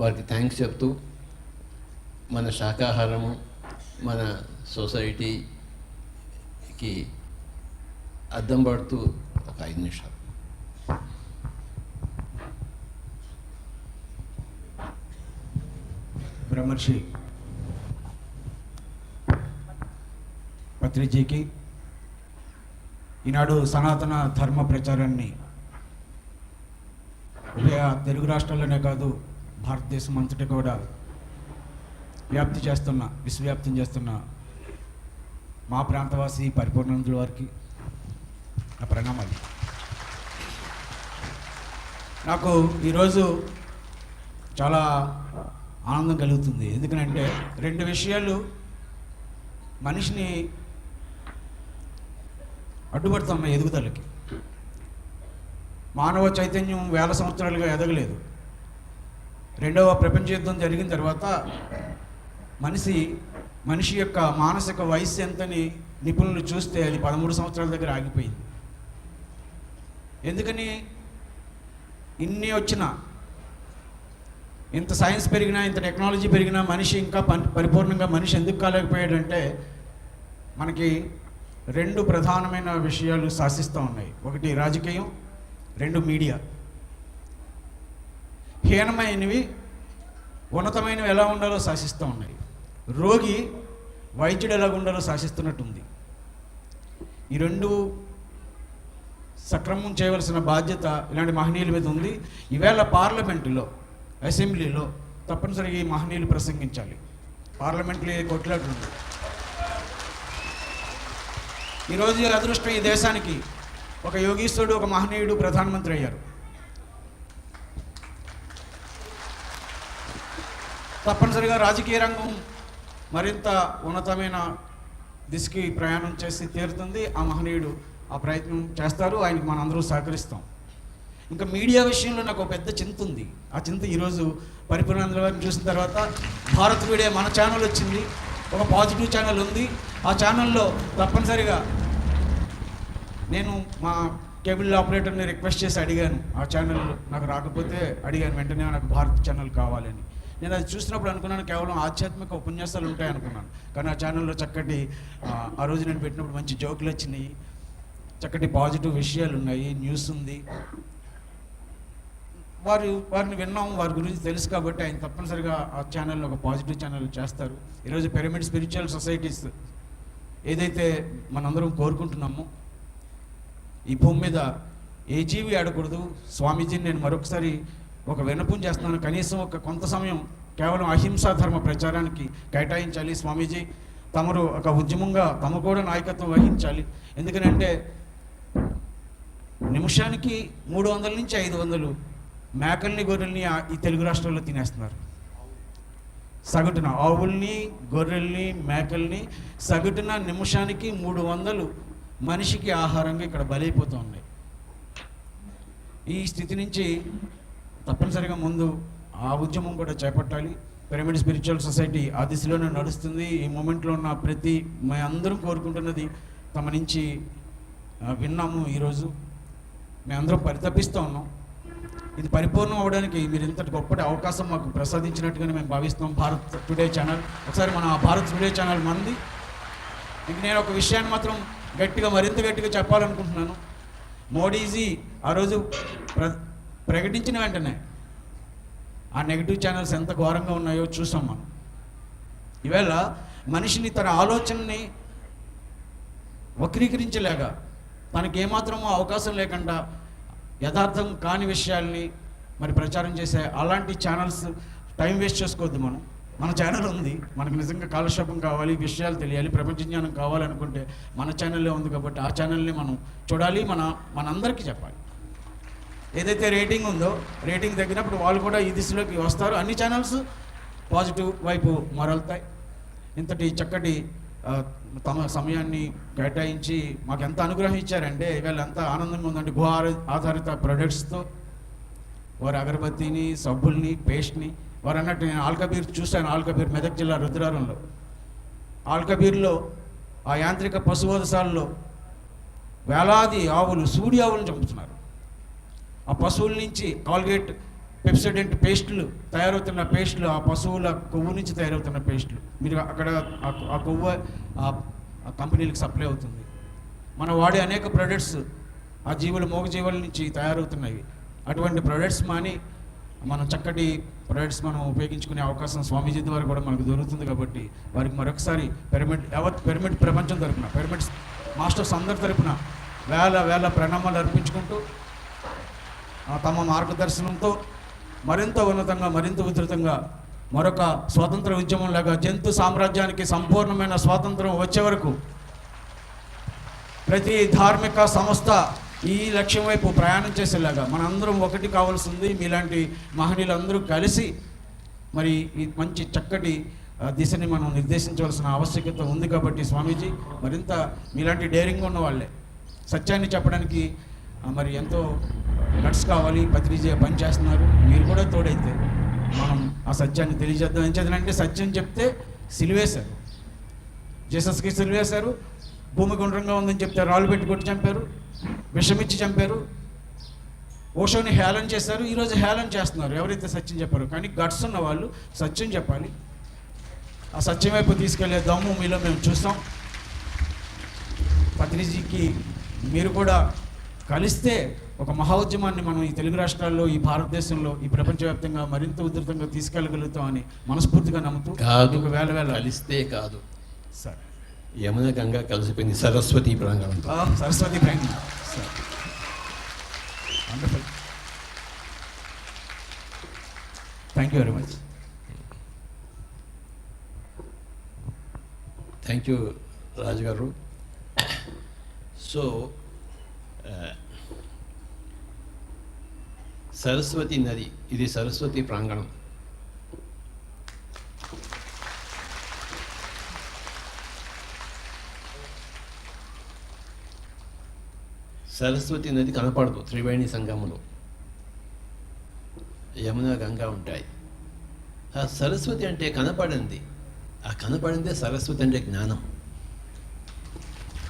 వారికి థ్యాంక్స్ చెప్తూ మన శాకాహారము, మన సొసైటీకి అద్దం పడుతూ ఒక 5 నిమిషాలు. బ్రహ్మర్షి పత్రిజీకి ఈనాడు సనాతన ధర్మ ప్రచారాన్ని ఉభయ తెలుగు రాష్ట్రాల్లోనే కాదు భారతదేశం అంతటా కూడా విశ్వవ్యాప్తం చేస్తున్న మా ప్రాంతవాసి పరిపూర్ణానందుల వారికి నా ప్రణామాలు. నాకు ఈరోజు చాలా ఆనందం కలుగుతుంది. ఎందుకంటే 2 విషయాలు మనిషిని అడ్డుపడుతున్న ఎదుగుదలకి. మానవ చైతన్యం వేల సంవత్సరాలుగా ఎదగలేదు. 2వ ప్రపంచ యుద్ధం జరిగిన తర్వాత మనిషి యొక్క మానసిక వయస్సు ఎంతని నిపుణులు చూస్తే అది 13 సంవత్సరాల దగ్గర ఆగిపోయింది. ఎందుకని ఇన్ని వచ్చినా, ఇంత సైన్స్ పెరిగినా, ఇంత టెక్నాలజీ పెరిగినా మనిషి ఇంకా పరిపూర్ణంగా మనిషి ఎందుకు కాలేకపోయాడంటే మనకి 2 ప్రధానమైన విషయాలు శాసిస్తూ ఉన్నాయి. 1 రాజకీయం, 2 మీడియా. హీనమైనవి ఉన్నతమైనవి ఎలా ఉండాలో శాసిస్తూ ఉన్నాయి. రోగి వైద్యుడు ఎలా ఉండాలో శాసిస్తున్నట్టుంది. ఈ 2 సక్రమం చేయవలసిన బాధ్యత ఇలాంటి మహనీయుల మీద ఉంది. ఈవేళ పార్లమెంటులో, అసెంబ్లీలో తప్పనిసరిగా ఈ మహనీయులు ప్రసంగించాలి. పార్లమెంట్లో కొట్లాడుతుంది. ఈరోజు అదృష్టం, ఈ దేశానికి ఒక యోగీశ్వరుడు, ఒక మహనీయుడు ప్రధానమంత్రి అయ్యారు. తప్పనిసరిగా రాజకీయ రంగం మరింత ఉన్నతమైన దిశకి ప్రయాణం చేసి తీరుతుంది. ఆ మహనీయుడు ఆ ప్రయత్నం చేస్తారు. ఆయనకి మనం అందరూ సహకరిస్తాం. ఇంకా మీడియా విషయంలో నాకు ఒక పెద్ద చింత ఉంది. ఆ చింత ఈరోజు పరిపూర్ణానంద గారిని చూసిన తర్వాత భారత్ మీడియా మన ఛానల్ వచ్చింది. ఒక పాజిటివ్ ఛానల్ ఉంది. ఆ ఛానల్లో తప్పనిసరిగా నేను మా కేబుల్ ఆపరేటర్ని రిక్వెస్ట్ చేసి అడిగాను. ఆ ఛానల్ నాకు రాకపోతే అడిగాను, వెంటనే నాకు భారత్ ఛానల్ కావాలని. నేను అది చూసినప్పుడు అనుకున్నాను కేవలం ఆధ్యాత్మిక ఉపన్యాసాలు ఉంటాయి అనుకున్నాను. కానీ ఆ ఛానల్లో చక్కటి, ఆ రోజు నేను పెట్టినప్పుడు మంచి జోకులు వచ్చినాయి, చక్కటి పాజిటివ్ విషయాలు ఉన్నాయి, న్యూస్ ఉంది. వారిని విన్నాం, వారి గురించి తెలుసు కాబట్టి ఆయన తప్పనిసరిగా ఆ ఛానల్లో ఒక పాజిటివ్ ఛానల్ చేస్తారు. ఈరోజు పిరమిడ్ స్పిరిచువల్ సొసైటీస్ ఏదైతే మనందరం కోరుకుంటున్నామో, ఈ భూమి మీద ఏ జీవి ఆడకూడదు. స్వామీజీని నేను మరొకసారి ఒక విన్నపం చేస్తున్నాను, కనీసం ఒక కొంత సమయం కేవలం అహింసా ధర్మ ప్రచారానికి కేటాయించాలి. స్వామీజీ తమరు ఒక ఉద్యమంగా తమ కూడా నాయకత్వం వహించాలి. ఎందుకనంటే నిమిషానికి 300 నుంచి 500 మేకల్ని గొర్రెల్ని ఈ తెలుగు రాష్ట్రాల్లో తినేస్తున్నారు. సగటున ఆవుల్ని గొర్రెల్ని మేకల్ని సగటున నిమిషానికి 300 మనిషికి ఆహారంగా ఇక్కడ బలైపోతూ ఉన్నాయి. ఈ స్థితి నుంచి తప్పనిసరిగా ముందు ఆ ఉద్యమం కూడా చేపట్టాలి. పిరమిడ్ స్పిరిచువల్ సొసైటీ ఆ దిశలోనే నడుస్తుంది. ఈ మూమెంట్లో ఉన్న మేము అందరం కోరుకుంటున్నది తమ నుంచి విన్నాము. ఈరోజు మేమందరం పరితపిస్తూ ఉన్నాం. ఇది పరిపూర్ణం అవ్వడానికి మీరు ఇంతటి గొప్పటి అవకాశం మాకు ప్రసాదించినట్టుగానే మేము భావిస్తాం. భారత్ టుడే ఛానల్, ఒకసారి మన భారత్ టుడే ఛానల్ మంది. ఇంక నేను ఒక విషయాన్ని మాత్రం మరింత గట్టిగా చెప్పాలనుకుంటున్నాను. మోడీజీ ఆ రోజు ప్రకటించిన వెంటనే ఆ నెగిటివ్ ఛానల్స్ ఎంత ఘోరంగా ఉన్నాయో చూసాం మనం. ఈవేళ మనిషిని తన ఆలోచనని వక్రీకరించలేక, తనకి ఏమాత్రమో అవకాశం లేకుండా యథార్థం కాని విషయాల్ని మరి ప్రచారం చేసే అలాంటి ఛానల్స్ టైం వేస్ట్ చేసుకోవద్దు. మన ఛానల్ ఉంది, మనకు నిజంగా కాలక్షేపం కావాలి, విషయాలు తెలియాలి, ప్రపంచ జ్ఞానం కావాలనుకుంటే మన ఛానల్లే ఉంది. కాబట్టి ఆ ఛానల్ని మనం చూడాలి, మనందరికీ చెప్పాలి. ఏదైతే రేటింగ్ ఉందో, రేటింగ్ తగ్గినప్పుడు వాళ్ళు కూడా ఈ దిశలోకి వస్తారు. అన్ని ఛానల్స్ పాజిటివ్ వైపు మరలుతాయి. ఇంతటి చక్కటి తమ సమయాన్ని కేటాయించి మాకు ఎంత అనుగ్రహం ఇచ్చారంటే, ఇవాళ ఎంత ఆనందంగా ఉందంటే, గో ఆధారిత ప్రొడక్ట్స్తో వారి అగరబత్తిని, సబ్బుల్ని, పేస్ట్ని, వారు అన్నట్టు నేను ఆల్కబీర్ చూశాను. ఆల్కబీర్ మెదక్ జిల్లా రుద్రారంలో, ఆల్కబీర్లో ఆ యాంత్రిక పశువోదశాలలో వేలాది ఆవులు, సూడి ఆవులను చంపుతున్నారు. ఆ పశువుల నుంచి కాల్గేట్, పెప్సోడెంట్ పేస్టులు తయారవుతున్న పేస్టులు, ఆ పశువుల కొవ్వు నుంచి తయారవుతున్న పేస్టులు, మీరు అక్కడ ఆ కొవ్వు ఆ కంపెనీలకు సప్లై అవుతుంది. మనం వాడే అనేక ప్రొడక్ట్స్ ఆ మూగజీవుల నుంచి తయారవుతున్నాయి. అటువంటి ప్రొడక్ట్స్ మాని మనం చక్కటి ప్రొడక్ట్స్ మనం ఉపయోగించుకునే అవకాశం స్వామీజీ ద్వారా కూడా మనకు దొరుకుతుంది. కాబట్టి వారికి మరొకసారి పిరమిడ్ ప్రపంచం తరపున, పిరమిడ్ మాస్టర్స్ అందరి తరపున వేల ప్రణామాలు అర్పించుకుంటూ, తమ మార్గదర్శనంతో మరింత ఉన్నతంగా, మరింత ఉధృతంగా మరొక స్వాతంత్ర ఉద్యమం లాగా జంతు సామ్రాజ్యానికి సంపూర్ణమైన స్వాతంత్రం వచ్చే వరకు ప్రతి ధార్మిక సంస్థ ఈ లక్ష్యం వైపు ప్రయాణం చేసేలాగా మనందరం ఒకటి కావాల్సింది. మీలాంటి మహనీయులందరూ కలిసి మరి ఈ మంచి చక్కటి దిశని మనం నిర్దేశించవలసిన ఆవశ్యకత ఉంది. కాబట్టి స్వామీజీ మరింత మీలాంటి డేరింగ్ ఉన్న వాళ్ళే సత్యాన్ని చెప్పడానికి మరి ఎంతో గట్స్ కావాలి. పత్రిజీ పని చేస్తున్నారు, మీరు కూడా తోడైతే మనం ఆ సత్యాన్ని తెలియజేద్దాం. ఏం చేద్దామంటే, సత్యం చెప్తే సిలువేశారు, జీసస్కి సిలువేశారు. భూమి గుండ్రంగా ఉందని చెప్తే రాళ్ళు పెట్టి కొట్టి చంపారు, విషమిచ్చి చంపారు, ఓషోని హేళన చేశారు. ఈరోజు హేళన చేస్తున్నారు ఎవరైతే సత్యం చెప్పారో. కానీ గట్స్ ఉన్న వాళ్ళు సత్యం చెప్పాలి. ఆ సత్యం వైపు తీసుకెళ్లే దమ్ము మీలో మేము చూస్తాం. పత్రిజీకి మీరు కూడా కలిస్తే ఒక మహోద్యమాన్ని మనం ఈ తెలుగు రాష్ట్రాల్లో, ఈ భారతదేశంలో, ఈ ప్రపంచవ్యాప్తంగా మరింత ఉధృతంగా తీసుకెళ్ళగలుగుతామని మనస్ఫూర్తిగా నమ్ముతూ, వేల కలిస్తే కాదు సార్, యమున గంగా కలిసిపోయింది సరస్వతి ప్రాంగణంతో. సరస్వతి ప్రాంగణం sir, wonderful. Thank you very much. Thank you Raju గారు. సో సరస్వతి నది, ఇది సరస్వతి ప్రాంగణం. సరస్వతి నది కనపడదు త్రివేణి సంగమంలో, యమున గంగా ఉంటాయి. ఆ సరస్వతి అంటే కనపడింది, ఆ కనపడిందే సరస్వతి అంటే జ్ఞానం.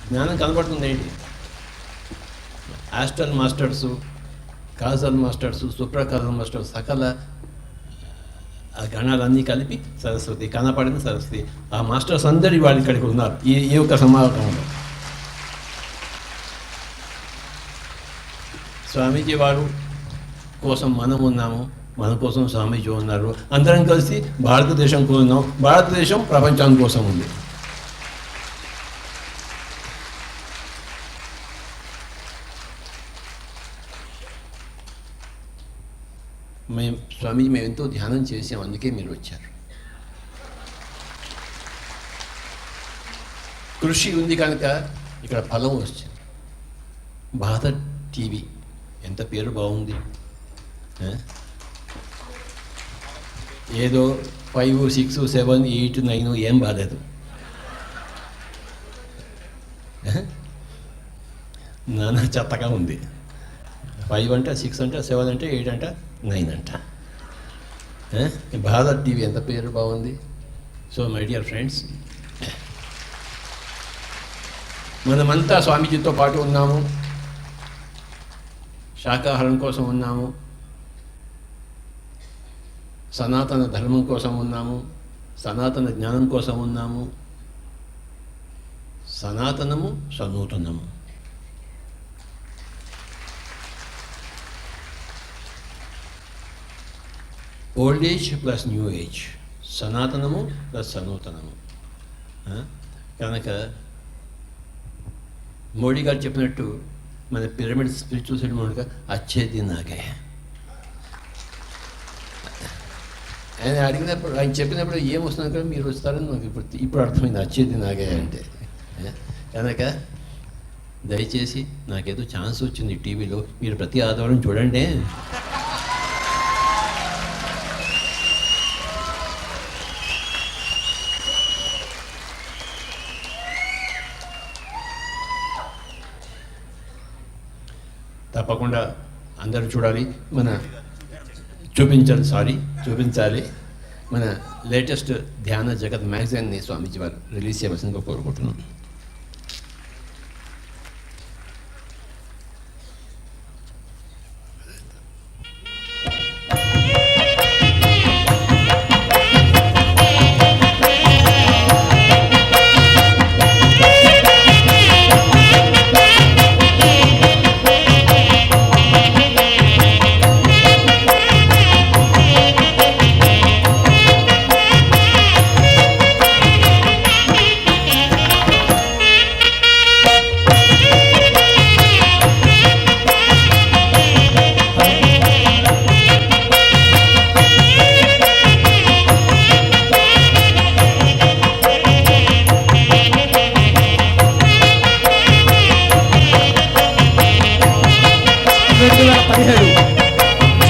జ్ఞానం కనపడుతుంది ఏంటి? Astral masters, causal masters, supracausal masters, సకల ఆ గణాలన్నీ కలిపి సరస్వతి, కనపడిన సరస్వతి. ఆ మాస్టర్స్ అందరి వాళ్ళు ఇక్కడికి ఉన్నారు ఈ యొక్క సమావేశంలో. స్వామీజీ వారు కోసం మనం ఉన్నాము, మన కోసం స్వామీజీ ఉన్నారు. అందరం కలిసి భారతదేశం కోసం ఉన్నాం. భారతదేశం ప్రపంచం కోసం ఉంది. స్వామీజీ మేము ఎంతో ధ్యానం చేసాం, అందుకే మీరు వచ్చారు. కృషి ఉంది కనుక ఇక్కడ ఫలం వచ్చింది. భారత్ టీవీ ఎంత పేరు బాగుంది. ఏదో 5, 6, 7, 8, 9 ఏం బాలేదు. నానా చెత్తగా ఉంది. 5 అంట, 6 అంట, 7 అంటే, 8 అంట, 9 అంట. భారత్ టీవీ ఎంత పేరు బాగుంది. సో మై డియర్ ఫ్రెండ్స్, మనమంతా స్వామీజీతో పాటు ఉన్నాము. శాకాహారం కోసం ఉన్నాము, సనాతన ధర్మం కోసం ఉన్నాము, సనాతన జ్ఞానం కోసం ఉన్నాము. సనాతనము సనూతనము. Old age plus new age, సనాతనము ప్లస్ సనూతనము. కనుక మోడీ గారు చెప్పినట్టు మన పిరమిడ్ స్పిరిచువల్ సెటిల్మెంట్గా అచ్చే దిన్ ఆగే. ఆయన అడిగినప్పుడు, ఆయన చెప్పినప్పుడు ఏమొస్తున్నా కూడా మీరు వస్తారని నాకు ఇప్పుడు అర్థమైంది. అచ్చే దిన్ ఆగే అంటే. కనుక దయచేసి నాకేదో ఛాన్స్ వచ్చింది టీవీలో, మీరు ప్రతి ఆదివారం చూడండి. తప్పకుండా అందరూ చూడాలి. చూపించాలి. మన లేటెస్ట్ ధ్యాన జగత్ మ్యాగజైన్ని స్వామీజీ వారు రిలీజ్ చేయవలసిందిగా కోరుకుంటున్నాం.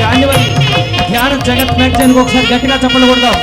జనవరి ధ్యాన జగత్ మ్యాగజైన్కి ఒకసారి గట్టిగా చప్పట్లు కొడదాం.